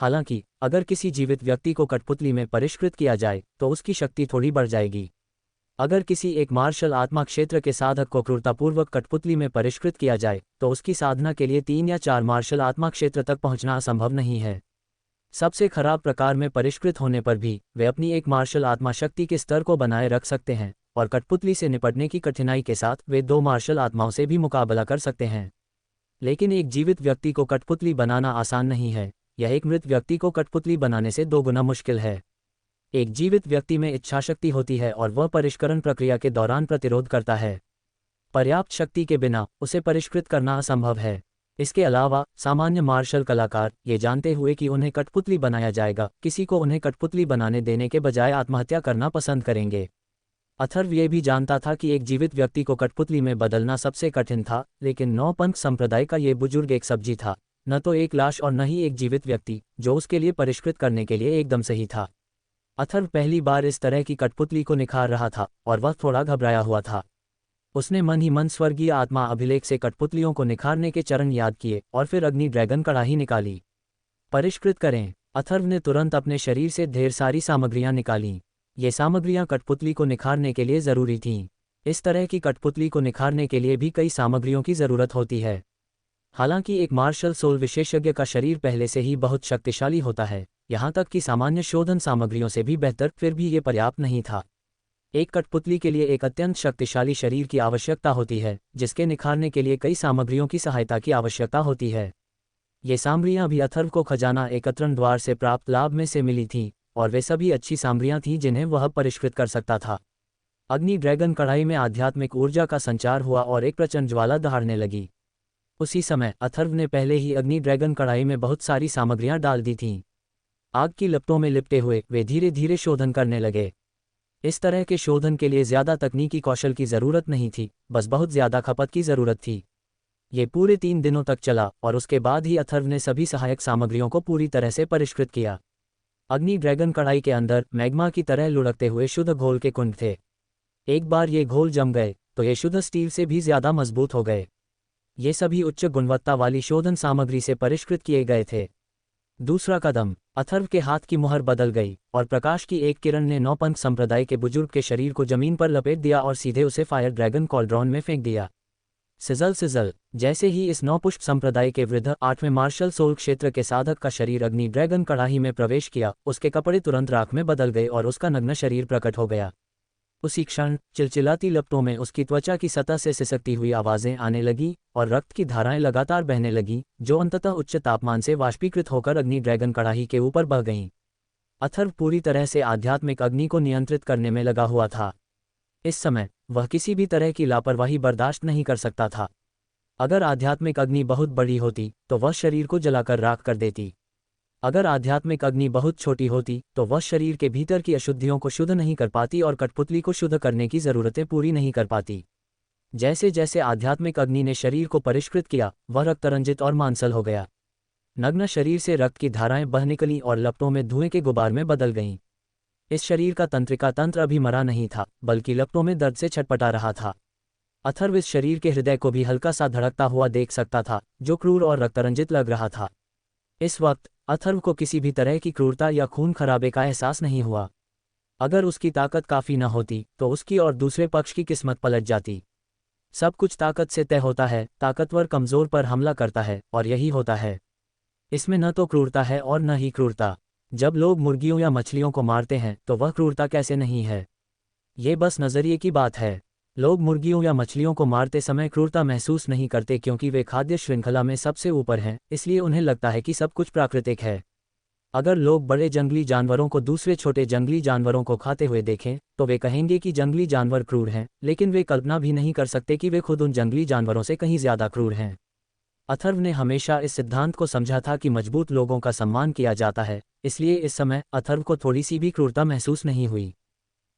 हालांकि अगर किसी जीवित व्यक्ति को कठपुतली में परिष्कृत किया जाए तो उसकी शक्ति थोड़ी बढ़ जाएगी। अगर किसी एक मार्शल आत्मा क्षेत्र के साधक को क्रूरतापूर्वक कठपुतली में परिष्कृत किया जाए तो उसकी साधना के लिए 3 या 4 मार्शल आत्मा क्षेत्र तक पहुंचना असंभव नहीं है। सबसे खराब प्रकार में परिष्कृत होने पर भी वे अपनी एक मार्शल आत्मा शक्ति के स्तर को बनाए रख सकते हैं और कठपुतली से निपटने की कठिनाई के साथ वे 2 मार्शल आत्माओं से भी मुकाबला कर सकते हैं। लेकिन एक जीवित व्यक्ति को कठपुतली बनाना आसान नहीं है, यह एक मृत व्यक्ति को कठपुतली बनाने से 2 गुना मुश्किल है। एक जीवित व्यक्ति में इच्छाशक्ति होती है और वह परिष्करण प्रक्रिया के दौरान प्रतिरोध करता है। पर्याप्त शक्ति के बिना उसे परिष्कृत करना असंभव है। इसके अलावा सामान्य मार्शल कलाकार ये जानते हुए कि उन्हें कठपुतली बनाया जाएगा, किसी को उन्हें कठपुतली बनाने देने के बजाय आत्महत्या करना पसंद करेंगे। अथर्व ये भी जानता था कि एक जीवित व्यक्ति को कठपुतली में बदलना सबसे कठिन था, लेकिन नौपंथ संप्रदाय का ये बुजुर्ग एक सब्जी था, न तो एक लाश और न ही एक जीवित व्यक्ति जो उसके लिए परिष्कृत करने के लिए एकदम सही था। अथर्व पहली बार इस तरह की कठपुतली को निखार रहा था और वह थोड़ा घबराया हुआ था। उसने मन ही मन स्वर्गीय आत्मा अभिलेख से कठपुतलियों को निखारने के चरण याद किए और फिर अग्नि ड्रैगन कड़ाही निकाली। परिष्कृत करें। अथर्व ने तुरंत अपने शरीर से ढेर सारी सामग्रियां निकालीं। ये सामग्रियां कठपुतली को निखारने के लिए ज़रूरी थीं। इस तरह की कठपुतली को निखारने के लिए भी कई सामग्रियों की ज़रूरत होती है। हालांकि एक मार्शल सोल विशेषज्ञ का शरीर पहले से ही बहुत शक्तिशाली होता है, यहाँ तक कि सामान्य शोधन सामग्रियों से भी बेहतर, फिर भी ये पर्याप्त नहीं था। एक कठपुतली के लिए एक अत्यंत शक्तिशाली शरीर की आवश्यकता होती है, जिसके निखारने के लिए कई सामग्रियों की सहायता की आवश्यकता होती है। ये सामग्रियां भी अथर्व को खजाना एकत्रण द्वार से प्राप्त लाभ में से मिली थीं, और वे सभी अच्छी सामग्रियां थीं जिन्हें वह परिष्कृत कर सकता था। अग्नि ड्रैगन कढ़ाई में आध्यात्मिक ऊर्जा का संचार हुआ और एक प्रचंड ज्वाला दहाड़ने लगी। उसी समय अथर्व ने पहले ही अग्नि ड्रैगन कढ़ाई में बहुत सारी सामग्रियां डाल दी थीं। आग की लपटों में लिपटे हुए वे धीरे धीरे शोधन करने लगे। इस तरह के शोधन के लिए ज़्यादा तकनीकी कौशल की ज़रूरत नहीं थी, बस बहुत ज़्यादा खपत की ज़रूरत थी। ये पूरे 3 दिनों तक चला और उसके बाद ही अथर्व ने सभी सहायक सामग्रियों को पूरी तरह से परिष्कृत किया। अग्नि ड्रैगन कढ़ाई के अंदर मैग्मा की तरह लुढ़कते हुए शुद्ध घोल के कुंड थे। एक बार ये घोल जम गए तो ये शुद्ध स्टील से भी ज़्यादा मजबूत हो गए। ये सभी उच्च गुणवत्ता वाली शोधन सामग्री से परिष्कृत किए गए थे। दूसरा कदम, अथर्व के हाथ की मुहर बदल गई और प्रकाश की एक किरण ने नौपंथ संप्रदाय के बुजुर्ग के शरीर को जमीन पर लपेट दिया और सीधे उसे फायर ड्रैगन कॉल्ड्रॉन में फेंक दिया। सिजल सिजल, जैसे ही इस नौपुष्प संप्रदाय के वृद्ध 8वें मार्शल सोल क्षेत्र के साधक का शरीर अग्नि ड्रैगन कड़ाही में प्रवेश किया, उसके कपड़े तुरंत राख में बदल गए और उसका नग्न शरीर प्रकट हो गया। उसी क्षण चिलचिलाती लपटों में उसकी त्वचा की सतह से सिसकती हुई आवाज़ें आने लगीं और रक्त की धाराएं लगातार बहने लगीं, जो अंततः उच्च तापमान से वाष्पीकृत होकर अग्नि ड्रैगन कड़ाही के ऊपर बह गईं। अथर्व पूरी तरह से आध्यात्मिक अग्नि को नियंत्रित करने में लगा हुआ था। इस समय वह किसी भी तरह की लापरवाही बर्दाश्त नहीं कर सकता था। अगर आध्यात्मिक अग्नि बहुत बड़ी होती तो वह शरीर को जलाकर राख कर देती। अगर आध्यात्मिक अग्नि बहुत छोटी होती तो वह शरीर के भीतर की अशुद्धियों को शुद्ध नहीं कर पाती और कठपुतली को शुद्ध करने की ज़रूरतें पूरी नहीं कर पाती। जैसे जैसे आध्यात्मिक अग्नि ने शरीर को परिष्कृत किया, वह रक्तरंजित और मांसल हो गया। नग्न शरीर से रक्त की धाराएं बह निकलीं और लपटों में धुएं के गुबार में बदल गईं। इस शरीर का तंत्रिका तंत्र अभी मरा नहीं था, बल्कि लपटों में दर्द से छटपटा रहा था। अथर्व इस शरीर के हृदय को भी हल्का सा धड़कता हुआ देख सकता था, जो क्रूर और रक्तरंजित लग रहा था। इस वक्त अथर्व को किसी भी तरह की क्रूरता या खून खराबे का एहसास नहीं हुआ। अगर उसकी ताकत काफ़ी न होती तो उसकी और दूसरे पक्ष की किस्मत पलट जाती। सब कुछ ताकत से तय होता है, ताकतवर कमज़ोर पर हमला करता है और यही होता है। इसमें न तो क्रूरता है और न ही क्रूरता। जब लोग मुर्गियों या मछलियों को मारते हैं तो वह क्रूरता कैसे नहीं है? ये बस नज़रिए की बात है। लोग मुर्गियों या मछलियों को मारते समय क्रूरता महसूस नहीं करते क्योंकि वे खाद्य श्रृंखला में सबसे ऊपर हैं, इसलिए उन्हें लगता है कि सब कुछ प्राकृतिक है। अगर लोग बड़े जंगली जानवरों को दूसरे छोटे जंगली जानवरों को खाते हुए देखें तो वे कहेंगे कि जंगली जानवर क्रूर हैं, लेकिन वे कल्पना भी नहीं कर सकते कि वे खुद उन जंगली जानवरों से कहीं ज़्यादा क्रूर हैं। अथर्व ने हमेशा इस सिद्धांत को समझा था कि मजबूत लोगों का सम्मान किया जाता है, इसलिए इस समय अथर्व को थोड़ी सी भी क्रूरता महसूस नहीं हुई।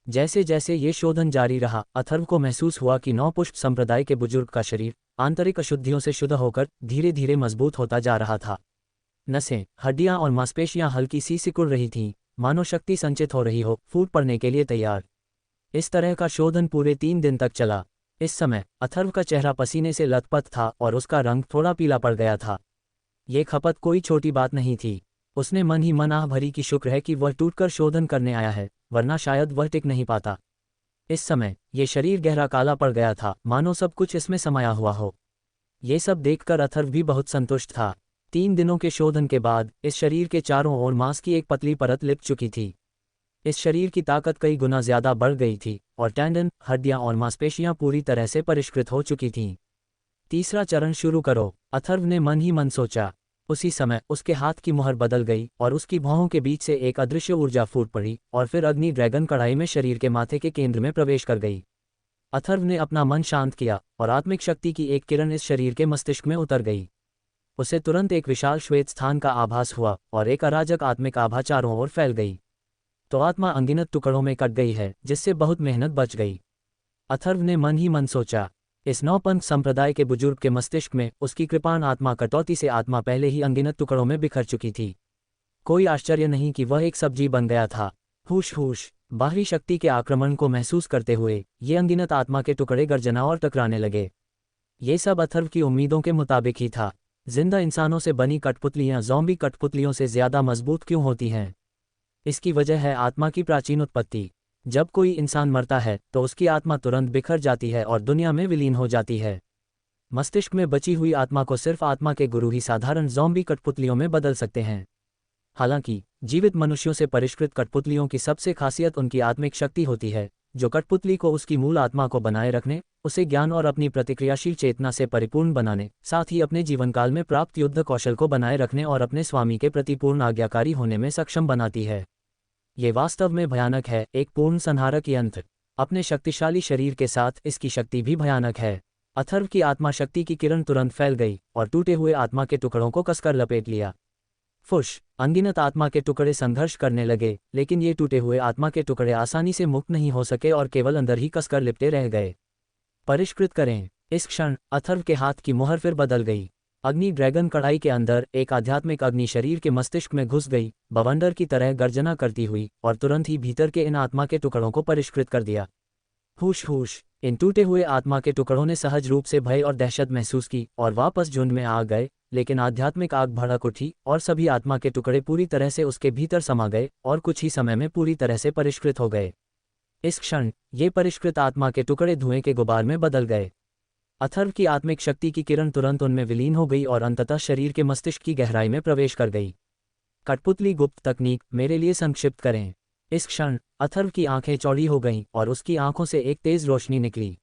जैसे जैसे ये शोधन जारी रहा, अथर्व को महसूस हुआ कि नौपुष्प संप्रदाय के बुजुर्ग का शरीर आंतरिक अशुद्धियों से शुद्ध होकर धीरे धीरे मजबूत होता जा रहा था। नसें, हड्डियां और मांसपेशियां हल्की सी सिकुड़ रही थीं, मानो शक्ति संचित हो रही हो, फूट पड़ने के लिए तैयार। इस तरह का शोधन पूरे 3 दिन तक चला। इस समय अथर्व का चेहरा पसीने से लथपथ था और उसका रंग थोड़ा पीला पड़ गया था। ये खपत कोई छोटी बात नहीं थी। उसने मन ही मन आह भरी कि शुक्र है कि वह टूटकर शोधन करने आया है, वरना शायद वह टिक नहीं पाता। इस समय ये शरीर गहरा काला पड़ गया था, मानो सब कुछ इसमें समाया हुआ हो। ये सब देखकर अथर्व भी बहुत संतुष्ट था। 3 दिनों के शोधन के बाद इस शरीर के चारों ओर मांस की एक पतली परत लिप चुकी थी। इस शरीर की ताकत कई गुना ज्यादा बढ़ गई थी और टेंडन, हड्डियां और मांसपेशियां पूरी तरह से परिष्कृत हो चुकी थीं। तीसरा चरण शुरू करो, अथर्व ने मन ही मन सोचा। उसी समय उसके हाथ की मुहर बदल गई और उसकी भौहों के बीच से एक अदृश्य ऊर्जा फूट पड़ी और फिर अग्नि ड्रैगन कढ़ाई में शरीर के माथे के केंद्र में प्रवेश कर गई। अथर्व ने अपना मन शांत किया और आत्मिक शक्ति की एक किरण इस शरीर के मस्तिष्क में उतर गई। उसे तुरंत एक विशाल श्वेत स्थान का आभास हुआ और एक अराजक आत्मिक आभा चारों ओर फैल गई। तो आत्मा अनगिनत टुकड़ों में कट गई है, जिससे बहुत मेहनत बच गई। अथर्व ने मन ही मन सोचा। इस नौपंथ संप्रदाय के बुजुर्ग के मस्तिष्क में उसकी कृपाण आत्मा कटौती से आत्मा पहले ही अनगिनत टुकड़ों में बिखर चुकी थी। कोई आश्चर्य नहीं कि वह एक सब्जी बन गया था। हुश हुश बाहरी शक्ति के आक्रमण को महसूस करते हुए ये अनगिनत आत्मा के टुकड़े गर्जना और टकराने लगे। ये सब अथर्व की उम्मीदों के मुताबिक ही था। जिंदा इंसानों से बनी कठपुतलियां ज़ॉम्बी कठपुतलियों से ज्यादा मजबूत क्यों होती हैं? इसकी वजह है आत्मा की प्राचीन उत्पत्ति। जब कोई इंसान मरता है तो उसकी आत्मा तुरंत बिखर जाती है और दुनिया में विलीन हो जाती है। मस्तिष्क में बची हुई आत्मा को सिर्फ आत्मा के गुरु ही साधारण ज़ॉम्बी कठपुतलियों में बदल सकते हैं। हालांकि जीवित मनुष्यों से परिष्कृत कठपुतलियों की सबसे खासियत उनकी आत्मिक शक्ति होती है, जो कठपुतली को उसकी मूल आत्मा को बनाए रखने, उसे ज्ञान और अपनी प्रतिक्रियाशील चेतना से परिपूर्ण बनाने, साथ ही अपने जीवनकाल में प्राप्त युद्ध कौशल को बनाए रखने और अपने स्वामी के प्रति पूर्ण आज्ञाकारी होने में सक्षम बनाती है। ये वास्तव में भयानक है, एक पूर्ण संहारक यंत्र। अपने शक्तिशाली शरीर के साथ इसकी शक्ति भी भयानक है। अथर्व की आत्मा शक्ति की किरण तुरंत फैल गई और टूटे हुए आत्मा के टुकड़ों को कसकर लपेट लिया। फुश अनगिनत आत्मा के टुकड़े संघर्ष करने लगे, लेकिन ये टूटे हुए आत्मा के टुकड़े आसानी से मुक्त नहीं हो सके और केवल अंदर ही कसकर लिपटे रह गए। परिष्कृत करें। इस क्षण अथर्व के हाथ की मुहर फिर बदल गई। अग्नि ड्रैगन कढ़ाई के अंदर एक आध्यात्मिक अग्नि शरीर के मस्तिष्क में घुस गई, बवंडर की तरह गर्जना करती हुई, और तुरंत ही भीतर के इन आत्मा के टुकड़ों को परिष्कृत कर दिया। हुश हुश इन टूटे हुए आत्मा के टुकड़ों ने सहज रूप से भय और दहशत महसूस की और वापस झुंड में आ गए, लेकिन आध्यात्मिक आग भड़क उठी और सभी आत्मा के टुकड़े पूरी तरह से उसके भीतर समा गए और कुछ ही समय में पूरी तरह से परिष्कृत हो गए। इस क्षण ये परिष्कृत आत्मा के टुकड़े धुएं के गुबार में बदल गए। अथर्व की आत्मिक शक्ति की किरण तुरंत उनमें विलीन हो गई और अंततः शरीर के मस्तिष्क की गहराई में प्रवेश कर गई। कठपुतली गुप्त तकनीक मेरे लिए संक्षिप्त करें। इस क्षण अथर्व की आंखें चौड़ी हो गईं और उसकी आंखों से एक तेज रोशनी निकली।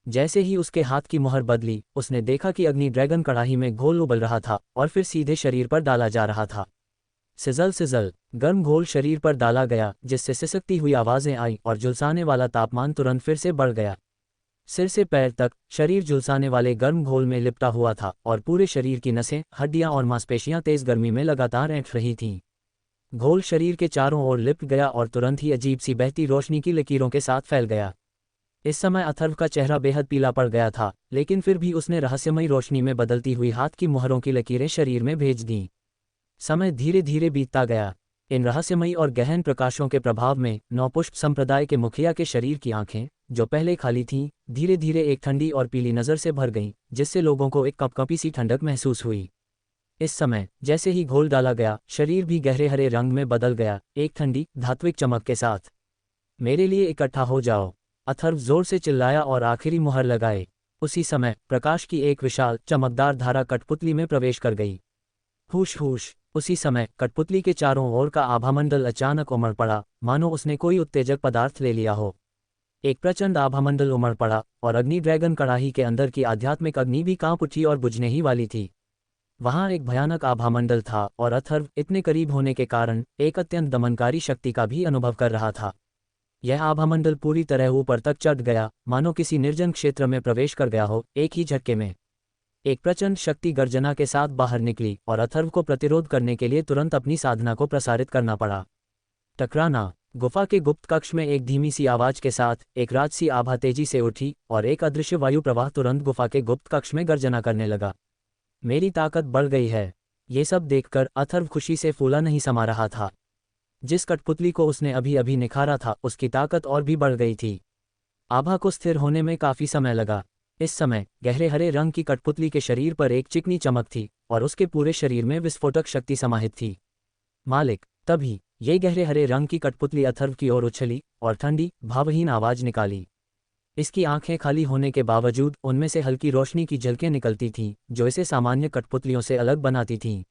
जैसे ही उसके हाथ की मुहर बदली, उसने देखा कि अग्नि ड्रैगन कढ़ाई में घोल उबल रहा था और फिर सीधे शरीर पर डाला जा रहा था। सिजल सिजल गर्म घोल शरीर पर डाला गया, जिससे सिसकती हुई आवाजें आई और झुलसाने वाला तापमान तुरंत फिर से बढ़ गया। सिर से पैर तक शरीर झुलसाने वाले गर्म घोल में लिपटा हुआ था और पूरे शरीर की नसें, हड्डियां और मांसपेशियां तेज गर्मी में लगातार ऐंठ रही थीं। घोल शरीर के चारों ओर लिपट गया और तुरंत ही अजीब सी बहती रोशनी की लकीरों के साथ फैल गया। इस समय अथर्व का चेहरा बेहद पीला पड़ गया था, लेकिन फिर भी उसने रहस्यमयी रोशनी में बदलती हुई हाथ की मुहरों की लकीरें शरीर में भेज दीं। समय धीरे धीरे बीतता गया। इन रहस्यमयी और गहन प्रकाशों के प्रभाव में नौपुष्प संप्रदाय के मुखिया के शरीर की आंखें, जो पहले खाली थीं, धीरे धीरे एक ठंडी और पीली नज़र से भर गईं, जिससे लोगों को एक कपकपी सी ठंडक महसूस हुई। इस समय जैसे ही घोल डाला गया, शरीर भी गहरे हरे रंग में बदल गया, एक ठंडी धात्विक चमक के साथ। मेरे लिए इकट्ठा हो जाओ, अथर्व जोर से चिल्लाया और आखिरी मुहर लगाए। उसी समय प्रकाश की एक विशाल चमकदार धारा कठपुतली में प्रवेश कर गई। हुश हुश उसी समय कठपुतली के चारों ओर का आभामंडल अचानक उमड़ पड़ा, मानो उसने कोई उत्तेजक पदार्थ ले लिया हो। एक प्रचंड आभामंडल उमड़ पड़ा और अग्नि ड्रैगन कड़ाही के अंदर की आध्यात्मिक अग्नि भी कांप उठी और बुझने ही वाली थी। वहां एक भयानक आभामंडल था और अथर्व इतने करीब होने के कारण एक अत्यंत दमनकारी शक्ति का भी अनुभव कर रहा था। यह आभामंडल पूरी तरह ऊपर तक चढ़ गया, मानो किसी निर्जन क्षेत्र में प्रवेश कर गया हो। एक ही झटके में एक प्रचंड शक्ति गर्जना के साथ बाहर निकली और अथर्व को प्रतिरोध करने के लिए तुरंत अपनी साधना को प्रसारित करना पड़ा। टकराना। गुफा के गुप्त कक्ष में एक धीमी सी आवाज के साथ एक राजसी आभा तेजी से उठी और एक अदृश्य वायु प्रवाह तुरंत गुफा के गुप्त कक्ष में गर्जना करने लगा। मेरी ताकत बढ़ गई है। ये सब देखकर अथर्व खुशी से फूला नहीं समा रहा था। जिस कठपुतली को उसने अभी अभी निखारा था, उसकी ताकत और भी बढ़ गई थी। आभा को स्थिर होने में काफी समय लगा। इस समय गहरे हरे रंग की कठपुतली के शरीर पर एक चिकनी चमक थी और उसके पूरे शरीर में विस्फोटक शक्ति समाहित थी। मालिक। तभी ये गहरे हरे रंग की कठपुतली अथर्व की ओर उछली और ठंडी भावहीन आवाज निकाली। इसकी आंखें खाली होने के बावजूद उनमें से हल्की रोशनी की झलकें निकलती थीं, जो इसे सामान्य कठपुतलियों से अलग बनाती थीं।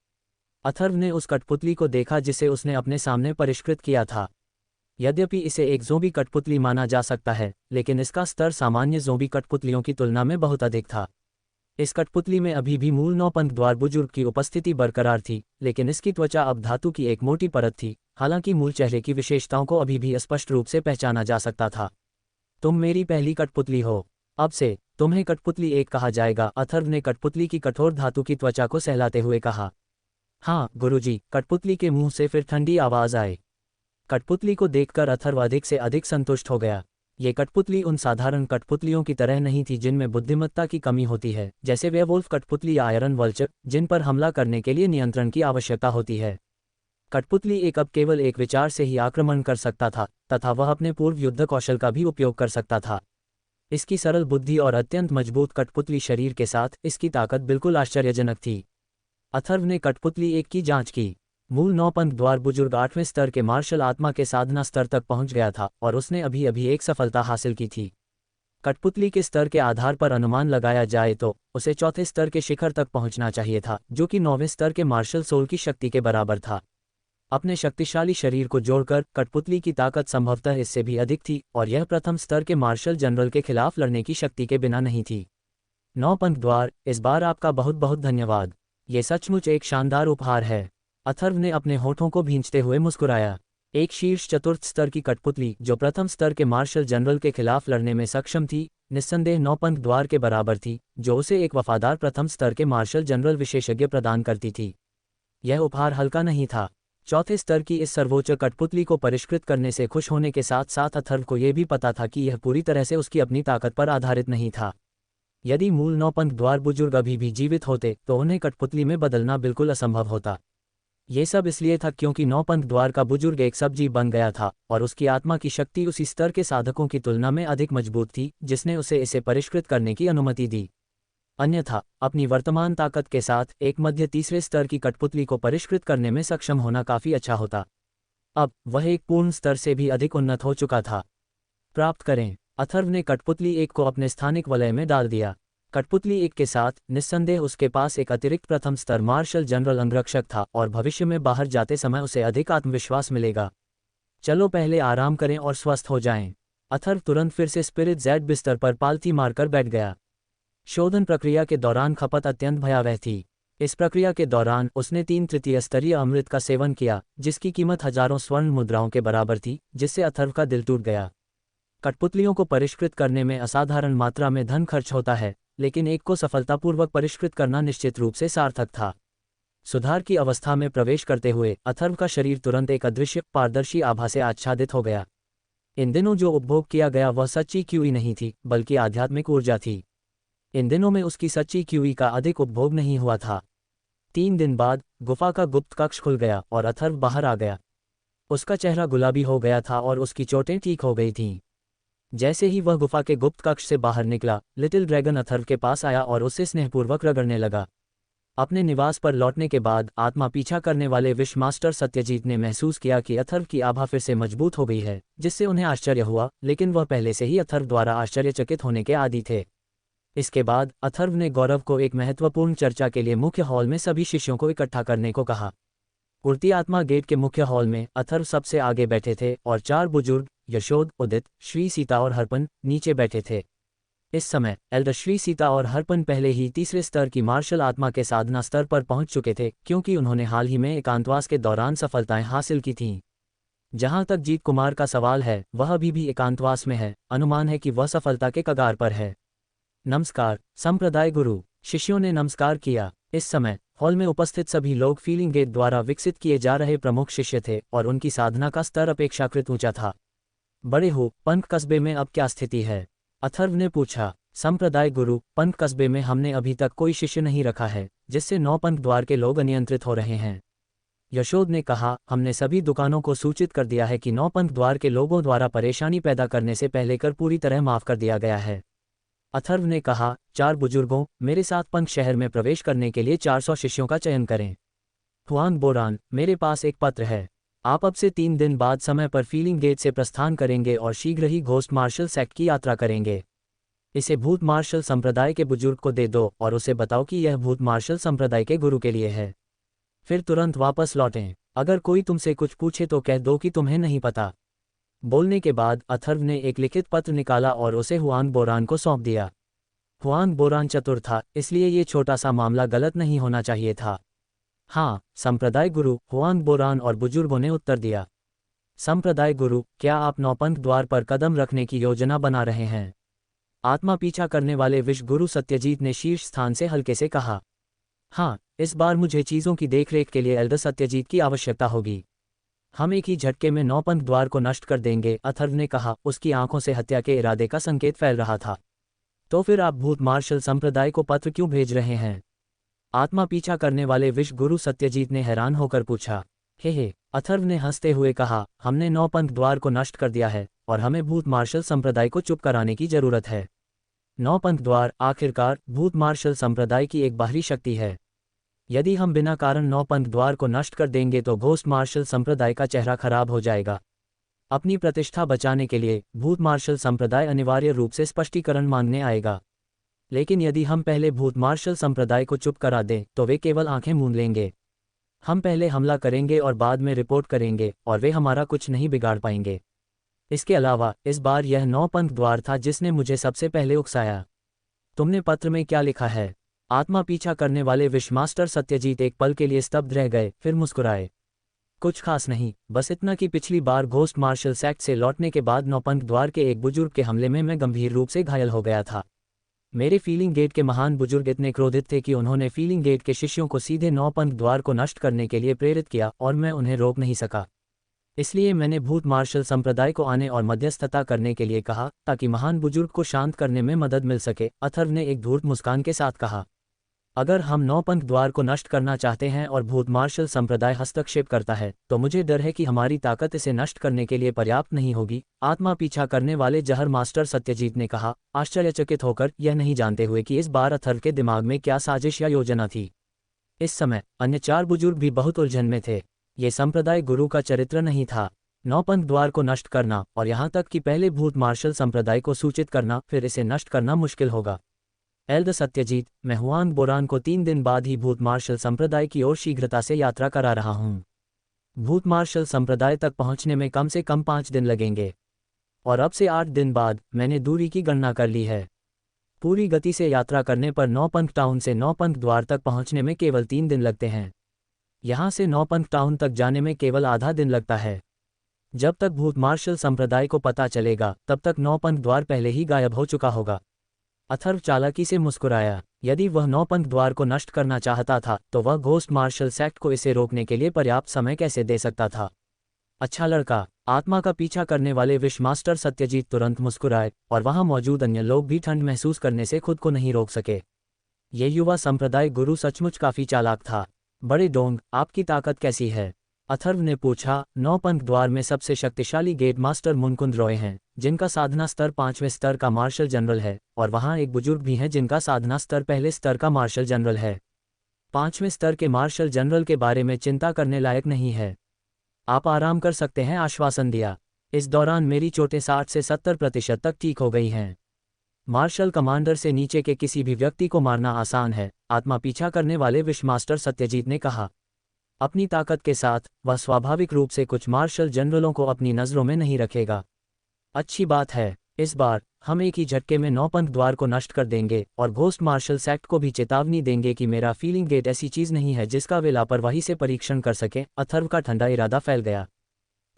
अथर्व ने उस कठपुतली को देखा जिसे उसने अपने सामने परिष्कृत किया था। यद्यपि इसे एक ज़ोंबी कठपुतली माना जा सकता है, लेकिन इसका स्तर सामान्य ज़ोंबी कठपुतलियों की तुलना में बहुत अधिक था। इस कठपुतली में अभी भी मूल नौपंख द्वार बुजुर्ग की उपस्थिति बरकरार थी, लेकिन इसकी त्वचा अब धातु की एक मोटी परत थी। हालांकि मूल चेहरे की विशेषताओं को अभी भी स्पष्ट रूप से पहचाना जा सकता था। तुम मेरी पहली कठपुतली हो। अब से तुम्हें कठपुतली एक कहा जाएगा, अथर्व ने कठपुतली की कठोर धातु की त्वचा को सहलाते हुए कहा। हाँ गुरुजी, कठपुतली के मुंह से फिर ठंडी आवाज आए। कठपुतली को देखकर अथर्व अधिक से अधिक संतुष्ट हो गया। ये कठपुतली उन साधारण कठपुतलियों की तरह नहीं थी जिनमें बुद्धिमत्ता की कमी होती है, जैसे वेयरवुल्फ कठपुतली या आयरन वल्चर, जिन पर हमला करने के लिए नियंत्रण की आवश्यकता होती है। कठपुतली एक अब केवल एक विचार से ही आक्रमण कर सकता था, तथा वह अपने पूर्व युद्ध कौशल का भी उपयोग कर सकता था। इसकी सरल बुद्धि और अत्यंत मजबूत कठपुतली शरीर के साथ इसकी ताकत बिल्कुल आश्चर्यजनक थी। अथर्व ने कठपुतली एक की जांच की। मूल नौपंथ द्वार बुजुर्ग 8वें स्तर के मार्शल आत्मा के साधना स्तर तक पहुंच गया था और उसने अभी अभी एक सफलता हासिल की थी। कठपुतली के स्तर के आधार पर अनुमान लगाया जाए तो उसे चौथे स्तर के शिखर तक पहुंचना चाहिए था, जो कि 9वें स्तर के मार्शल सोल की शक्ति के बराबर था। अपने शक्तिशाली शरीर को जोड़कर कठपुतली की ताकत संभवतः इससे भी अधिक थी, और यह प्रथम स्तर के मार्शल जनरल के खिलाफ लड़ने की शक्ति के बिना नहीं थी। नौपंथ द्वार, इस बार आपका बहुत बहुत धन्यवाद। ये सचमुच एक शानदार उपहार है। अथर्व ने अपने होठों को भींचते हुए मुस्कुराया। एक शीर्ष चतुर्थ स्तर की कठपुतली जो प्रथम स्तर के मार्शल जनरल के खिलाफ लड़ने में सक्षम थी, निस्संदेह नौपंथ द्वार के बराबर थी, जो उसे एक वफादार प्रथम स्तर के मार्शल जनरल विशेषज्ञ प्रदान करती थी। यह उपहार हल्का नहीं था। चौथे स्तर की इस सर्वोच्च कठपुतली को परिष्कृत करने से खुश होने के साथ साथ अथर्व को यह भी पता था कि यह पूरी तरह से उसकी अपनी ताकत पर आधारित नहीं था। यदि मूल नौपंथ द्वार बुजुर्ग अभी भी जीवित होते तो उन्हें कठपुतली में बदलना बिल्कुल असंभव होता। ये सब इसलिए था क्योंकि नौपंथ द्वार का बुजुर्ग एक सब्जी बन गया था और उसकी आत्मा की शक्ति उसी स्तर के साधकों की तुलना में अधिक मजबूत थी, जिसने उसे इसे परिष्कृत करने की अनुमति दी। अन्यथा अपनी वर्तमान ताकत के साथ एक मध्य तीसरे स्तर की कठपुतली को परिष्कृत करने में सक्षम होना काफी अच्छा होता। अब वह एक पूर्ण स्तर से भी अधिक उन्नत हो चुका था। प्राप्त करें। अथर्व ने कठपुतली एक को अपने स्थानिक वलय में डाल दिया। कठपुतली एक के साथ निस्संदेह उसके पास एक अतिरिक्त प्रथम स्तर मार्शल जनरल अंगरक्षक था और भविष्य में बाहर जाते समय उसे अधिक आत्मविश्वास मिलेगा। चलो पहले आराम करें और स्वस्थ हो जाएं। अथर्व तुरंत फिर से स्पिरिट जेड बिस्तर पर पालथी मारकर बैठ गया। शोधन प्रक्रिया के दौरान खपत अत्यंत भयावह थी। इस प्रक्रिया के दौरान उसने 3 स्तरीय अमृत का सेवन किया, जिसकी कीमत हजारों स्वर्ण मुद्राओं के बराबर थी, जिससे अथर्व का दिल टूट गया। कठपुतलियों को परिष्कृत करने में असाधारण मात्रा में धन खर्च होता है, लेकिन एक को सफलतापूर्वक परिष्कृत करना निश्चित रूप से सार्थक था। सुधार की अवस्था में प्रवेश करते हुए अथर्व का शरीर तुरंत एक अदृश्य पारदर्शी आभा से आच्छादित हो गया। इन दिनों जो उपभोग किया गया वह सच्ची क्यूई नहीं थी, बल्कि आध्यात्मिक ऊर्जा थी। इन दिनों में उसकी सच्ची क्यूई का अधिक उपभोग नहीं हुआ था। 3 दिन बाद गुफा का गुप्त कक्ष खुल गया और अथर्व बाहर आ गया। उसका चेहरा गुलाबी हो गया था और उसकी चोटें ठीक हो गई थीं। जैसे ही वह गुफा के गुप्त कक्ष से बाहर निकला, लिटिल ड्रैगन अथर्व के पास आया और उससे स्नेहपूर्वक रगड़ने लगा। अपने निवास पर लौटने के बाद आत्मा पीछा करने वाले विश्व मास्टर सत्यजीत ने महसूस किया कि अथर्व की आभा फिर से मजबूत हो गई है, जिससे उन्हें आश्चर्य हुआ, लेकिन वह पहले से ही अथर्व द्वारा आश्चर्यचकित होने के आदी थे। इसके बाद अथर्व ने गौरव को एक महत्वपूर्ण चर्चा के लिए मुख्य हॉल में सभी शिष्यों को इकट्ठा करने को कहा। उड़ती आत्मा गेट के मुख्य हॉल में अथर्व सबसे आगे बैठे थे और 4 बुजुर्ग यशोद, उदित, श्री सीता और हरपन नीचे बैठे थे। इस समय एल्डर श्री सीता और हरपन पहले ही तीसरे स्तर की मार्शल आत्मा के साधना स्तर पर पहुंच चुके थे, क्योंकि उन्होंने हाल ही में एकांतवास के दौरान सफलताएं हासिल की थीं। जहां तक जीत कुमार का सवाल है, वह अभी भी एकांतवास में है। अनुमान है कि वह सफलता के कगार पर है। नमस्कार संप्रदाय गुरु। शिष्यों ने नमस्कार किया। इस समय हॉल में उपस्थित सभी लोग फीलिंग गेट द्वारा विकसित किए जा रहे प्रमुख शिष्य थे और उनकी साधना का स्तर अपेक्षाकृत ऊंचा था। बड़े हो, पंथ कस्बे में अब क्या स्थिति है? अथर्व ने पूछा। संप्रदाय गुरु, पंथ कस्बे में हमने अभी तक कोई शिष्य नहीं रखा है, जिससे 9 पंथ द्वार के लोग अनियंत्रित हो रहे हैं। यशोद ने कहा, हमने सभी दुकानों को सूचित कर दिया है कि 9 पंथ द्वार के लोगों द्वारा परेशानी पैदा करने से पहले कर पूरी तरह माफ कर दिया गया है। अथर्व ने कहा, 4 बुजुर्गों, मेरे साथ पंथ शहर में प्रवेश करने के लिए 400 शिष्यों का चयन करें। हुआंग बोरान, मेरे पास एक पत्र है। आप अब से 3 दिन बाद समय पर फीलिंग गेट से प्रस्थान करेंगे और शीघ्र ही घोस्ट मार्शल सेक्ट की यात्रा करेंगे। इसे भूत मार्शल संप्रदाय के बुजुर्ग को दे दो और उसे बताओ कि यह भूत मार्शल संप्रदाय के गुरु के लिए है। फिर तुरंत वापस लौटें। अगर कोई तुमसे कुछ पूछे तो कह दो कि तुम्हें नहीं पता। बोलने के बाद अथर्व ने एक लिखित पत्र निकाला और उसे हुआंग बोरान को सौंप दिया। हुआंग बोरान चतुर था, इसलिए ये छोटा सा मामला गलत नहीं होना चाहिए था। हाँ, संप्रदाय गुरु, हुआंग बोरान और बुजुर्गों ने उत्तर दिया। संप्रदाय गुरु, क्या आप नौपंथ द्वार पर कदम रखने की योजना बना रहे हैं? आत्मा पीछा करने वाले विश्व गुरु सत्यजीत ने शीर्ष स्थान से हल्के से कहा। हाँ, इस बार मुझे चीज़ों की देखरेख के लिए एल्डर सत्यजीत की आवश्यकता होगी। हम एक ही झटके में नौपंथ द्वार को नष्ट कर देंगे, अथर्व ने कहा। उसकी आंखों से हत्या के इरादे का संकेत फैल रहा था। तो फिर आप भूत मार्शल संप्रदाय को पत्र क्यों भेज रहे हैं? आत्मा पीछा करने वाले विश्व गुरु सत्यजीत ने हैरान होकर पूछा। हे, अथर्व ने हंसते हुए कहा, हमने नौपंथ द्वार को नष्ट कर दिया है और हमें भूत मार्शल संप्रदाय को चुप कराने की जरूरत है। नौपंथ द्वार आखिरकार भूत मार्शल संप्रदाय की एक बाहरी शक्ति है। यदि हम बिना कारण नौपंथ द्वार को नष्ट कर देंगे तो घोस्ट मार्शल संप्रदाय का चेहरा खराब हो जाएगा। अपनी प्रतिष्ठा बचाने के लिए भूत मार्शल संप्रदाय अनिवार्य रूप से स्पष्टीकरण मांगने आएगा। लेकिन यदि हम पहले भूत मार्शल संप्रदाय को चुप करा दें तो वे केवल आंखें मूंद लेंगे। हम पहले हमला करेंगे और बाद में रिपोर्ट करेंगे और वे हमारा कुछ नहीं बिगाड़ पाएंगे। इसके अलावा इस बार यह नौपंथ द्वार था जिसने मुझे सबसे पहले उकसाया। तुमने पत्र में क्या लिखा है? आत्मा पीछा करने वाले विश्वमास्टर सत्यजीत एक पल के लिए स्तब्ध रह गए, फिर मुस्कुराए। कुछ खास नहीं, बस इतना कि पिछली बार घोस्ट मार्शल सेक्ट से लौटने के बाद नौपंथ द्वार के एक बुजुर्ग के हमले में मैं गंभीर रूप से घायल हो गया था। मेरे फीलिंग गेट के महान बुजुर्ग इतने क्रोधित थे कि उन्होंने फीलिंग गेट के शिष्यों को सीधे नौपंथ द्वार को नष्ट करने के लिए प्रेरित किया और मैं उन्हें रोक नहीं सका। इसलिए मैंने भूत मार्शल संप्रदाय को आने और मध्यस्थता करने के लिए कहा ताकि महान बुजुर्ग को शांत करने में मदद मिल सके, अथर्व ने एक धूर्त मुस्कान के साथ कहा। अगर हम नौपंथ द्वार को नष्ट करना चाहते हैं और भूत मार्शल संप्रदाय हस्तक्षेप करता है तो मुझे डर है कि हमारी ताकत इसे नष्ट करने के लिए पर्याप्त नहीं होगी। आत्मा पीछा करने वाले जहर मास्टर सत्यजीत ने कहा, आश्चर्यचकित होकर, यह नहीं जानते हुए कि इस बार अथर्व के दिमाग में क्या साजिश या योजना थी। इस समय अन्य 4 बुजुर्ग भी बहुत उलझन में थे। ये संप्रदाय गुरु का चरित्र नहीं था। नौपंथ द्वार को नष्ट करना और यहाँ तक कि पहले भूत मार्शल संप्रदाय को सूचित करना, फिर इसे नष्ट करना मुश्किल होगा। एल्डर सत्यजीत, मैं हुआंग बोरान को 3 दिन बाद ही भूत मार्शल संप्रदाय की ओर शीघ्रता से यात्रा करा रहा हूँ। भूत मार्शल संप्रदाय तक पहुँचने में कम से कम 5 दिन लगेंगे और अब से 8 दिन बाद मैंने दूरी की गणना कर ली है। पूरी गति से यात्रा करने पर नौपंथ टाउन से नौपंथ द्वार तक पहुँचने में केवल 3 दिन लगते हैं। यहाँ से नौपंथ टाउन तक जाने में केवल आधा दिन लगता है। जब तक भूत मार्शल संप्रदाय को पता चलेगा तब तक नौपंथ द्वार पहले ही गायब हो चुका होगा। अथर्व चालाकी से मुस्कुराया। यदि वह नौपंथ द्वार को नष्ट करना चाहता था तो वह घोस्ट मार्शल सेक्ट को इसे रोकने के लिए पर्याप्त समय कैसे दे सकता था? अच्छा लड़का, आत्मा का पीछा करने वाले विश्वमास्टर सत्यजीत तुरंत मुस्कुराए और वहां मौजूद अन्य लोग भी ठंड महसूस करने से खुद को नहीं रोक सके। ये युवा संप्रदाय गुरु सचमुच काफी चालाक था। बड़े डोंग, आपकी ताकत कैसी है? अथर्व ने पूछा। नौपंथ द्वार में सबसे शक्तिशाली गेट मास्टर मुनकुंद रॉय हैं, जिनका साधना स्तर 5वें स्तर का मार्शल जनरल है, और वहाँ एक बुजुर्ग भी हैं जिनका साधना स्तर पहले स्तर का मार्शल जनरल है। 5वें स्तर के मार्शल जनरल के बारे में चिंता करने लायक नहीं है। आप आराम कर सकते हैं, आश्वासन दिया। इस दौरान मेरी चोटें 60 से 70% तक ठीक हो गई हैं। मार्शल कमांडर से नीचे के किसी भी व्यक्ति को मारना आसान है, आत्मा पीछा करने वाले विश्वमास्टर सत्यजीत ने कहा। अपनी ताकत के साथ वह स्वाभाविक रूप से कुछ मार्शल जनरलों को अपनी नज़रों में नहीं रखेगा। अच्छी बात है, इस बार हम एक ही झटके में नौपंथ द्वार को नष्ट कर देंगे और घोस्ट मार्शल सेक्ट को भी चेतावनी देंगे कि मेरा फीलिंग गेट ऐसी चीज़ नहीं है जिसका वे लापरवाही से परीक्षण कर सके। अथर्व का ठंडा इरादा फैल गया।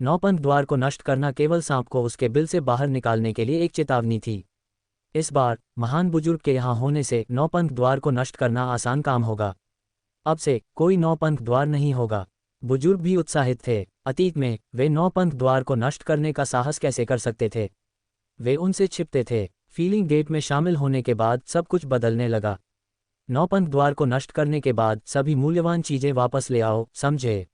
नौपंथ द्वार को नष्ट करना केवल सांप को उसके बिल से बाहर निकालने के लिए एक चेतावनी थी। इस बार महान बुजुर्ग के यहाँ होने से नौपंथ द्वार को नष्ट करना आसान काम होगा। अब से कोई नौपंथ द्वार नहीं होगा। बुजुर्ग भी उत्साहित थे। अतीत में वे नौपंथ द्वार को नष्ट करने का साहस कैसे कर सकते थे? वे उनसे छिपते थे। फीलिंग गेट में शामिल होने के बाद सब कुछ बदलने लगा। नौपंथ द्वार को नष्ट करने के बाद सभी मूल्यवान चीजें वापस ले आओ, समझे?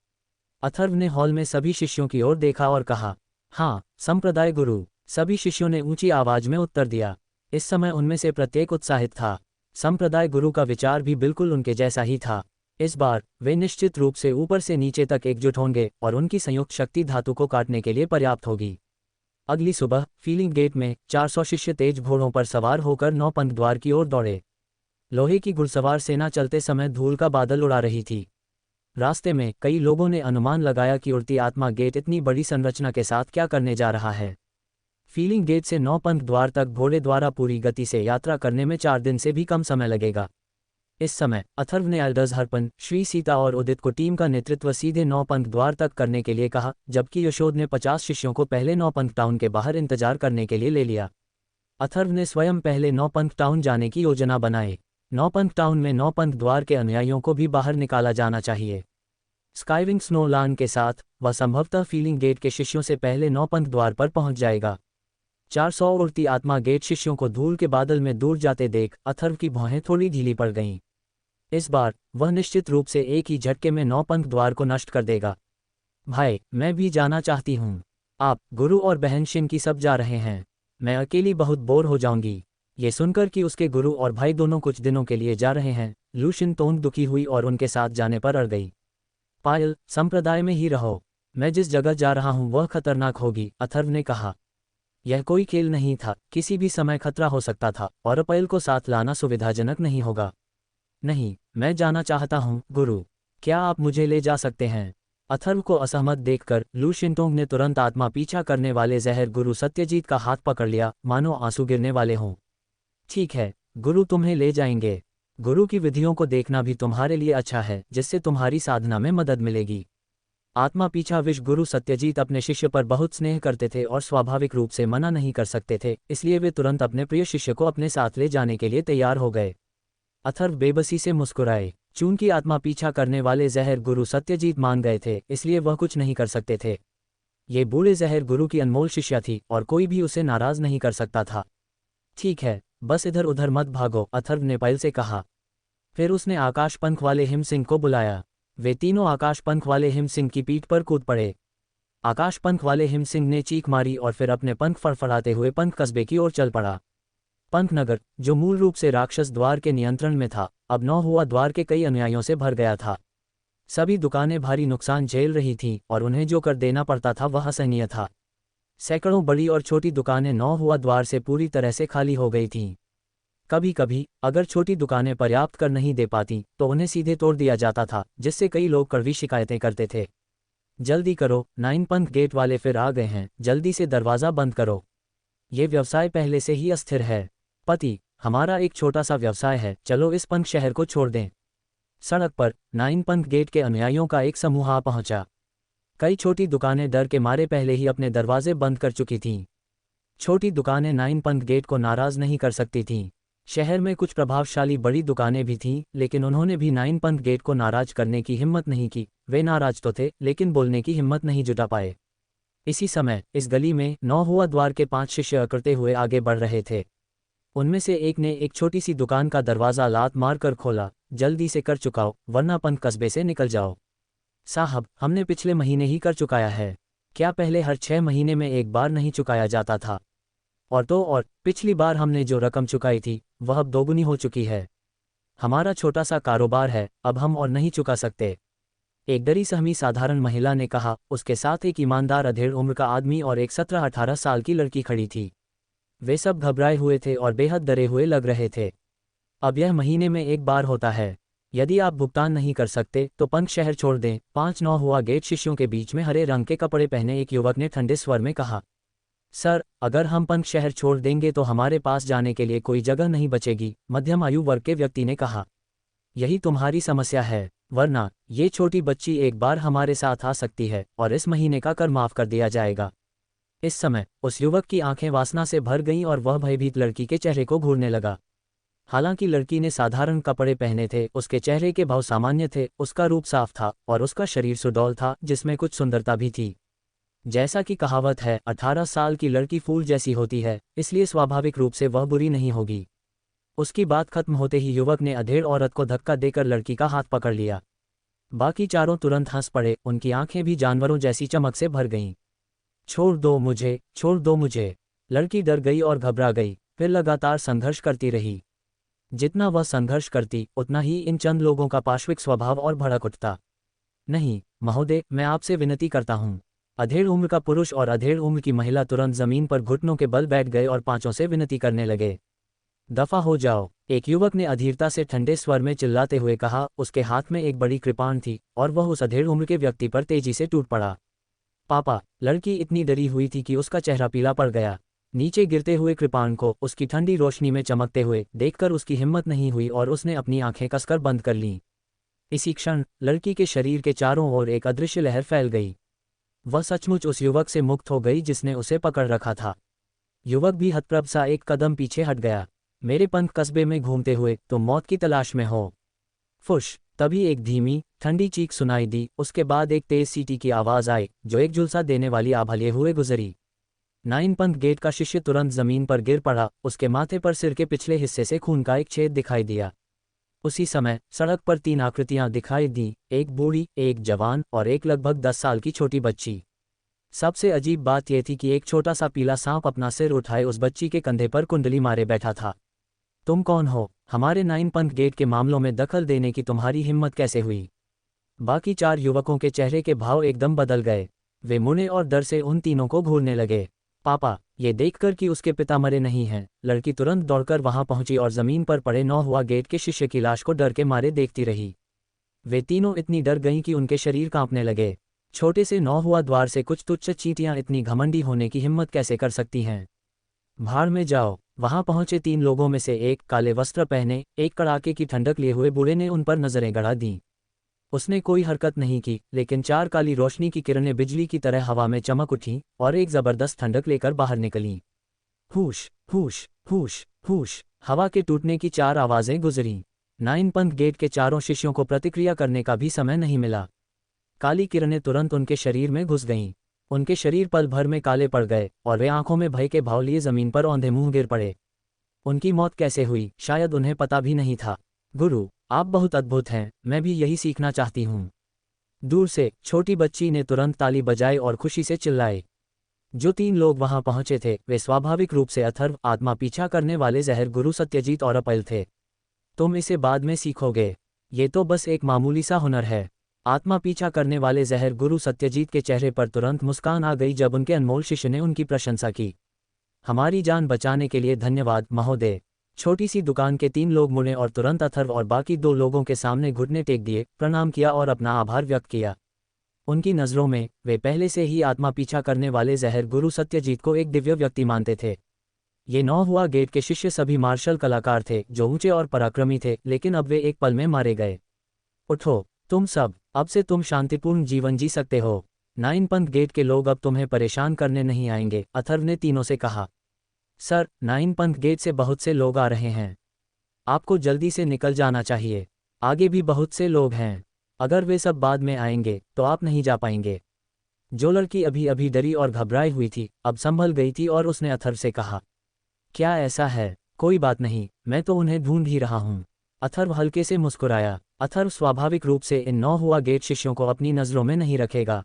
अथर्व ने हॉल में सभी शिष्यों की ओर देखा और कहा, हाँ संप्रदाय गुरु। सभी शिष्यों ने ऊंची आवाज में उत्तर दिया। इस समय उनमें से प्रत्येक उत्साहित था। संप्रदाय गुरु का विचार भी बिल्कुल उनके जैसा ही था। इस बार वे निश्चित रूप से ऊपर से नीचे तक एकजुट होंगे और उनकी संयुक्त शक्ति धातु को काटने के लिए पर्याप्त होगी। अगली सुबह फीलिंग गेट में 400 शिष्य तेज घोड़ों पर सवार होकर नौपंथ द्वार की ओर दौड़े। लोहे की घुड़सवार सेना चलते समय धूल का बादल उड़ा रही थी। रास्ते में कई लोगों ने अनुमान लगाया कि उड़ती आत्मा गेट इतनी बड़ी संरचना के साथ क्या करने जा रहा है। फीलिंग गेट से नौपंथ द्वार तक घोड़े द्वारा पूरी गति से यात्रा करने में 4 दिन से भी कम समय लगेगा। इस समय अथर्व ने एल्डर्स हरपन, श्री सीता और उदित को टीम का नेतृत्व सीधे नौपंथ द्वार तक करने के लिए कहा, जबकि यशोद ने 50 शिष्यों को पहले नौपंथ टाउन के बाहर इंतजार करने के लिए ले लिया। अथर्व ने स्वयं पहले नौपंथ टाउन जाने की योजना बनाई। नौपंथ टाउन में नौपंथ द्वार के अनुयायियों को भी बाहर निकाला जाना चाहिए। स्काईविंग स्नोलान के साथ वह संभवतः फीलिंग गेट के शिष्यों से पहले नौपंथ द्वार पर पहुंच जाएगा। 400 उड़ती आत्मा गेट शिष्यों को धूल के बादल में दूर जाते देख अथर्व की भौहें थोड़ी ढीली पड़ गईं। इस बार वह निश्चित रूप से एक ही झटके में नौपंथ द्वार को नष्ट कर देगा। भाई, मैं भी जाना चाहती हूँ। आप, गुरु और बहन शिनकी सब जा रहे हैं। मैं अकेली बहुत बोर हो जाऊंगी। ये सुनकर कि उसके गुरु और भाई दोनों कुछ दिनों के लिए जा रहे हैं, लू शिनतोंग दुखी हुई और उनके साथ जाने पर अड़ गई। पायल, संप्रदाय में ही रहो। मैं जिस जगह जा रहा हूँ वह खतरनाक होगी, अथर्व ने कहा। यह कोई खेल नहीं था, किसी भी समय खतरा हो सकता था और पायल को साथ लाना सुविधाजनक नहीं होगा। नहीं, मैं जाना चाहता हूँ गुरु। क्या आप मुझे ले जा सकते हैं? अथर्व को असहमत देखकर लू शिनतोंग ने तुरंत आत्मा पीछा करने वाले जहर गुरु सत्यजीत का हाथ पकड़ लिया, मानो आंसू गिरने वाले हों। ठीक है, गुरु तुम्हें ले जाएंगे। गुरु की विधियों को देखना भी तुम्हारे लिए अच्छा है, जिससे तुम्हारी साधना में मदद मिलेगी। आत्मा पीछा विश गुरु सत्यजीत अपने शिष्य पर बहुत स्नेह करते थे और स्वाभाविक रूप से मना नहीं कर सकते थे, इसलिए वे तुरंत अपने प्रिय शिष्य को अपने साथ ले जाने के लिए तैयार हो गए। अथर्व बेबसी से मुस्कुराए। चूंकि आत्मा पीछा करने वाले जहर गुरु सत्यजीत मान गए थे, इसलिए वह कुछ नहीं कर सकते थे। ये बूढ़े जहर गुरु की अनमोल शिष्या थी और कोई भी उसे नाराज नहीं कर सकता था। ठीक है, बस इधर उधर मत भागो, अथर्व ने पायल से कहा। फिर उसने आकाश पंख वाले हिम सिंह को बुलाया। वे तीनों आकाश पंख वाले हिम सिंह की पीठ पर कूद पड़े। आकाश पंख वाले हिम सिंह ने चीख मारी और फिर अपने पंख फड़फड़ाते हुए पंख कस्बे की ओर चल पड़ा। पंखनगर, जो मूल रूप से राक्षस द्वार के नियंत्रण में था, अब नौ हुआ द्वार के कई अनुयायियों से भर गया था। सभी दुकानें भारी नुकसान झेल रही थीं और उन्हें जो कर देना पड़ता था वह असहनीय था। सैकड़ों बड़ी और छोटी दुकानें नौ हुआ द्वार से पूरी तरह से खाली हो गई थीं। कभी कभी अगर छोटी दुकानें पर्याप्त कर नहीं दे पाती तो उन्हें सीधे तोड़ दिया जाता था, जिससे कई लोग कड़वी शिकायतें करते थे। जल्दी करो, 9 पंथ गेट वाले फिर आ गए हैं, जल्दी से दरवाज़ा बंद करो। ये व्यवसाय पहले से ही अस्थिर है। पति, हमारा एक छोटा सा व्यवसाय है, चलो इस पंथ शहर को छोड़ दें। सड़क पर 9 पंथ गेट के अनुयायियों का एक समूह आ पहुंचा। कई छोटी दुकानें डर के मारे पहले ही अपने दरवाजे बंद कर चुकी थीं। छोटी दुकानें 9 पंथ गेट को नाराज नहीं कर सकती थीं। शहर में कुछ प्रभावशाली बड़ी दुकानें भी थीं, लेकिन उन्होंने भी 9 पंथ गेट को नाराज करने की हिम्मत नहीं की। वे नाराज तो थे, लेकिन बोलने की हिम्मत नहीं जुटा पाए। इसी समय इस गली में नौ हुआ द्वार के 5 शिष्य अकड़ते हुए आगे बढ़ रहे थे। उनमें से एक ने एक छोटी सी दुकान का दरवाज़ा लात मारकर खोला। जल्दी से कर चुकाओ, वरना पंथ कस्बे से निकल जाओ। साहब, हमने पिछले महीने ही कर चुकाया है। क्या पहले हर 6 महीने में एक बार नहीं चुकाया जाता था? और पिछली बार हमने जो रकम चुकाई थी वह अब दोगुनी हो चुकी है। हमारा छोटा सा कारोबार है, अब हम और नहीं चुका सकते। एक डरी सहमी साधारण महिला ने कहा। उसके साथ एक ईमानदार अधेड़ उम्र का आदमी और एक 17-18 साल की लड़की खड़ी थी। वे सब घबराए हुए थे और बेहद डरे हुए लग रहे थे। अब यह महीने में एक बार होता है। यदि आप भुगतान नहीं कर सकते तो पंथ शहर छोड़ दें। 5 नौ हुआ गेट शिष्यों के बीच में हरे रंग के कपड़े पहने एक युवक ने ठंडे स्वर में कहा। सर, अगर हम पंथ शहर छोड़ देंगे तो हमारे पास जाने के लिए कोई जगह नहीं बचेगी, मध्यम आयु वर्ग के व्यक्ति ने कहा। यही तुम्हारी समस्या है, वरना ये छोटी बच्ची एक बार हमारे साथ आ सकती है और इस महीने का कर माफ कर दिया जाएगा। इस समय उस युवक की आंखें वासना से भर गईं और वह भयभीत लड़की के चेहरे को घूरने लगा। हालांकि लड़की ने साधारण कपड़े पहने थे, उसके चेहरे के भाव सामान्य थे, उसका रूप साफ था और उसका शरीर सुडौल था, जिसमें कुछ सुंदरता भी थी। जैसा कि कहावत है, 18 साल की लड़की फूल जैसी होती है, इसलिए स्वाभाविक रूप से वह बुरी नहीं होगी। उसकी बात खत्म होते ही युवक ने अधेड़ औरत को धक्का देकर लड़की का हाथ पकड़ लिया। बाकी चारों तुरंत हंस पड़े, उनकी आंखें भी जानवरों जैसी चमक से भर गईं। छोड़ दो मुझे, छोड़ दो मुझे। लड़की डर गई और घबरा गई, फिर लगातार संघर्ष करती रही। जितना वह संघर्ष करती उतना ही इन चंद लोगों का पाश्विक स्वभाव और भड़क उठता। नहीं महोदय, मैं आपसे विनती करता हूँ। अधेड़ उम्र का पुरुष और अधेड़ उम्र की महिला तुरंत जमीन पर घुटनों के बल बैठ गए और पांचों से विनती करने लगे। दफा हो जाओ, एक युवक ने अधीरता से ठंडे स्वर में चिल्लाते हुए कहा। उसके हाथ में एक बड़ी कृपाण थी और वह उस अधेड़ उम्र के व्यक्ति पर तेजी से टूट पड़ा। पापा, लड़की इतनी डरी हुई थी कि उसका चेहरा पीला पड़ गया। नीचे गिरते हुए कृपाण को उसकी ठंडी रोशनी में चमकते हुए देखकर उसकी हिम्मत नहीं हुई और उसने अपनी आंखें कसकर बंद कर लीं। इसी क्षण लड़की के शरीर के चारों ओर एक अदृश्य लहर फैल गई। वह सचमुच उस युवक से मुक्त हो गई जिसने उसे पकड़ रखा था। युवक भी हतप्रभ सा एक कदम पीछे हट गया। मेरे पंथ कस्बे में घूमते हुए तुम मौत की तलाश में हो। फुश! तभी एक धीमी ठंडी चीख सुनाई दी। उसके बाद एक तेज सीटी की आवाज आई जो एक झुलसा देने वाली आभा लिए हुए गुजरी। नाइन पंथ गेट का शिष्य तुरंत जमीन पर गिर पड़ा। उसके माथे पर सिर के पिछले हिस्से से खून का एक छेद दिखाई दिया। उसी समय सड़क पर 3 आकृतियां दिखाई दी, एक बूढ़ी, एक जवान और एक लगभग 10 साल की छोटी बच्ची। सबसे अजीब बात यह थी कि एक छोटा सा पीला सांप अपना सिर उठाए उस बच्ची के कंधे पर कुंडली मारे बैठा था। तुम कौन हो? हमारे नाइन पंथ गेट के मामलों में दखल देने की तुम्हारी हिम्मत कैसे हुई? बाकी 4 युवकों के चेहरे के भाव एकदम बदल गए। वे मुड़े और डर से उन तीनों को घूरने लगे। पापा, ये देखकर कि उसके पिता मरे नहीं हैं, लड़की तुरंत दौड़कर वहां पहुंची और जमीन पर पड़े 9 हुआ गेट के शिष्य की लाश को डर के मारे देखती रही। वे तीनों इतनी डर गईं कि उनके शरीर कांपने लगे। छोटे से 9 हुआ द्वार से कुछ तुच्छ चींटियां इतनी घमंडी होने की हिम्मत कैसे कर सकती हैं? भाड़ में जाओ! वहां पहुंचे 3 लोगों में से एक, काले वस्त्र पहने, एक कड़ाके की ठंडक लिए हुए बूढ़े ने उन पर नजरें गड़ा दीं। उसने कोई हरकत नहीं की, लेकिन 4 काली रोशनी की किरणें बिजली की तरह हवा में चमक उठीं और एक जबरदस्त ठंडक लेकर बाहर निकलीं। हूश हूश हूश हूश! हवा के टूटने की 4 आवाजें गुजरीं। नाइन पंथ गेट के चारों शिष्यों को प्रतिक्रिया करने का भी समय नहीं मिला। काली किरणें तुरंत उनके शरीर में घुस गईं। उनके शरीर पल भर में काले पड़ गए और वे आंखों में भय के भाव लिए जमीन पर औंधे मुंह गिर पड़े। उनकी मौत कैसे हुई, शायद उन्हें पता भी नहीं था। गुरु, आप बहुत अद्भुत हैं, मैं भी यही सीखना चाहती हूँ। दूर से छोटी बच्ची ने तुरंत ताली बजाई और खुशी से चिल्लाए। जो 3 लोग वहां पहुंचे थे वे स्वाभाविक रूप से अथर्व, आत्मा पीछा करने वाले जहर गुरु सत्यजीत और अपैल थे। तुम इसे बाद में सीखोगे, ये तो बस एक मामूली सा हुनर है। आत्मा पीछा करने वाले जहर गुरु सत्यजीत के चेहरे पर तुरंत मुस्कान आ गई जब उनके अनमोल शिष्य ने उनकी प्रशंसा की। हमारी जान बचाने के लिए धन्यवाद महोदय। छोटी सी दुकान के 3 लोग मुड़े और तुरंत अथर्व और बाकी 2 लोगों के सामने घुटने टेक दिए, प्रणाम किया और अपना आभार व्यक्त किया। उनकी नज़रों में वे पहले से ही आत्मा पीछा करने वाले जहर गुरु सत्यजीत को एक दिव्य व्यक्ति मानते थे। ये 9 हुआ गेट के शिष्य सभी मार्शल कलाकार थे जो ऊंचे और पराक्रमी थे, लेकिन अब वे एक पल में मारे गए। उठो तुम सब, अब से तुम शांतिपूर्ण जीवन जी सकते हो। नाइन पंथ गेट के लोग अब तुम्हें परेशान करने नहीं आएंगे, अथर्व ने तीनों से कहा। सर, नाइन पंथ गेट से बहुत से लोग आ रहे हैं, आपको जल्दी से निकल जाना चाहिए। आगे भी बहुत से लोग हैं, अगर वे सब बाद में आएंगे तो आप नहीं जा पाएंगे। जो लड़की अभी अभी डरी और घबराई हुई थी अब संभल गई थी और उसने अथर्व से कहा, क्या ऐसा है? कोई बात नहीं, मैं तो उन्हें ढूंढ ही रहा हूँ। अथर्व हल्के से मुस्कुराया। अथर्व स्वाभाविक रूप से इन 9 हुआ गेट शिष्यों को अपनी नज़रों में नहीं रखेगा।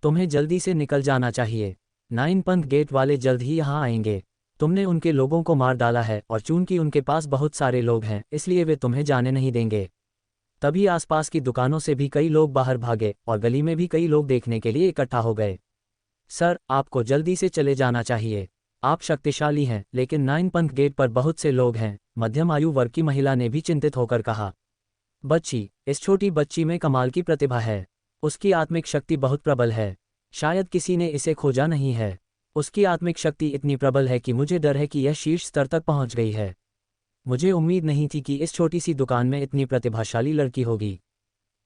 तुम्हें जल्दी से निकल जाना चाहिए, नाइन पंथ गेट वाले जल्द ही यहाँ आएंगे। तुमने उनके लोगों को मार डाला है और चूंकि उनके पास बहुत सारे लोग हैं इसलिए वे तुम्हें जाने नहीं देंगे। तभी आसपास की दुकानों से भी कई लोग बाहर भागे और गली में भी कई लोग देखने के लिए इकट्ठा हो गए। सर, आपको जल्दी से चले जाना चाहिए, आप शक्तिशाली हैं, लेकिन नाइन पंथ गेट पर बहुत से लोग हैं, मध्यम आयु वर्ग की महिला ने भी चिंतित होकर कहा। बच्ची, इस छोटी बच्ची में कमाल की प्रतिभा है, उसकी आत्मिक शक्ति बहुत प्रबल है, शायद किसी ने इसे खोजा नहीं है। उसकी आत्मिक शक्ति इतनी प्रबल है कि मुझे डर है कि यह शीर्ष स्तर तक पहुंच गई है। मुझे उम्मीद नहीं थी कि इस छोटी सी दुकान में इतनी प्रतिभाशाली लड़की होगी।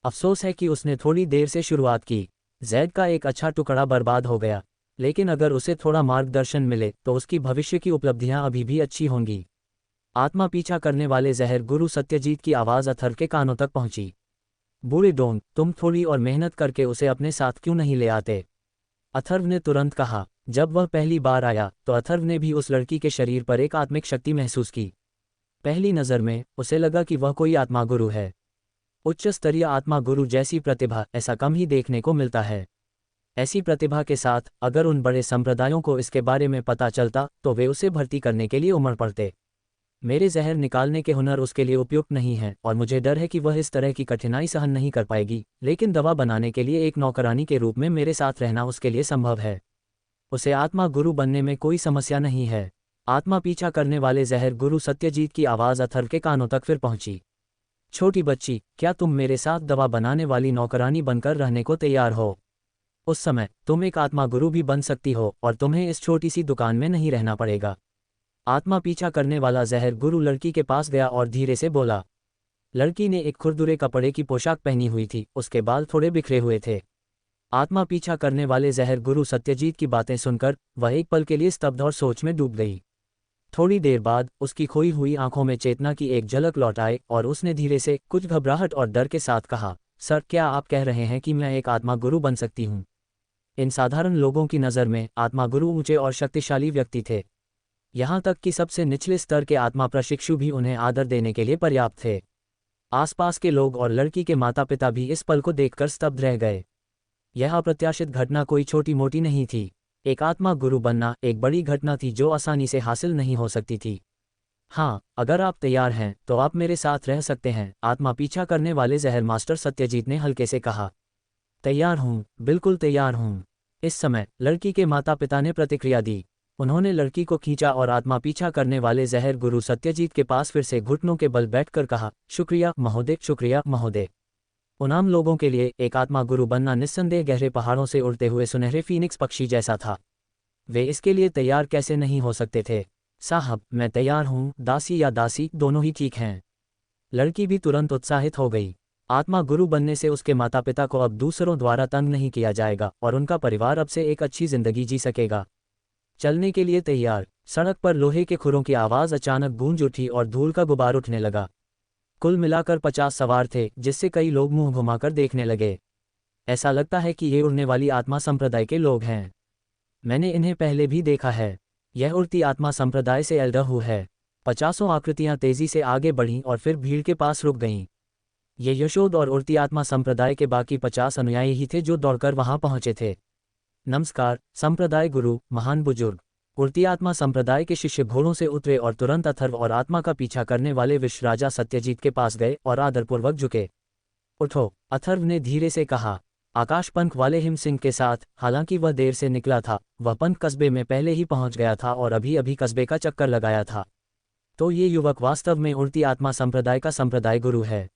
अफसोस है कि उसने थोड़ी देर से शुरुआत की। जैद का एक अच्छा टुकड़ा बर्बाद हो गया, लेकिन अगर उसे थोड़ा मार्गदर्शन मिले तो उसकी भविष्य की उपलब्धियां अभी भी अच्छी होंगी। आत्मा पीछा करने वाले जहर गुरु सत्यजीत की आवाज़ अथर्व के कानों तक पहुंची। बूढ़े डोंग, तुम थोड़ी और मेहनत करके उसे अपने साथ क्यों नहीं ले आते? अथर्व ने तुरंत कहा। जब वह पहली बार आया तो अथर्व ने भी उस लड़की के शरीर पर एक आत्मिक शक्ति महसूस की। पहली नज़र में उसे लगा कि वह कोई आत्मा गुरु है। उच्च स्तरीय आत्मा गुरु जैसी प्रतिभा ऐसा कम ही देखने को मिलता है। ऐसी प्रतिभा के साथ अगर उन बड़े संप्रदायों को इसके बारे में पता चलता तो वे उसे भर्ती करने के लिए उमड़ पड़ते। मेरे जहर निकालने के हुनर उसके लिए उपयुक्त नहीं है और मुझे डर है कि वह इस तरह की कठिनाई सहन नहीं कर पाएगी, लेकिन दवा बनाने के लिए एक नौकरानी के रूप में मेरे साथ रहना उसके लिए संभव है। उसे आत्मा गुरु बनने में कोई समस्या नहीं है। आत्मा पीछा करने वाले जहर गुरु सत्यजीत की आवाज़ अथर्व के कानों तक फिर पहुंची। छोटी बच्ची, क्या तुम मेरे साथ दवा बनाने वाली नौकरानी बनकर रहने को तैयार हो? उस समय तुम एक आत्मा गुरु भी बन सकती हो और तुम्हें इस छोटी सी दुकान में नहीं रहना पड़ेगा। आत्मा पीछा करने वाला जहर गुरु लड़की के पास गया और धीरे से बोला। लड़की ने एक खुरदुरे कपड़े की पोशाक पहनी हुई थी, उसके बाल थोड़े बिखरे हुए थे। आत्मा पीछा करने वाले जहर गुरु सत्यजीत की बातें सुनकर वह एक पल के लिए स्तब्ध और सोच में डूब गई। थोड़ी देर बाद उसकी खोई हुई आंखों में चेतना की एक झलक लौट आई और उसने धीरे से, कुछ घबराहट और डर के साथ कहा, सर, क्या आप कह रहे हैं कि मैं एक आत्मा गुरु बन सकती हूँ? इन साधारण लोगों की नज़र में आत्मा गुरु ऊंचे और शक्तिशाली व्यक्ति थे। यहाँ तक कि सबसे निचले स्तर के आत्मा प्रशिक्षु भी उन्हें आदर देने के लिए पर्याप्त थे। आसपास के लोग और लड़की के माता पिता भी इस पल को देखकर स्तब्ध रह गए। यह अप्रत्याशित घटना कोई छोटी मोटी नहीं थी। एक आत्मा गुरु बनना एक बड़ी घटना थी जो आसानी से हासिल नहीं हो सकती थी। हाँ, अगर आप तैयार हैं तो आप मेरे साथ रह सकते हैं, आत्मा पीछा करने वाले जहर मास्टर सत्यजीत ने हल्के से कहा। तैयार हूँ, बिल्कुल तैयार हूँ। इस समय लड़की के माता पिता ने प्रतिक्रिया दी। उन्होंने लड़की को खींचा और आत्मा पीछा करने वाले जहर गुरु सत्यजीत के पास फिर से घुटनों के बल बैठकर कहा, शुक्रिया महोदय, शुक्रिया महोदय। उन आम लोगों के लिए एक आत्मा गुरु बनना निस्संदेह गहरे पहाड़ों से उड़ते हुए सुनहरे फीनिक्स पक्षी जैसा था। वे इसके लिए तैयार कैसे नहीं हो सकते थे? साहब, मैं तैयार हूँ, दासी या दासी दोनों ही ठीक हैं। लड़की भी तुरंत उत्साहित हो गई। आत्मा गुरु बनने से उसके माता पिता को अब दूसरों द्वारा तंग नहीं किया जाएगा और उनका परिवार अब से एक अच्छी जिंदगी जी सकेगा। चलने के लिए तैयार। सड़क पर लोहे के खुरों की आवाज़ अचानक गूंज उठी और धूल का गुबार उठने लगा। कुल मिलाकर 50 सवार थे, जिससे कई लोग मुंह घुमाकर देखने लगे। ऐसा लगता है कि ये उड़ने वाली आत्मा संप्रदाय के लोग हैं। मैंने इन्हें पहले भी देखा है। यह उड़ती आत्मा संप्रदाय से एल्डहू है। 50 आकृतियां तेजी से आगे बढ़ीं और फिर भीड़ के पास रुक गईं। ये यशोद और उड़ती आत्मा संप्रदाय के बाकी 50 अनुयायी ही थे जो दौड़कर वहां पहुंचे थे। नमस्कार संप्रदाय गुरु, महान बुजुर्ग। उड़ती आत्मा संप्रदाय के शिष्य घोड़ों से उतरे और तुरंत अथर्व और आत्मा का पीछा करने वाले विश्व राजा सत्यजीत के पास गए और आदरपूर्वक झुके। उठो, अथर्व ने धीरे से कहा। आकाश पंख वाले हिम सिंह के साथ, हालांकि वह देर से निकला था, वह पंख कस्बे में पहले ही पहुंच गया था और अभी अभी कस्बे का चक्कर लगाया था। तो ये युवक वास्तव में उड़ती आत्मा संप्रदाय का संप्रदाय गुरु है।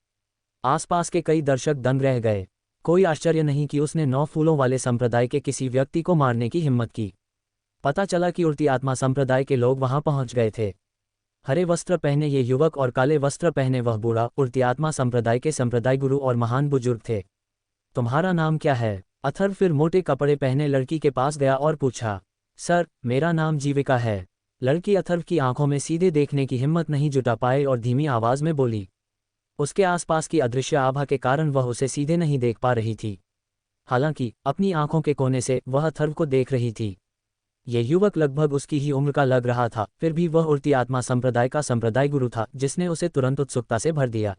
आसपास के कई दर्शक दंग रह गए। कोई आश्चर्य नहीं कि उसने 9 फूलों वाले संप्रदाय के किसी व्यक्ति को मारने की हिम्मत की। पता चला कि उड़ती आत्मा संप्रदाय के लोग वहां पहुंच गए थे। हरे वस्त्र पहने ये युवक और काले वस्त्र पहने वह बूढ़ा उड़ती आत्मा संप्रदाय के संप्रदाय गुरु और महान बुजुर्ग थे। तुम्हारा नाम क्या है? अथर्व फिर मोटे कपड़े पहने लड़की के पास गया और पूछा। सर, मेरा नाम जीविका है। लड़की अथर्व की आंखों में सीधे देखने की हिम्मत नहीं जुटा पाई और धीमी आवाज में बोली। उसके आसपास की अदृश्य आभा के कारण वह उसे सीधे नहीं देख पा रही थी। हालांकि अपनी आंखों के कोने से वह अथर्व को देख रही थी। ये युवक लगभग उसकी ही उम्र का लग रहा था, फिर भी वह उड़ती आत्मा संप्रदाय का संप्रदाय गुरु था, जिसने उसे तुरंत उत्सुकता से भर दिया।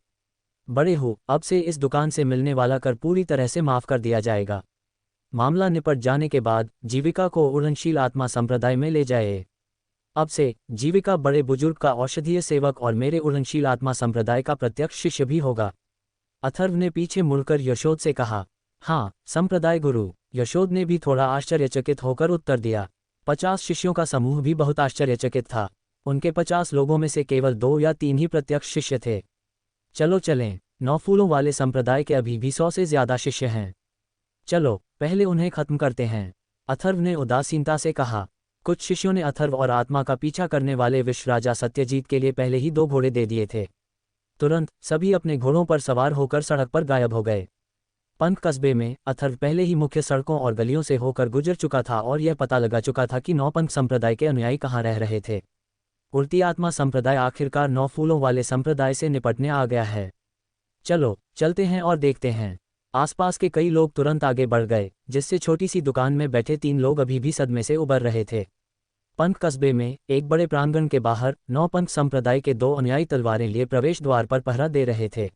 बड़े हो, अब से इस दुकान से मिलने वाला कर पूरी तरह से माफ कर दिया जाएगा। मामला निपट जाने के बाद जीविका को उड़नशील आत्मा संप्रदाय में ले जाए। अब से जीविका बड़े बुजुर्ग का औषधीय सेवक और मेरे उड़नशील आत्मा संप्रदाय का प्रत्यक्ष शिष्य भी होगा। अथर्व ने पीछे मुड़कर यशोद से कहा। हाँ, संप्रदाय गुरु। यशोद ने भी थोड़ा आश्चर्यचकित होकर उत्तर दिया। 50 शिष्यों का समूह भी बहुत आश्चर्यचकित था। उनके 50 लोगों में से केवल 2 या 3 ही प्रत्यक्ष शिष्य थे। चलो चलें, 9 फूलों वाले संप्रदाय के अभी भी 100 से ज्यादा शिष्य हैं। चलो पहले उन्हें खत्म करते हैं, अथर्व ने उदासीनता से कहा। कुछ शिष्यों ने अथर्व और आत्मा का पीछा करने वाले विश्व राजा सत्यजीत के लिए पहले ही 2 घोड़े दे दिए थे। तुरंत सभी अपने घोड़ों पर सवार होकर सड़क पर गायब हो गए। पंथ कस्बे में अथर्व पहले ही मुख्य सड़कों और गलियों से होकर गुजर चुका था और यह पता लगा चुका था कि 9 पंथ संप्रदाय के अनुयायी कहाँ रह रहे थे। उड़ती आत्मा संप्रदाय आखिरकार 9 फूलों वाले संप्रदाय से निपटने आ गया है। चलो चलते हैं और देखते हैं। आसपास के कई लोग तुरंत आगे बढ़ गए, जिससे छोटी सी दुकान में बैठे 3 लोग अभी भी सदमे से उबर रहे थे। पंथ कस्बे में एक बड़े प्रांगण के बाहर 9 पंथ संप्रदाय के 2 अनुयायी तलवारें लिए प्रवेश द्वार पर पहरा दे रहे थे।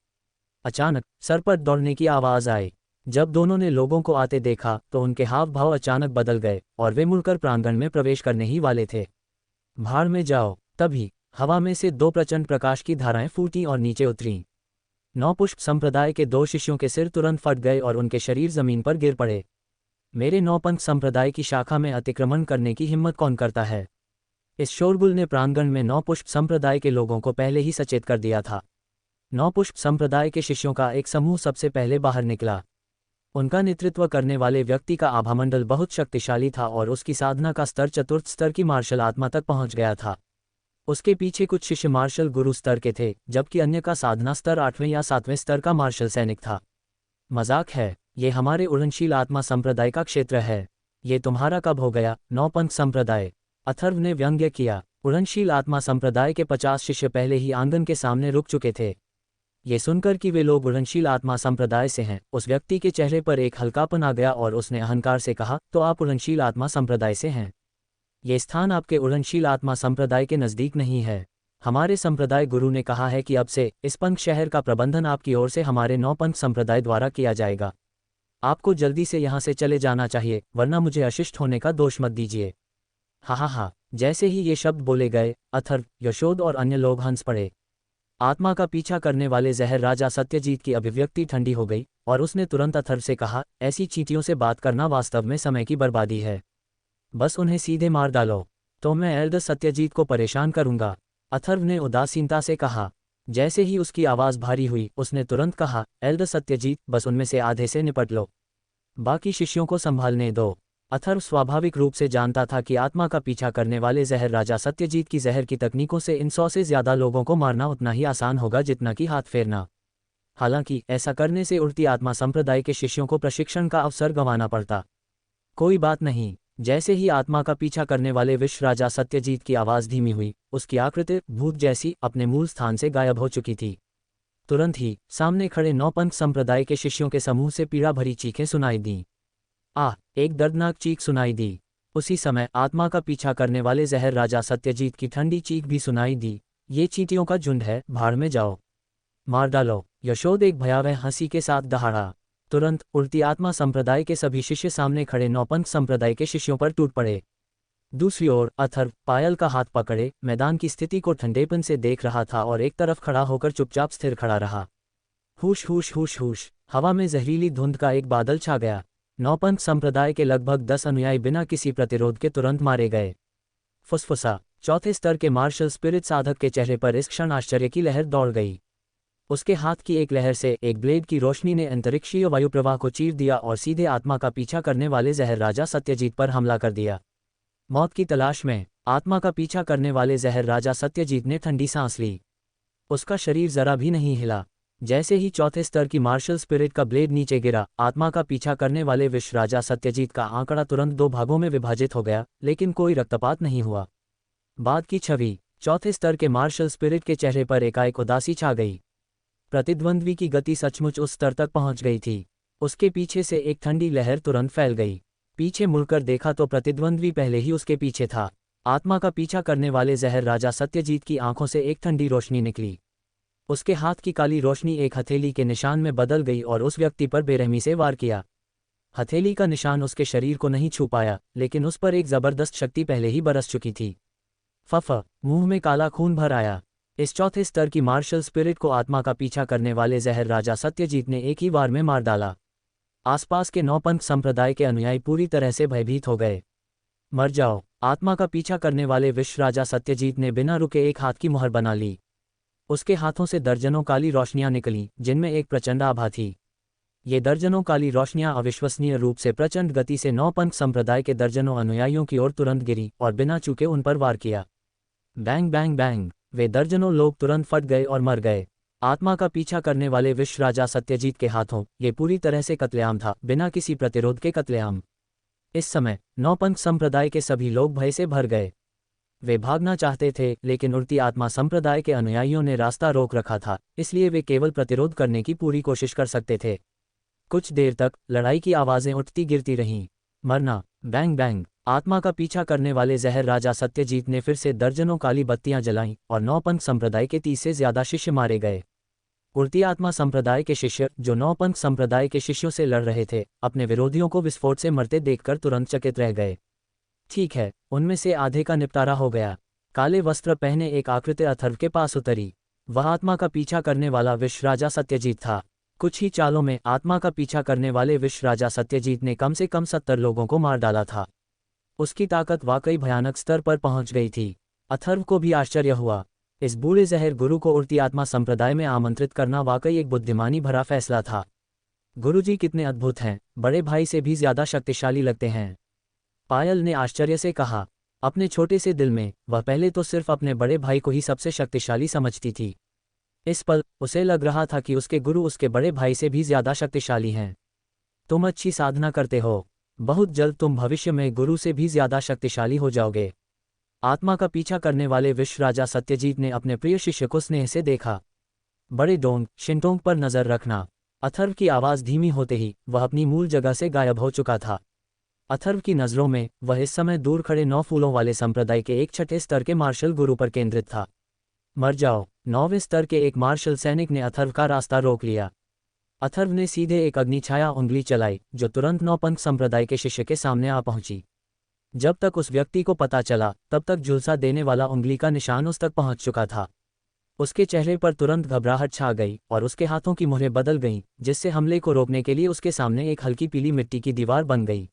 अचानक सर पर दौड़ने की आवाज आई। जब दोनों ने लोगों को आते देखा तो उनके हाव भाव अचानक बदल गए और वे मुड़कर प्रांगण में प्रवेश करने ही वाले थे। भाड़ में जाओ। तभी हवा में से 2 प्रचंड प्रकाश की धाराएं फूटीं और नीचे उतरीं। 9 पुष्प संप्रदाय के 2 शिष्यों के सिर तुरंत फट गए और उनके शरीर जमीन पर गिर पड़े। मेरे 9 पंथ संप्रदाय की शाखा में अतिक्रमण करने की हिम्मत कौन करता है? इस शोरगुल ने प्रांगण में 9 पुष्प संप्रदाय के लोगों को पहले ही सचेत कर दिया था। 9 पुष्प संप्रदाय के शिष्यों का एक समूह सबसे पहले बाहर निकला। उनका नेतृत्व करने वाले व्यक्ति का आभामंडल बहुत शक्तिशाली था और उसकी साधना का स्तर चतुर्थ स्तर की मार्शल आत्मा तक पहुंच गया था। उसके पीछे कुछ शिष्य मार्शल गुरु स्तर के थे, जबकि अन्य का साधना स्तर 8वें या 7वें स्तर का मार्शल सैनिक था। मजाक है, ये हमारे उड़नशील आत्मा संप्रदाय का क्षेत्र है। ये तुम्हारा कब हो गया, 9 पंथ संप्रदाय? अथर्व ने व्यंग्य किया। उड़नशील आत्मा संप्रदाय के 50 शिष्य पहले ही आंगन के सामने रुक चुके थे। ये सुनकर कि वे लोग उड़नशील आत्मा संप्रदाय से हैं, उस व्यक्ति के चेहरे पर एक हल्कापन आ गया और उसने अहंकार से कहा, तो आप उड़नशील आत्मा संप्रदाय से हैं? ये स्थान आपके उड़नशील आत्मा संप्रदाय के नज़दीक नहीं है। हमारे संप्रदाय गुरु ने कहा है कि अब से इस पंथ शहर का प्रबंधन आपकी ओर से हमारे 9 पंथ संप्रदाय द्वारा किया जाएगा। आपको जल्दी से यहाँ से चले जाना चाहिए, वरना मुझे अशिष्ट होने का दोष मत दीजिए। हा। जैसे ही ये शब्द बोले गए, अथर्व, यशोद और अन्य लोग हंस पड़े। आत्मा का पीछा करने वाले जहर राजा सत्यजीत की अभिव्यक्ति ठंडी हो गई और उसने तुरंत अथर्व से कहा, ऐसी चींटियों से बात करना वास्तव में समय की बर्बादी है। बस उन्हें सीधे मार डालो, तो मैं एल्डर सत्यजीत को परेशान करूंगा। अथर्व ने उदासीनता से कहा। जैसे ही उसकी आवाज़ भारी हुई, उसने तुरंत कहा, एल्डर सत्यजीत, बस उनमें से आधे से निपट लो, बाकी शिष्यों को संभालने दो। अथर्व स्वाभाविक रूप से जानता था कि आत्मा का पीछा करने वाले जहर राजा सत्यजीत की जहर की तकनीकों से इन 100 से ज़्यादा लोगों को मारना उतना ही आसान होगा जितना कि हाथ फेरना। हालांकि ऐसा करने से उड़ती आत्मा संप्रदाय के शिष्यों को प्रशिक्षण का अवसर गंवाना पड़ता। कोई बात नहीं। जैसे ही आत्मा का पीछा करने वाले विश्व राजा सत्यजीत की आवाज़ धीमी हुई, उसकी आकृति भूत जैसी अपने मूल स्थान से गायब हो चुकी थी। तुरंत ही सामने खड़े 9 पंथ संप्रदाय के शिष्यों के समूह से पीड़ा भरी चीखें सुनाई दीं। एक दर्दनाक चीख सुनाई दी। उसी समय आत्मा का पीछा करने वाले जहर राजा सत्यजीत की ठंडी चीख भी सुनाई दी। ये चींटियों का झुंड है, भाड़ में जाओ, मार डालो। यशोद एक भयावह हंसी के साथ दहाड़ा। तुरंत उड़ती आत्मा संप्रदाय के सभी शिष्य सामने खड़े 9 पंथ संप्रदाय के शिष्यों पर टूट पड़े। दूसरी ओर अथर्व पायल का हाथ पकड़े मैदान की स्थिति को ठंडेपन से देख रहा था और एक तरफ खड़ा होकर चुपचाप स्थिर खड़ा रहा। हुश हुश हुश हुश, हवा में जहरीली धुंध का एक बादल छा गया। 9 पंथ संप्रदाय के लगभग 10 अनुयायी बिना किसी प्रतिरोध के तुरंत मारे गए। फुसफुसा, चौथे स्तर के मार्शल स्पिरिट साधक के चेहरे पर इस क्षण आश्चर्य की लहर दौड़ गई। उसके हाथ की एक लहर से एक ब्लेड की रोशनी ने अंतरिक्षीय वायु प्रवाह को चीर दिया और सीधे आत्मा का पीछा करने वाले जहर राजा सत्यजीत पर हमला कर दिया। मौत की तलाश में आत्मा का पीछा करने वाले जहर राजा सत्यजीत ने ठंडी सांस ली। उसका शरीर जरा भी नहीं हिला। जैसे ही चौथे स्तर की मार्शल स्पिरिट का ब्लेड नीचे गिरा, आत्मा का पीछा करने वाले विश्व राजा सत्यजीत का आंकड़ा तुरंत 2 भागों में विभाजित हो गया, लेकिन कोई रक्तपात नहीं हुआ। बाद की छवि, चौथे स्तर के मार्शल स्पिरिट के चेहरे पर एकाएक उदासी छा गई। प्रतिद्वंद्वी की गति सचमुच उस स्तर तक पहुंच गई थी। उसके पीछे से एक ठंडी लहर तुरंत फैल गई। पीछे मुड़कर देखा तो प्रतिद्वंद्वी पहले ही उसके पीछे था। आत्मा का पीछा करने वाले जहर राजा सत्यजीत की आंखों से एक ठंडी रोशनी निकली। उसके हाथ की काली रोशनी एक हथेली के निशान में बदल गई और उस व्यक्ति पर बेरहमी से वार किया। हथेली का निशान उसके शरीर को नहीं छू पाया, लेकिन उस पर एक जबरदस्त शक्ति पहले ही बरस चुकी थी। मुंह में काला खून भर आया। इस चौथे स्तर की मार्शल स्पिरिट को आत्मा का पीछा करने वाले जहर राजा सत्यजीत ने एक ही बार में मार डाला। आसपास के 9 पंथ संप्रदाय के अनुयायी पूरी तरह से भयभीत हो गए। मर जाओ। आत्मा का पीछा करने वाले विश्व राजा सत्यजीत ने बिना रुके एक हाथ की मुहर बना ली। उसके हाथों से दर्जनों काली रोशनियां निकलीं, जिनमें एक प्रचंड आभा थी। ये दर्जनों काली रोशनियां अविश्वसनीय रूप से प्रचंड गति से 9 पंथ संप्रदाय के दर्जनों अनुयायियों की ओर तुरंत गिरी और बिना चूके उन पर वार किया। बैंग बैंग बैंग, वे दर्जनों लोग तुरंत फट गए और मर गए। आत्मा का पीछा करने वाले विश्व राजा सत्यजीत के हाथों ये पूरी तरह से कत्लेआम था, बिना किसी प्रतिरोध के कत्लेआम। इस समय 9 पंथ संप्रदाय के सभी लोग भय से भर गए। वे भागना चाहते थे, लेकिन उड़ती आत्मा संप्रदाय के अनुयायियों ने रास्ता रोक रखा था, इसलिए वे केवल प्रतिरोध करने की पूरी कोशिश कर सकते थे। कुछ देर तक लड़ाई की आवाज़ें उठती गिरती रहीं। मरना, बैंग बैंग। आत्मा का पीछा करने वाले जहर राजा सत्यजीत ने फिर से दर्जनों काली बत्तियां जलाईं और 9 पंथ संप्रदाय के 30 से ज्यादा शिष्य मारे गए। उड़ती आत्मा संप्रदाय के शिष्य, जो 9 पंथ संप्रदाय के शिष्यों से लड़ रहे थे, अपने विरोधियों को विस्फोट से मरते देखकर तुरंत चकित रह गए। ठीक है, उनमें से आधे का निपटारा हो गया। काले वस्त्र पहने एक आकृति अथर्व के पास उतरी। वह आत्मा का पीछा करने वाला विष राजा सत्यजीत था। कुछ ही चालों में आत्मा का पीछा करने वाले विष राजा सत्यजीत ने कम से कम 70 लोगों को मार डाला था। उसकी ताकत वाकई भयानक स्तर पर पहुंच गई थी। अथर्व को भी आश्चर्य हुआ। इस बूढ़े जहर गुरु को उड़ती आत्मा संप्रदाय में आमंत्रित करना वाकई एक बुद्धिमानी भरा फैसला था। गुरुजी कितने अद्भुत हैं, बड़े भाई से भी ज्यादा शक्तिशाली लगते हैं, पायल ने आश्चर्य से कहा। अपने छोटे से दिल में वह पहले तो सिर्फ अपने बड़े भाई को ही सबसे शक्तिशाली समझती थी। इस पल उसे लग रहा था कि उसके गुरु उसके बड़े भाई से भी ज्यादा शक्तिशाली हैं। तुम अच्छी साधना करते हो, बहुत जल्द तुम भविष्य में गुरु से भी ज्यादा शक्तिशाली हो जाओगे। आत्मा का पीछा करने वाले विश्व राजा सत्यजीत ने अपने प्रिय शिष्य को स्नेह से देखा। बड़े डोंग शिंटोंग पर नजर रखना। अथर्व की आवाज धीमी होते ही वह अपनी मूल जगह से गायब हो चुका था। अथर्व की नजरों में वह इस समय दूर खड़े 9 फूलों वाले संप्रदाय के एक छठे स्तर के मार्शल गुरु पर केंद्रित था। मर जाओ। 9वें स्तर के एक मार्शल सैनिक ने अथर्व का रास्ता रोक लिया। अथर्व ने सीधे एक अग्निछाया उंगली चलाई जो तुरंत नौपंथ संप्रदाय के शिष्य के सामने आ पहुंची। जब तक उस व्यक्ति को पता चला तब तक झुलसा देने वाला उंगली का निशान उस तक पहुंच चुका था। उसके चेहरे पर तुरंत घबराहट छा गई और उसके हाथों की मुहरें बदल गईं, जिससे हमले को रोकने के लिए उसके सामने एक हल्की पीली मिट्टी की दीवार बन गई।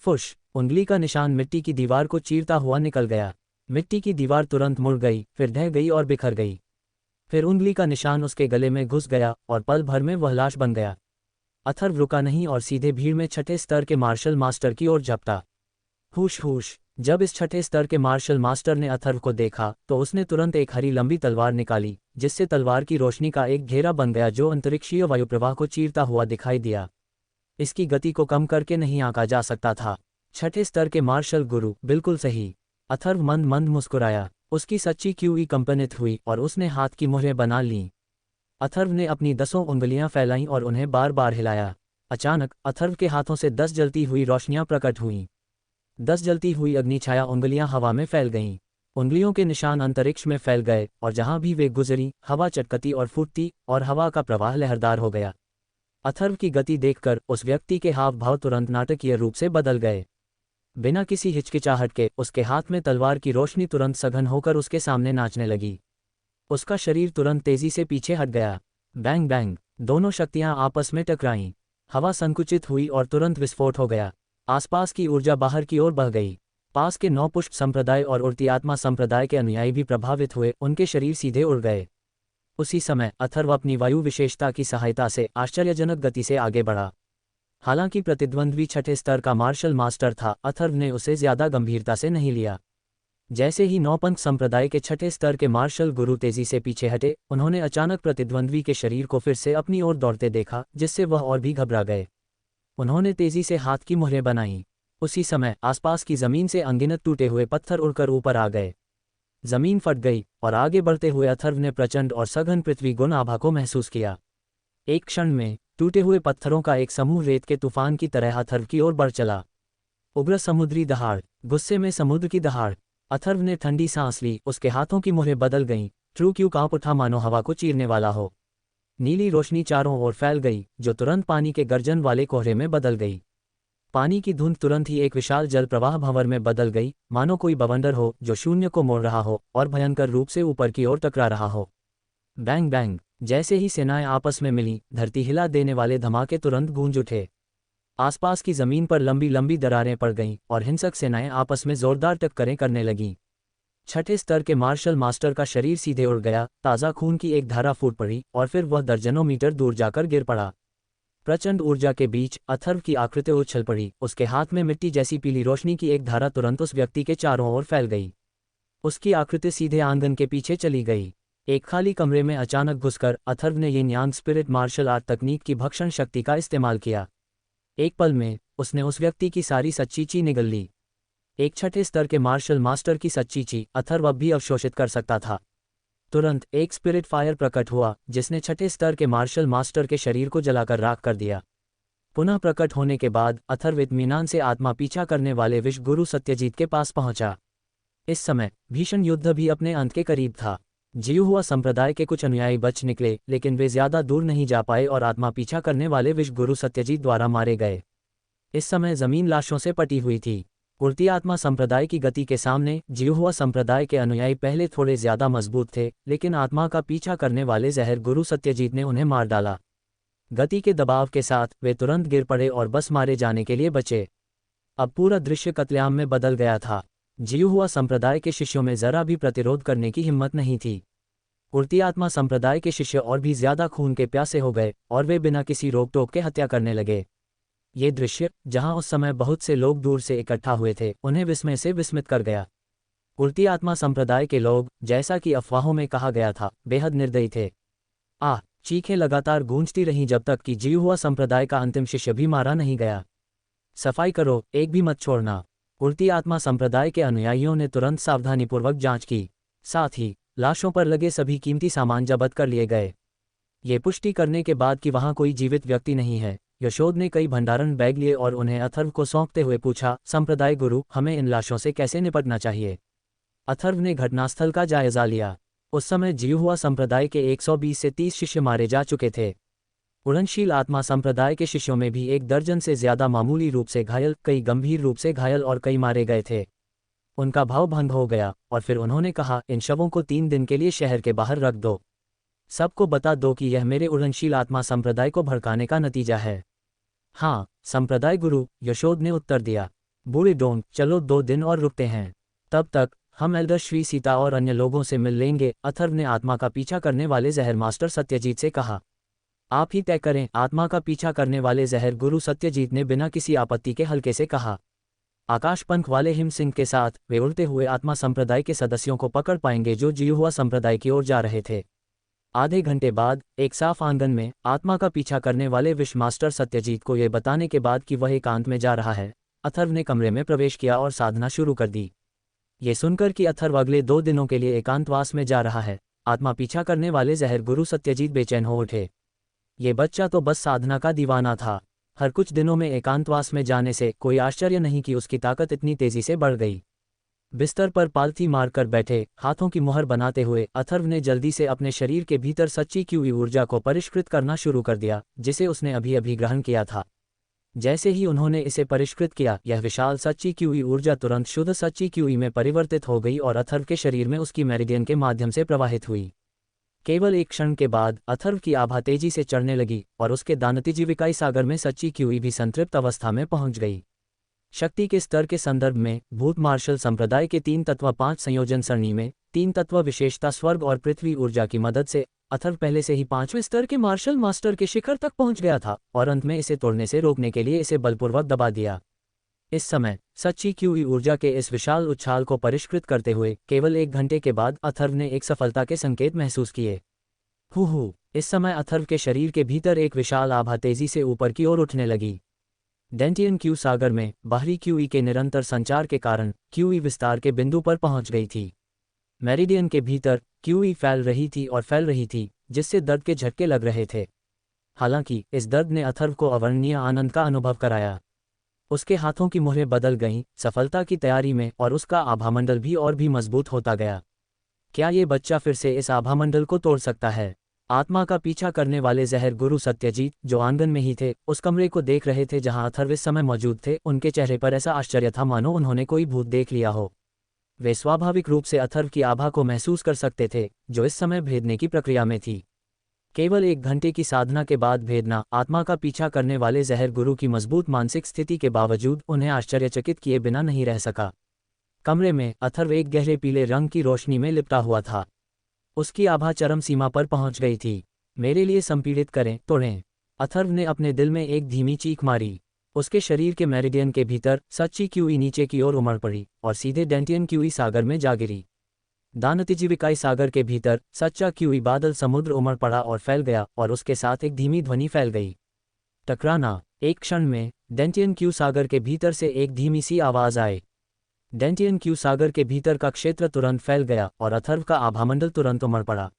फुश! उंगली का निशान मिट्टी की दीवार को चीरता हुआ निकल गया। मिट्टी की दीवार तुरंत मुड़ गई, फिर ढह गई और बिखर गई। फिर उंगली का निशान उसके गले में घुस गया और पल भर में वह लाश बन गया। अथर्व रुका नहीं और सीधे भीड़ में छठे स्तर के मार्शल मास्टर की ओर झपटा। हुश हुश! जब इस छठे स्तर के मार्शल मास्टर ने अथर्व को देखा तो उसने तुरंत एक हरी लंबी तलवार निकाली, जिससे तलवार की रोशनी का एक घेरा बन गया जो अंतरिक्षीय वायु प्रवाह को चीरता हुआ दिखाई दिया। इसकी गति को कम करके नहीं आंका जा सकता था। छठे स्तर के मार्शल गुरु, बिल्कुल सही। अथर्व मंद मंद मुस्कुराया। उसकी सच्ची क्यूई कंपनित हुई और उसने हाथ की मुहरें बना लीं। अथर्व ने अपनी 10 उंगलियां फैलाईं और उन्हें बार बार हिलाया। अचानक अथर्व के हाथों से 10 जलती हुई रोशनियां प्रकट हुईं। 10 जलती हुई अग्निछाया उंगलियां हवा में फैल गईं। उंगलियों के निशान अंतरिक्ष में फैल गए और जहां भी वे गुजरी हवा चटकती और फूटती और हवा का प्रवाह लहरदार हो गया। अथर्व की गति देखकर उस व्यक्ति के हाव भाव तुरंत नाटकीय रूप से बदल गए। बिना किसी हिचकिचाहट के उसके हाथ में तलवार की रोशनी तुरंत सघन होकर उसके सामने नाचने लगी। उसका शरीर तुरंत तेजी से पीछे हट गया। Bang bang! दोनों शक्तियां आपस में टकराईं। हवा संकुचित हुई और तुरंत विस्फोट हो गया। आसपास की ऊर्जा बाहर की ओर बह गई। पास के 9 पुष्प संप्रदाय और उड़ती आत्मा संप्रदाय के अनुयायी भी प्रभावित हुए, उनके शरीर सीधे उड़ गए। उसी समय अथर्व अपनी वायु विशेषता की सहायता से आश्चर्यजनक गति से आगे बढ़ा। हालांकि प्रतिद्वंद्वी छठे स्तर का मार्शल मास्टर था, अथर्व ने उसे ज्यादा गंभीरता से नहीं लिया। जैसे ही नौपंथ संप्रदाय के छठे स्तर के मार्शल गुरु तेजी से पीछे हटे, उन्होंने अचानक प्रतिद्वंद्वी के शरीर को फिर से अपनी ओर दौड़ते देखा, जिससे वह और भी घबरा गए। उन्होंने तेजी से हाथ की मुहरें बनाईं। उसी समय आसपास की जमीन से अनगिनत टूटे हुए पत्थर उड़कर ऊपर आ गए। जमीन फट गई और आगे बढ़ते हुए अथर्व ने प्रचंड और सघन पृथ्वी गुण आभा को महसूस किया। एक क्षण में टूटे हुए पत्थरों का एक समूह रेत के तूफान की तरह अथर्व की ओर बढ़ चला। उग्र समुद्री दहाड़! गुस्से में समुद्र की दहाड़! अथर्व ने ठंडी सांस ली। उसके हाथों की मुहरें बदल गईं। ट्रू क्यू कांप उठा मानो हवा को चीरने वाला हो। नीली रोशनी चारों ओर फैल गई, जो तुरंत पानी के गर्जन वाले कोहरे में बदल गई। पानी की धुंध तुरंत ही एक विशाल जल प्रवाह भंवर में बदल गई, मानो कोई बवंडर हो जो शून्य को मोड़ रहा हो और भयंकर रूप से ऊपर की ओर टकरा रहा हो। Bang bang! जैसे ही सेनाएं आपस में मिलीं, धरती हिला देने वाले धमाके तुरंत गूंज उठे। आसपास की जमीन पर लंबी लंबी दरारें पड़ गईं और हिंसक सेनाएं आपस में जोरदार टक्करें करने लगीं। छठे स्तर के मार्शल मास्टर का शरीर सीधे उड़ गया, ताज़ा खून की एक धारा फूट पड़ी और फिर वह दर्जनों मीटर दूर जाकर गिर पड़ा। प्रचंड ऊर्जा के बीच अथर्व की आकृति उछल पड़ी। उसके हाथ में मिट्टी जैसी पीली रोशनी की एक धारा तुरंत उस व्यक्ति के चारों ओर फैल गई। उसकी आकृति सीधे आंगन के पीछे चली गई। एक खाली कमरे में अचानक घुसकर अथर्व ने यिन यांग स्पिरिट मार्शल आर्ट तकनीक की भक्षण शक्ति का इस्तेमाल किया। एक पल में उसने उस व्यक्ति की सारी सच्ची ची निगल ली। एक छठे स्तर के मार्शल मास्टर की सच्ची ची अथर्व अब भी अवशोषित कर सकता था। तुरंत एक स्पिरिट फायर प्रकट हुआ, जिसने छठे स्तर के मार्शल मास्टर के शरीर को जलाकर राख कर दिया। पुनः प्रकट होने के बाद अथर्व इत्मीनान से आत्मा पीछा करने वाले विश्व गुरु सत्यजीत के पास पहुंचा। इस समय भीषण युद्ध भी अपने अंत के करीब था। जियुहुआ संप्रदाय के कुछ अनुयायी बच निकले, लेकिन वे ज्यादा दूर नहीं जा पाए और आत्मा पीछा करने वाले विश्व गुरु सत्यजीत द्वारा मारे गए। इस समय जमीन लाशों से पटी हुई थी। उड़ती आत्मा संप्रदाय की गति के सामने जिह्वा संप्रदाय के अनुयायी पहले थोड़े ज्यादा मजबूत थे, लेकिन आत्मा का पीछा करने वाले जहर गुरु सत्यजीत ने उन्हें मार डाला। गति के दबाव के साथ वे तुरंत गिर पड़े और बस मारे जाने के लिए बचे। अब पूरा दृश्य कत्लेआम में बदल गया था। जिह्वा संप्रदाय के शिष्यों में जरा भी प्रतिरोध करने की हिम्मत नहीं थी। उड़ती आत्मा संप्रदाय के शिष्य और भी ज्यादा खून के प्यासे हो गए और वे बिना किसी रोक टोक के हत्या करने लगे। ये दृश्य, जहां उस समय बहुत से लोग दूर से इकट्ठा हुए थे, उन्हें विस्मय से विस्मित कर गया। उड़ती आत्मा संप्रदाय के लोग, जैसा कि अफवाहों में कहा गया था, बेहद निर्दयी थे। चीखें लगातार गूंजती रहीं जब तक कि जिह्वा संप्रदाय का अंतिम शिष्य भी मारा नहीं गया। सफाई करो, एक भी मत छोड़ना। उड़ती आत्मा संप्रदाय के अनुयायियों ने तुरंत सावधानीपूर्वक जांच की। साथ ही लाशों पर लगे सभी कीमती सामान जब्त कर लिए गए। ये पुष्टि करने के बाद कि वहां कोई जीवित व्यक्ति नहीं है, यशोद ने कई भंडारण बैग लिए और उन्हें अथर्व को सौंपते हुए पूछा, संप्रदाय गुरु, हमें इन लाशों से कैसे निपटना चाहिए? अथर्व ने घटनास्थल का जायजा लिया। उस समय जिह्वा संप्रदाय के 120 से 30 शिष्य मारे जा चुके थे। उड़नशील आत्मा संप्रदाय के शिष्यों में भी 1 दर्जन से ज्यादा मामूली रूप से घायल, कई गंभीर रूप से घायल और कई मारे गए थे। उनका भाव भंग हो गया और फिर उन्होंने कहा, इन शवों को 3 दिन के लिए शहर के बाहर रख दो। सबको बता दो कि यह मेरे उड़नशील आत्मा संप्रदाय को भड़काने का नतीजा है। हाँ, संप्रदाय गुरु, यशोद ने उत्तर दिया। बूढ़े डोंग, चलो 2 दिन और रुकते हैं। तब तक हम एल्डर श्री सीता और अन्य लोगों से मिल लेंगे। अथर्व ने आत्मा का पीछा करने वाले जहर मास्टर सत्यजीत से कहा। आप ही तय करें, आत्मा का पीछा करने वाले जहर गुरु सत्यजीत ने बिना किसी आपत्ति के हल्के से कहा। आकाश पंख वाले हिम सिंह के साथ वे उड़ते हुए आत्मा संप्रदाय के सदस्यों को पकड़ पाएंगे जो जिह्वा संप्रदाय की ओर जा रहे थे। आधे घंटे बाद एक साफ आंगन में आत्मा का पीछा करने वाले विश्व मास्टर सत्यजीत को यह बताने के बाद कि वह एकांत में जा रहा है, अथर्व ने कमरे में प्रवेश किया और साधना शुरू कर दी। ये सुनकर कि अथर्व अगले 2 दिनों के लिए एकांतवास में जा रहा है, आत्मा पीछा करने वाले जहर गुरु सत्यजीत बेचैन हो उठे। ये बच्चा तो बस साधना का दीवाना था। हर कुछ दिनों में एकांतवास में जाने से कोई आश्चर्य नहीं कि उसकी ताकत इतनी तेजी से बढ़ गई। बिस्तर पर पालथी मारकर बैठे, हाथों की मुहर बनाते हुए अथर्व ने जल्दी से अपने शरीर के भीतर सच्ची की हुई ऊर्जा को परिष्कृत करना शुरू कर दिया, जिसे उसने अभी अभी ग्रहण किया था। जैसे ही उन्होंने इसे परिष्कृत किया, यह विशाल सच्ची की हुई ऊर्जा तुरंत शुद्ध सच्ची की हुई में परिवर्तित हो गई और अथर्व के शरीर में उसकी मेरिडियन के माध्यम से प्रवाहित हुई। केवल एक क्षण के बाद अथर्व की आभा तेजी से चढ़ने लगी और उसके दानतिजीविकाई सागर में सच्ची की हुई भी संतृप्त अवस्था में पहुंच गई। शक्ति के स्तर के संदर्भ में भूत मार्शल संप्रदाय के 3 तत्व 5 संयोजन सरणी में 3 तत्व विशेषता स्वर्ग और पृथ्वी ऊर्जा की मदद से अथर्व पहले से ही 5वें स्तर के मार्शल मास्टर के शिखर तक पहुंच गया था और अंत में इसे तोड़ने से रोकने के लिए इसे बलपूर्वक दबा दिया। इस समय सच्ची की हुई ऊर्जा के इस विशाल उछाल को परिष्कृत करते हुए केवल 1 घंटे के बाद अथर्व ने एक सफलता के संकेत महसूस किए। इस समय अथर्व के शरीर के भीतर एक विशाल आभा तेजी से ऊपर की ओर उठने लगी। डेंटियन क्यू सागर में बाहरी क्यूई के निरंतर संचार के कारण क्यूई विस्तार के बिंदु पर पहुंच गई थी। मेरिडियन के भीतर क्यूई फैल रही थी और फैल रही थी, जिससे दर्द के झटके लग रहे थे। हालांकि इस दर्द ने अथर्व को अवर्णनीय आनंद का अनुभव कराया। उसके हाथों की मुहरें बदल गईं सफलता की तैयारी में और उसका आभामंडल भी और भी मजबूत होता गया। क्या ये बच्चा फिर से इस आभामंडल को तोड़ सकता है? आत्मा का पीछा करने वाले जहर गुरु सत्यजीत, जो आंगन में ही थे, उस कमरे को देख रहे थे जहां अथर्व इस समय मौजूद थे। उनके चेहरे पर ऐसा आश्चर्य था मानो उन्होंने कोई भूत देख लिया हो। वे स्वाभाविक रूप से अथर्व की आभा को महसूस कर सकते थे, जो इस समय भेदने की प्रक्रिया में थी। केवल 1 घंटे की साधना के बाद भेदना आत्मा का पीछा करने वाले जहर गुरु की मजबूत मानसिक स्थिति के बावजूद उन्हें आश्चर्यचकित किए बिना नहीं रह सका। कमरे में अथर्व एक गहरे पीले रंग की रोशनी में लिपटा हुआ था। उसकी आभा चरम सीमा पर पहुंच गई थी। मेरे लिए संपीड़ित करें, तोड़ें। अथर्व ने अपने दिल में एक धीमी चीख मारी। उसके शरीर के मेरिडियन के भीतर सच्ची क्यूई नीचे की ओर उमड़ पड़ी और सीधे डेंटियन क्यूई सागर में जा गिरी। दानतिजीविकाई सागर के भीतर सच्चा क्यूई बादल समुद्र उमड़ पड़ा और फैल गया और उसके साथ एक धीमी ध्वनि फैल गई। टकराना। एक क्षण में डेंटियन क्यू सागर के भीतर से एक धीमी सी आवाज आई। डेंटियन क्यू सागर के भीतर का क्षेत्र तुरंत फैल गया और अथर्व का आभामंडल तुरंत उमड़ पड़ा।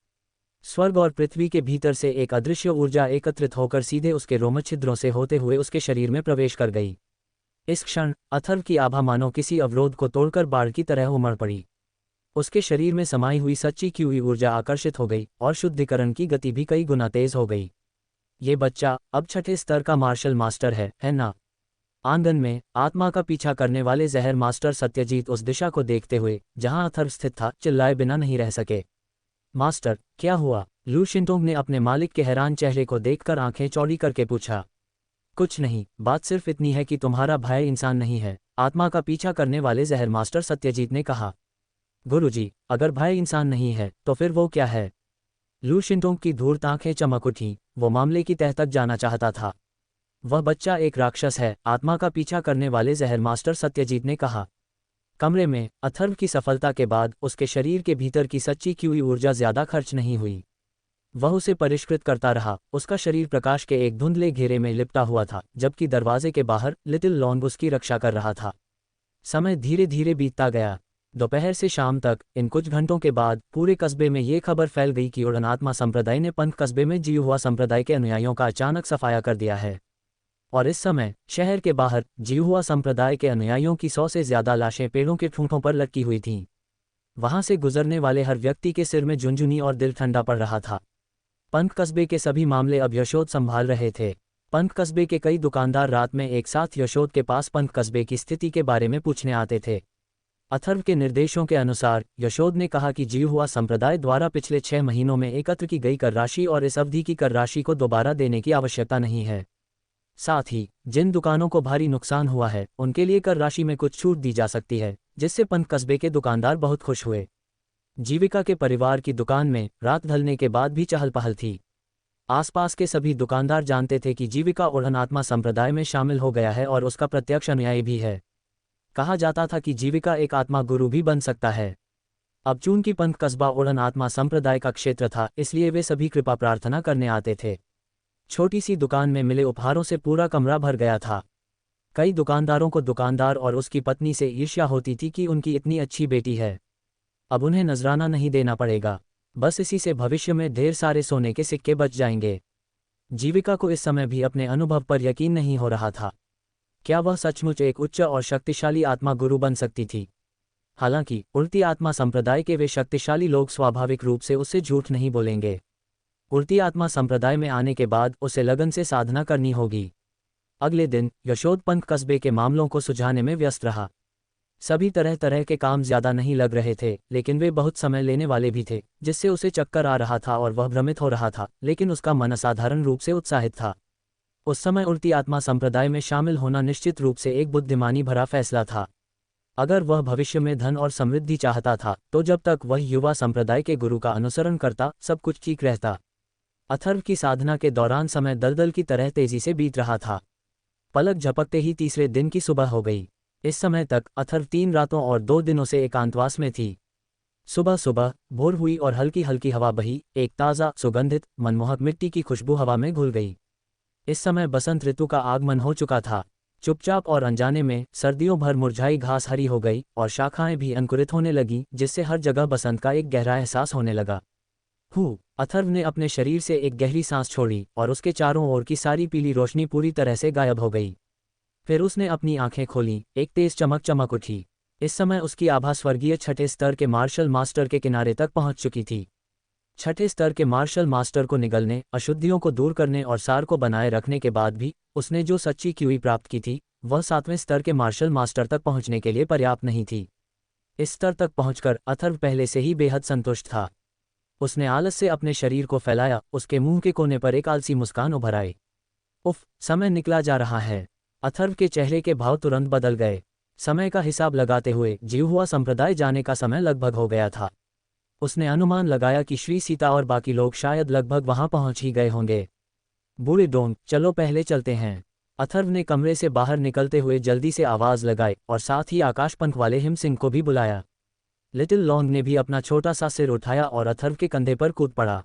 स्वर्ग और पृथ्वी के भीतर से एक अदृश्य ऊर्जा एकत्रित होकर सीधे उसके रोमछिद्रों से होते हुए उसके शरीर में प्रवेश कर गई। इस क्षण अथर्व की आभा मानो किसी अवरोध को तोड़कर बाढ़ की तरह उमड़ पड़ी। उसके शरीर में समाई हुई सच्ची की हुई ऊर्जा आकर्षित हो गई और शुद्धिकरण की गति भी कई गुना तेज हो गई। ये बच्चा अब 6ठे स्तर का मार्शल मास्टर है ना? आंगन में आत्मा का पीछा करने वाले जहर मास्टर सत्यजीत उस दिशा को देखते हुए जहां अथर्व स्थित था चिल्लाए बिना नहीं रह सके। मास्टर, क्या हुआ? लू शिंटोंग ने अपने मालिक के हैरान चेहरे को देखकर आंखें चौड़ी करके पूछा। कुछ नहीं, बात सिर्फ इतनी है कि तुम्हारा भाई इंसान नहीं है, आत्मा का पीछा करने वाले जहर मास्टर सत्यजीत ने कहा। गुरुजी, अगर भाई इंसान नहीं है तो फिर वो क्या है? लू शिंटोंग की धूर्त आंखें चमक उठीं, वो मामले की तह तक जाना चाहता था। वह बच्चा एक राक्षस है, आत्मा का पीछा करने वाले जहर मास्टर सत्यजीत ने कहा। कमरे में अथर्व की सफलता के बाद उसके शरीर के भीतर की सच्ची की हुई ऊर्जा ज्यादा खर्च नहीं हुई। वह उसे परिष्कृत करता रहा, उसका शरीर प्रकाश के एक धुंधले घेरे में लिपटा हुआ था, जबकि दरवाजे के बाहर लिटिल लॉन्ग उसकी रक्षा कर रहा था। समय धीरे धीरे बीतता गया। दोपहर से शाम तक इन कुछ घंटों के बाद पूरे कस्बे में ये खबर फैल गई कि उड़न आत्मा संप्रदाय ने पंथ कस्बे में जियु हुआ संप्रदाय के अनुयायियों का अचानक सफाया कर दिया है। और इस समय शहर के बाहर जियु हुआ संप्रदाय के अनुयायियों की 100 से ज्यादा लाशें पेड़ों के ठूंठों पर लटकी हुई थीं। वहां से गुजरने वाले हर व्यक्ति के सिर में झुनझुनी और दिल ठंडा पड़ रहा था। पंथ कस्बे के सभी मामले अब यशोद संभाल रहे थे। पंथ कस्बे के कई दुकानदार रात में एक साथ यशोद के पास पंथ कस्बे की स्थिति के बारे में पूछने आते थे। अथर्व के निर्देशों के अनुसार यशोद ने कहा कि जियु हुआ संप्रदाय द्वारा पिछले 6 महीनों में एकत्र की गई कर राशि और इस अवधि की कर राशि को दोबारा देने की आवश्यकता नहीं है। साथ ही जिन दुकानों को भारी नुकसान हुआ है उनके लिए कर राशि में कुछ छूट दी जा सकती है, जिससे पंथ कस्बे के दुकानदार बहुत खुश हुए। जीविका के परिवार की दुकान में रात ढलने के बाद भी चहल पहल थी। आसपास के सभी दुकानदार जानते थे कि जीविका उड़न आत्मा संप्रदाय में शामिल हो गया है और उसका प्रत्यक्ष अनुयायी भी है। कहा जाता था कि जीविका एक आत्मा गुरु भी बन सकता है। अब चूंकि पंथ कस्बा उड़न आत्मा संप्रदाय का क्षेत्र था, इसलिए वे सभी कृपा प्रार्थना करने आते थे। छोटी सी दुकान में मिले उपहारों से पूरा कमरा भर गया था। कई दुकानदारों को दुकानदार और उसकी पत्नी से ईर्ष्या होती थी कि उनकी इतनी अच्छी बेटी है, अब उन्हें नजराना नहीं देना पड़ेगा, बस इसी से भविष्य में ढेर सारे सोने के सिक्के बच जाएंगे। जीविका को इस समय भी अपने अनुभव पर यकीन नहीं हो रहा था। क्या वह सचमुच एक उच्च और शक्तिशाली आत्मा गुरु बन सकती थी? हालांकि उड़ती आत्मा संप्रदाय के वे शक्तिशाली लोग स्वाभाविक रूप से उससे झूठ नहीं बोलेंगे। उड़ती आत्मा संप्रदाय में आने के बाद उसे लगन से साधना करनी होगी। अगले दिन यशोद पंथ कस्बे के मामलों को सुलझाने में व्यस्त रहा। सभी तरह तरह के काम ज्यादा नहीं लग रहे थे, लेकिन वे बहुत समय लेने वाले भी थे, जिससे उसे चक्कर आ रहा था और वह भ्रमित हो रहा था, लेकिन उसका मन असाधारण रूप से उत्साहित था। उस समय उड़ती आत्मा संप्रदाय में शामिल होना निश्चित रूप से एक बुद्धिमानी भरा फैसला था। अगर वह भविष्य में धन और समृद्धि चाहता था तो जब तक वह युवा संप्रदाय के गुरु का अनुसरण करता सब कुछ ठीक रहता। अथर्व की साधना के दौरान समय दलदल की तरह तेजी से बीत रहा था। पलक झपकते ही तीसरे दिन की सुबह हो गई। इस समय तक अथर्व 3 रातों और 2 दिनों से एकांतवास में थी। सुबह सुबह भोर हुई और हल्की हल्की हवा बही, एक ताज़ा सुगंधित मनमोहक मिट्टी की खुशबू हवा में घुल गई। इस समय बसंत ऋतु का आगमन हो चुका था। चुपचाप और अनजाने में सर्दियों भर मुरझाई घास हरी हो गई और शाखाएं भी अंकुरित होने लगीं, जिससे हर जगह बसंत का एक गहरा एहसास होने लगा। अथर्व ने अपने शरीर से एक गहरी सांस छोड़ी और उसके चारों ओर की सारी पीली रोशनी पूरी तरह से गायब हो गई। फिर उसने अपनी आंखें खोलीं, एक तेज चमक चमक उठी। इस समय उसकी आभा स्वर्गीय छठे स्तर के मार्शल मास्टर के किनारे तक पहुंच चुकी थी। छठे स्तर के मार्शल मास्टर को निगलने, अशुद्धियों को दूर करने और सार को बनाए रखने के बाद भी उसने जो सच्ची क्यूई प्राप्त की थी वह 7वें स्तर के मार्शल मास्टर तक पहुंचने के लिए पर्याप्त नहीं थी। इस स्तर तक पहुंचकर अथर्व पहले से ही बेहद संतुष्ट था। उसने आलस से अपने शरीर को फैलाया, उसके मुंह के कोने पर एक आलसी मुस्कान उभर आई। उफ, समय निकला जा रहा है। अथर्व के चेहरे के भाव तुरंत बदल गए। समय का हिसाब लगाते हुए जियु हुआ संप्रदाय जाने का समय लगभग हो गया था। उसने अनुमान लगाया कि श्री सीता और बाकी लोग शायद लगभग वहां पहुंच ही गए होंगे। बूढ़े डोंग, चलो पहले चलते हैं। अथर्व ने कमरे से बाहर निकलते हुए जल्दी से आवाज लगाई और साथ ही आकाशपंख वाले हिम सिंह को भी बुलाया। लिटिल लॉन्ग ने भी अपना छोटा सा सिर उठाया और अथर्व के कंधे पर कूद पड़ा।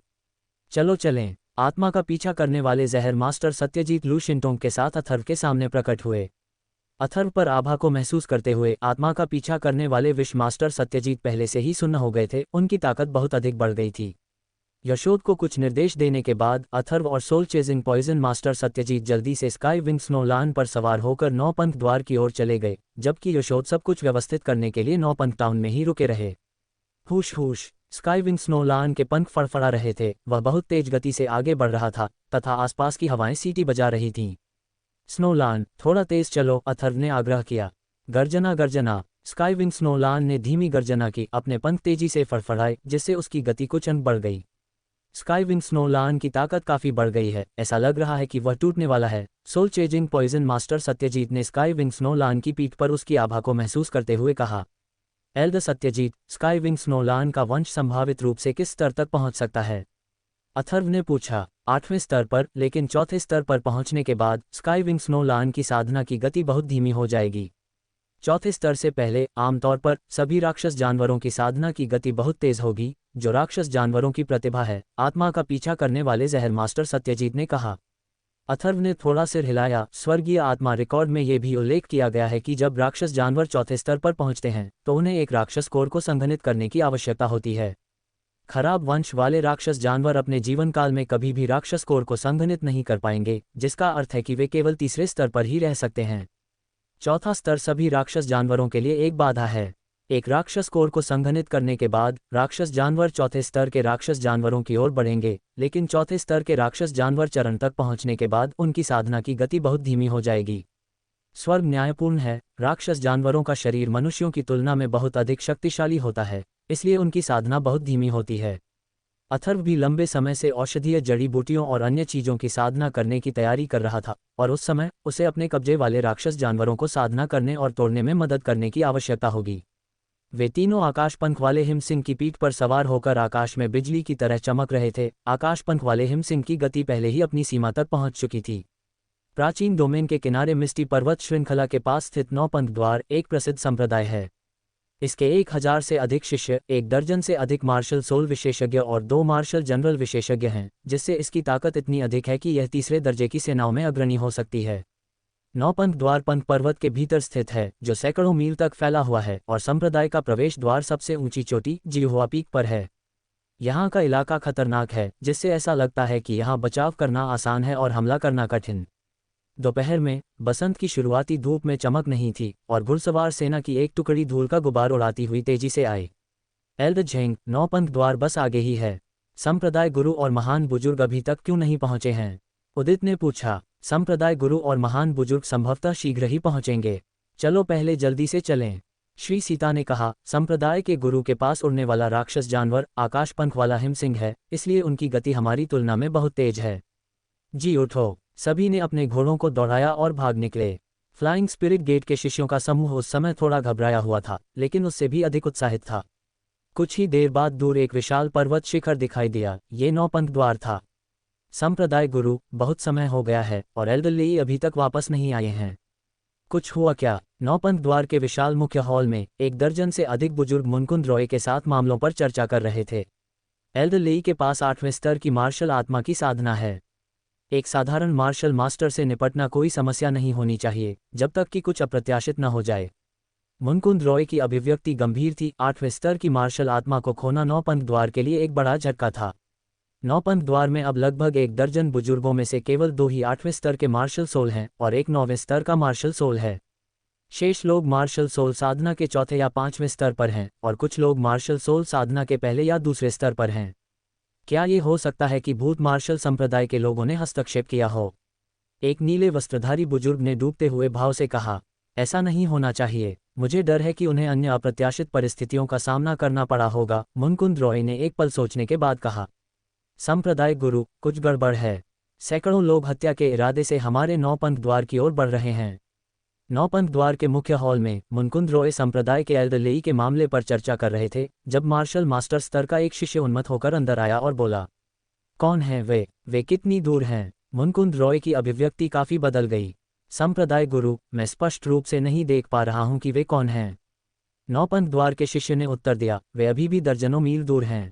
चलो चलें। आत्मा का पीछा करने वाले जहर मास्टर सत्यजीत लू शिंटोंग के साथ अथर्व के सामने प्रकट हुए। अथर्व पर आभा को महसूस करते हुए आत्मा का पीछा करने वाले विश्व मास्टर सत्यजीत पहले से ही सुन्न हो गए थे, उनकी ताकत बहुत अधिक बढ़ गई थी। यशोद को कुछ निर्देश देने के बाद अथर्व और soul chasing poison master Satyajit जल्दी से स्काई विंग स्नोलान पर सवार होकर नौपंथ द्वार की ओर चले गए, जबकि यशोद सब कुछ व्यवस्थित करने के लिए नौपंथ टाउन में ही रुके रहे। हुश हुश, स्काई विंग स्नोलान के पंख फड़फड़ा रहे थे। वह बहुत तेज गति से आगे बढ़ रहा था तथा आसपास की हवाएं सीटी बजा रही थीं। स्नोलान, थोड़ा तेज चलो, अथर्व ने आग्रह किया। गर्जना गर्जना। स्काईविंग स्नोलान ने धीमी गर्जना की, अपने पंख तेजी से फड़फड़ाए जिससे उसकी गति कुछ अंक बढ़ गई। स्काईविंग स्नोलान की ताकत काफी बढ़ गई है, ऐसा लग रहा है कि वह टूटने वाला है। Soul chasing poison master Satyajit ने स्काईविंग स्नोलान की पीठ पर उसकी आभा को महसूस करते हुए कहा। एल्डर सत्यजीत, स्काईविंग स्नोलान का वंश संभावित रूप से किस स्तर तक पहुंच सकता है? अथर्व ने पूछा। 8वें स्तर पर, लेकिन चौथे स्तर पर पहुंचने के बाद स्काईविंग स्नोलान की साधना की गति बहुत धीमी हो जाएगी। चौथे स्तर से पहले आमतौर पर सभी राक्षस जानवरों की साधना की गति बहुत तेज होगी। जो राक्षस जानवरों की प्रतिभा है, आत्मा का पीछा करने वाले जहर मास्टर सत्यजीत ने कहा। अथर्व ने थोड़ा सिर हिलाया। स्वर्गीय आत्मा रिकॉर्ड में यह भी उल्लेख किया गया है कि जब राक्षस जानवर चौथे स्तर पर पहुंचते हैं तो उन्हें एक राक्षस कोर को संघनित करने की आवश्यकता होती है। खराब वंश वाले राक्षस जानवर अपने जीवन काल में कभी भी राक्षस कोर को संघनित नहीं कर पाएंगे, जिसका अर्थ है कि वे केवल तीसरे स्तर पर ही रह सकते हैं। चौथा स्तर सभी राक्षस जानवरों के लिए एक बाधा है। एक राक्षस कोर को संघनित करने के बाद राक्षस जानवर चौथे स्तर के राक्षस जानवरों की ओर बढ़ेंगे, लेकिन चौथे स्तर के राक्षस जानवर चरण तक पहुंचने के बाद उनकी साधना की गति बहुत धीमी हो जाएगी। स्वर्ग न्यायपूर्ण है। राक्षस जानवरों का शरीर मनुष्यों की तुलना में बहुत अधिक शक्तिशाली होता है, इसलिए उनकी साधना बहुत धीमी होती है। अथर्व भी लंबे समय से औषधीय जड़ी बूटियों और अन्य चीजों की साधना करने की तैयारी कर रहा था, और उस समय उसे अपने कब्जे वाले राक्षस जानवरों को साधना करने और तोड़ने में मदद करने की आवश्यकता होगी। वे तीनों आकाशपंख वाले हिमसिंह की पीठ पर सवार होकर आकाश में बिजली की तरह चमक रहे थे। आकाशपंख वाले हिमसिंह की गति पहले ही अपनी सीमा तक पहुंच चुकी थी। प्राचीन डोमेन के किनारे मिस्टी पर्वत श्रृंखला के पास स्थित 9 पंख द्वार एक प्रसिद्ध संप्रदाय है। इसके 1000 से अधिक शिष्य, 1 दर्जन से अधिक मार्शल सोल विशेषज्ञ और 2 मार्शल जनरल विशेषज्ञ हैं, जिससे इसकी ताकत इतनी अधिक है कि यह तीसरे दर्जे की सेनाओं में अग्रणी हो सकती है। 9 पंख द्वार पंख पर्वत के भीतर स्थित है, जो सैकड़ों मील तक फैला हुआ है, और संप्रदाय का प्रवेश द्वार सबसे ऊंची चोटी जिह्वा पीक पर है। यहाँ का इलाका खतरनाक है, जिससे ऐसा लगता है कि यहाँ बचाव करना आसान है और हमला करना कठिन। दोपहर में बसंत की शुरुआती धूप में चमक नहीं थी, और घुड़सवार सेना की एक टुकड़ी धूल का गुबार उड़ाती हुई तेजी से आई। एल्डर झेंग, 9 पंख द्वार बस आगे ही है। संप्रदाय गुरु और महान बुजुर्ग अभी तक क्यों नहीं पहुंचे हैं? उदित ने पूछा। संप्रदाय गुरु और महान बुजुर्ग संभवतः शीघ्र ही पहुंचेंगे। चलो पहले जल्दी से चलें, श्री सीता ने कहा। संप्रदाय के गुरु के पास उड़ने वाला राक्षस जानवर आकाशपंख वाला हिमसिंह है, इसलिए उनकी गति हमारी तुलना में बहुत तेज है। जी उठो। सभी ने अपने घोड़ों को दौड़ाया और भाग निकले। फ्लाइंग स्पिरिट गेट के शिष्यों का समूह उस समय थोड़ा घबराया हुआ था, लेकिन उससे भी अधिक उत्साहित था। कुछ ही देर बाद दूर एक विशाल पर्वत शिखर दिखाई दिया। ये 9 पंख द्वार था। संप्रदाय गुरु, बहुत समय हो गया है और एल्डरली अभी तक वापस नहीं आए हैं। कुछ हुआ क्या? 9 पंख द्वार के विशाल मुख्य हॉल में 1 दर्जन से अधिक बुजुर्ग मुनकुंद रॉय के साथ मामलों पर चर्चा कर रहे थे। एल्डरली के पास 8वें स्तर की मार्शल आत्मा की साधना है। एक साधारण मार्शल मास्टर से निपटना कोई समस्या नहीं होनी चाहिए, जब तक कि कुछ अप्रत्याशित न हो जाए। मुनकुंद रॉय की अभिव्यक्ति गंभीर थी। 8वें स्तर की मार्शल आत्मा को खोना 9 पंख द्वार के लिए एक बड़ा झटका था। 9 पंख द्वार में अब लगभग 1 दर्जन बुजुर्गों में से केवल 2 ही 8वें स्तर के मार्शल सोल हैं और एक 9वें स्तर का मार्शल सोल है। शेष लोग मार्शल सोल साधना के चौथे या 5वें स्तर पर हैं, और कुछ लोग मार्शल सोल साधना के पहले या दूसरे स्तर पर हैं। क्या ये हो सकता है कि भूत मार्शल संप्रदाय के लोगों ने हस्तक्षेप किया हो? एक नीले वस्त्रधारी बुजुर्ग ने डूबते हुए भाव से कहा। ऐसा नहीं होना चाहिए। मुझे डर है कि उन्हें अन्य अप्रत्याशित परिस्थितियों का सामना करना पड़ा होगा, मुनकुंद रॉय ने एक पल सोचने के बाद कहा। संप्रदाय गुरु, कुछ गड़बड़ है। सैकड़ों लोग हत्या के इरादे से हमारे 9 पंख द्वार की ओर बढ़ रहे हैं। 9 पंख द्वार के मुख्य हॉल में मुनकुंद रॉय संप्रदाय के एल्डरली के मामले पर चर्चा कर रहे थे, जब मार्शल मास्टर स्तर का एक शिष्य उन्मत्त होकर अंदर आया और बोला, कौन है वे कितनी दूर हैं? मुनकुंद रॉय की अभिव्यक्ति काफी बदल गई। संप्रदाय गुरु, मैं स्पष्ट रूप से नहीं देख पा रहा हूं कि वे कौन हैं। 9 पंख द्वार के शिष्य ने उत्तर दिया, वे अभी भी दर्जनों मील दूर हैं।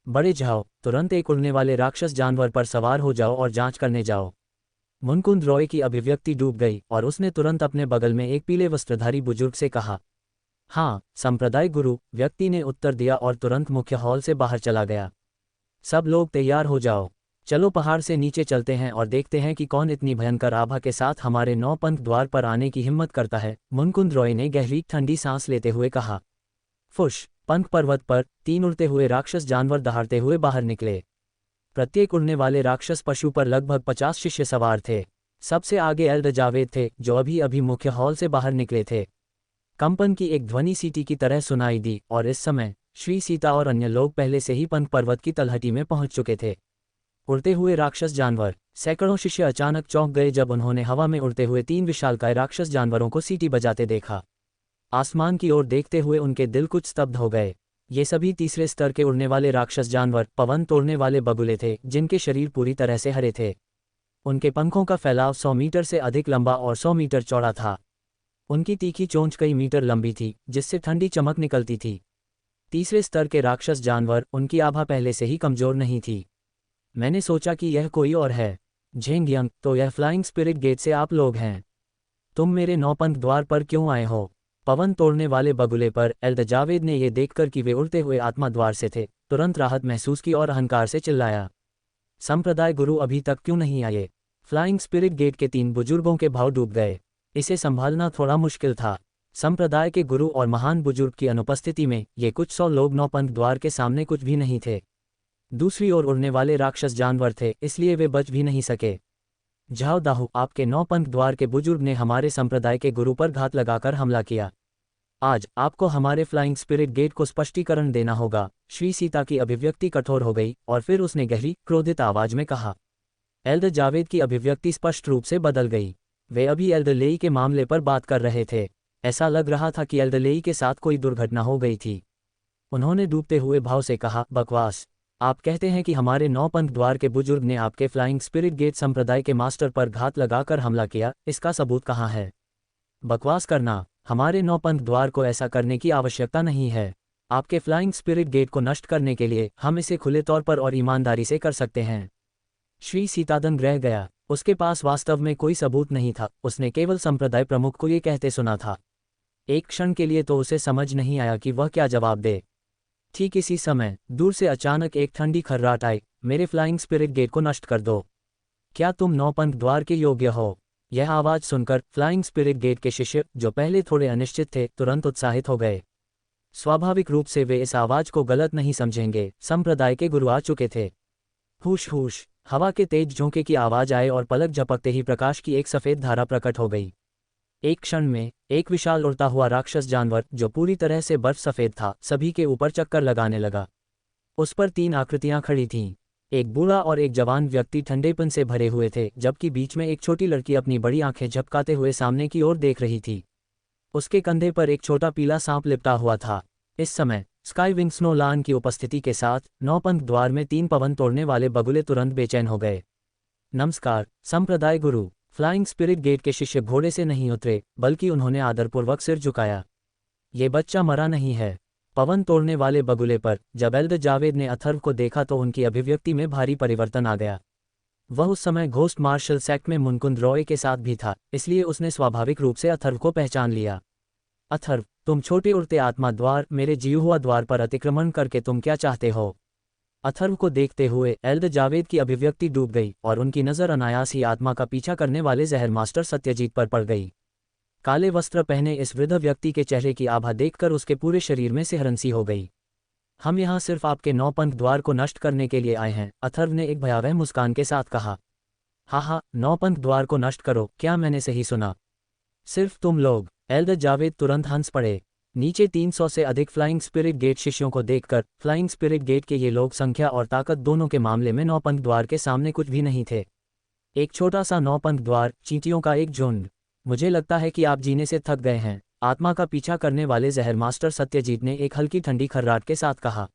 बड़े जाओ, तुरंत एक उड़ने वाले राक्षस जानवर पर सवार हो जाओ और जांच करने जाओ। मुनकुंद रॉय की अभिव्यक्ति डूब गई और उसने तुरंत अपने बगल में एक पीले वस्त्रधारी बुजुर्ग से कहा। हाँ, संप्रदाय गुरु, व्यक्ति ने उत्तर दिया और तुरंत मुख्य हॉल से बाहर चला गया। सब लोग तैयार हो जाओ, चलो पहाड़ से नीचे चलते हैं और देखते हैं कि कौन इतनी भयंकर आभा के साथ हमारे 9 पंख द्वार पर आने की हिम्मत करता है, मुनकुंद रॉय ने गहरी ठंडी सांस लेते हुए कहा। फुश। पंख पर्वत पर 3 उड़ते हुए राक्षस जानवर दहाड़ते हुए बाहर निकले। प्रत्येक उड़ने वाले राक्षस पशु पर लगभग 50 शिष्य सवार थे। सबसे आगे एल्द जावेद थे, जो अभी अभी मुख्य हॉल से बाहर निकले थे। कंपन की एक ध्वनि सीटी की तरह सुनाई दी और इस समय श्री सीता और अन्य लोग पहले से ही पंथ पर्वत की तलहटी में पहुंच चुके थे। उड़ते हुए राक्षस जानवर। सैकड़ों शिष्य अचानक चौंक गए जब उन्होंने हवा में उड़ते हुए 3 विशालकाय राक्षस जानवरों को सीटी बजाते देखा। आसमान की ओर देखते हुए उनके दिल कुछ स्तब्ध हो गए। ये सभी तीसरे स्तर के उड़ने वाले राक्षस जानवर पवन तोड़ने वाले बगुले थे, जिनके शरीर पूरी तरह से हरे थे। उनके पंखों का फैलाव 100 मीटर से अधिक लंबा और 100 मीटर चौड़ा था। उनकी तीखी चोंच कई मीटर लंबी थी, जिससे ठंडी चमक निकलती थी। तीसरे स्तर के राक्षस जानवर, उनकी आभा पहले से ही कमजोर नहीं थी। मैंने सोचा कि यह कोई और है। झेंगयंग, तो यह फ्लाइंग स्पिरिट गेट से आप लोग हैं। तुम मेरे नौपंथ द्वार पर क्यों आए हो? पवन तोड़ने वाले बगुले पर एल्द जावेद ने यह देखकर कि वे उड़ते हुए आत्मा द्वार से थे, तुरंत राहत महसूस की और अहंकार से चिल्लाया, संप्रदाय गुरु अभी तक क्यों नहीं आए? फ्लाइंग स्पिरिट गेट के 3 बुजुर्गों के भाव डूब गए। इसे संभालना थोड़ा मुश्किल था। संप्रदाय के गुरु और महान बुजुर्ग की अनुपस्थिति में ये कुछ 100 लोग नौपंथ द्वार के सामने कुछ भी नहीं थे। दूसरी ओर उड़ने वाले राक्षस जानवर थे, इसलिए वे बच भी नहीं सके। जाओ दाहू, आपके नौपंथ द्वार के बुजुर्ग ने हमारे संप्रदाय के गुरु पर घात लगाकर हमला किया। आज आपको हमारे फ्लाइंग स्पिरिट गेट को स्पष्टीकरण देना होगा। श्री सीता की अभिव्यक्ति कठोर हो गई और फिर उसने गहरी क्रोधित आवाज में कहा। एल्द जावेद की अभिव्यक्ति स्पष्ट रूप से बदल गई। वे अभी एल्दलेई के मामले पर बात कर रहे थे। ऐसा लग रहा था कि एल्दलेई के साथ कोई दुर्घटना हो गई थी। उन्होंने डूबते हुए भाव से कहा, बकवास। आप कहते हैं कि हमारे नौपंथ द्वार के बुजुर्ग ने आपके फ्लाइंग स्पिरिट गेट संप्रदाय के मास्टर पर घात लगाकर हमला किया, इसका सबूत कहाँ है? बकवास करना। हमारे नौपंथ द्वार को ऐसा करने की आवश्यकता नहीं है। आपके फ्लाइंग स्पिरिट गेट को नष्ट करने के लिए हम इसे खुले तौर पर और ईमानदारी से कर सकते हैं। श्री सीतादन रह गया। उसके पास वास्तव में कोई सबूत नहीं था। उसने केवल संप्रदाय प्रमुख को ये कहते सुना था। एक क्षण के लिए तो उसे समझ नहीं आया कि वह क्या जवाब दे। ठीक इसी समय दूर से अचानक एक ठंडी खर्राट आई, मेरे फ्लाइंग स्पिरिट गेट को नष्ट कर दो। क्या तुम नौपंथ द्वार के योग्य हो? यह आवाज सुनकर फ्लाइंग स्पिरिट गेट के शिष्य, जो पहले थोड़े अनिश्चित थे, तुरंत उत्साहित हो गए। स्वाभाविक रूप से वे इस आवाज को गलत नहीं समझेंगे। संप्रदाय के गुरु आ चुके थे। हुश हुश, हवा के तेज झोंके की आवाज आए और पलक झपकते ही प्रकाश की एक सफेद धारा प्रकट हो गई। एक क्षण में एक विशाल उड़ता हुआ राक्षस जानवर, जो पूरी तरह से बर्फ सफेद था, सभी के ऊपर चक्कर लगाने लगा। उस पर 3 आकृतियां खड़ी थीं। एक बूढ़ा और एक जवान व्यक्ति ठंडेपन से भरे हुए थे, जबकि बीच में एक छोटी लड़की अपनी बड़ी आंखें झपकाते हुए सामने की ओर देख रही थी। उसके कंधे पर एक छोटा पीला सांप लिपटा हुआ था। इस समय स्काईविंग स्नोलान की उपस्थिति के साथ नौपंथ द्वार में 3 पवन तोड़ने वाले बगुले तुरंत बेचैन हो गए। नमस्कार संप्रदाय गुरु। फ्लाइंग स्पिरिट गेट के शिष्य घोड़े से नहीं उतरे, बल्कि उन्होंने आदरपूर्वक सिर झुकाया। ये बच्चा मरा नहीं है। पवन तोड़ने वाले बगुले पर जब एल्द जावेद ने अथर्व को देखा तो उनकी अभिव्यक्ति में भारी परिवर्तन आ गया। वह उस समय घोस्ट मार्शल सेक्ट में मुनकुंद रॉय के साथ भी था, इसलिए उसने स्वाभाविक रूप से अथर्व को पहचान लिया। अथर्व, तुम छोटे उड़ते आत्मा द्वार, मेरे जीव हुआ द्वार पर अतिक्रमण करके तुम क्या चाहते हो? अथर्व को देखते हुए एल्द जावेद की अभिव्यक्ति डूब गई और उनकी नज़र अनायास ही आत्मा का पीछा करने वाले जहर मास्टर सत्यजीत पर पड़ गई। काले वस्त्र पहने इस वृद्ध व्यक्ति के चेहरे की आभा देखकर उसके पूरे शरीर में सिहरन-सी हो गई। हम यहाँ सिर्फ आपके नौपंथ द्वार को नष्ट करने के लिए आए हैं, अथर्व ने एक भयावह मुस्कान के साथ कहा। हा, नौपंथ द्वार को नष्ट करो, क्या मैंने सही सुना? सिर्फ तुम लोग? एल्द जावेद तुरंत हंस पड़े। नीचे 300 से अधिक फ्लाइंग स्पिरिट गेट शिष्यों को देखकर फ्लाइंग स्पिरिट गेट के ये लोग संख्या और ताकत दोनों के मामले में नौपंथ द्वार के सामने कुछ भी नहीं थे। एक छोटा सा नौपंथ द्वार, चींटियों का एक झुंड। मुझे लगता है कि आप जीने से थक गए हैं, आत्मा का पीछा करने वाले जहर मास्टर सत्यजीत ने एक हल्की ठंडी खर्राट के साथ कहा।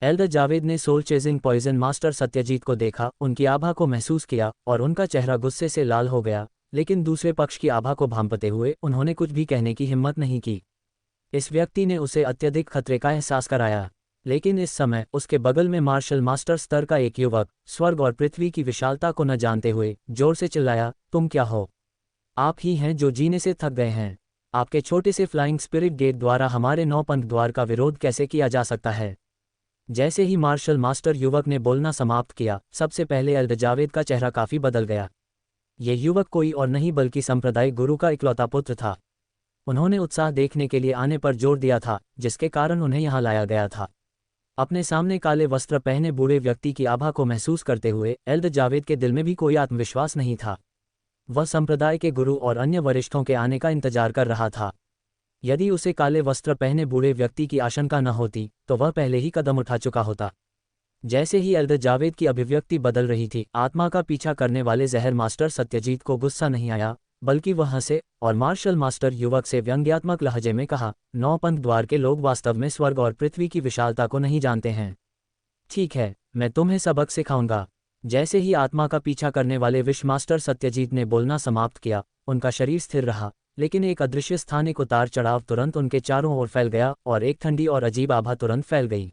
एल्द जावेद ने soul chasing poison master Satyajit को देखा, उनकी आभा को महसूस किया और उनका चेहरा गुस्से से लाल हो गया, लेकिन दूसरे पक्ष की आभा को भांपते हुए उन्होंने कुछ भी कहने की हिम्मत नहीं की। इस व्यक्ति ने उसे अत्यधिक खतरे का एहसास कराया। लेकिन इस समय उसके बगल में मार्शल मास्टर स्तर का एक युवक, स्वर्ग और पृथ्वी की विशालता को न जानते हुए जोर से चिल्लाया, तुम क्या हो? आप ही हैं जो जीने से थक गए हैं। आपके छोटे से फ्लाइंग स्पिरिट गेट द्वारा हमारे नौपंथ द्वार का विरोध कैसे किया जा सकता है? जैसे ही मार्शल मास्टर युवक ने बोलना समाप्त किया, सबसे पहले एल्द जावेद का चेहरा काफी बदल गया। ये युवक कोई और नहीं बल्कि संप्रदाय गुरु का इकलौता पुत्र था। उन्होंने उत्साह देखने के लिए आने पर जोर दिया था, जिसके कारण उन्हें यहाँ लाया गया था। अपने सामने काले वस्त्र पहने बूढ़े व्यक्ति की आभा को महसूस करते हुए एल्द जावेद के दिल में भी कोई आत्मविश्वास नहीं था। वह संप्रदाय के गुरु और अन्य वरिष्ठों के आने का इंतजार कर रहा था। यदि उसे काले वस्त्र पहने बूढ़े व्यक्ति की आशंका न होती तो वह पहले ही कदम उठा चुका होता। जैसे ही एल्डर जावेद की अभिव्यक्ति बदल रही थी, आत्मा का पीछा करने वाले जहर मास्टर सत्यजीत को गुस्सा नहीं आया, बल्कि वह हंसे और मार्शल मास्टर युवक से व्यंग्यात्मक लहजे में कहा, नौपंथ द्वार के लोग वास्तव में स्वर्ग और पृथ्वी की विशालता को नहीं जानते हैं। ठीक है, मैं तुम्हें सबक सिखाऊंगा। जैसे ही आत्मा का पीछा करने वाले विश मास्टर सत्यजीत ने बोलना समाप्त किया, उनका शरीर स्थिर रहा, लेकिन एक अदृश्य स्थानिक उतार चढ़ाव तुरंत उनके चारों ओर फैल गया और एक ठंडी और अजीब आभा तुरंत फैल गई।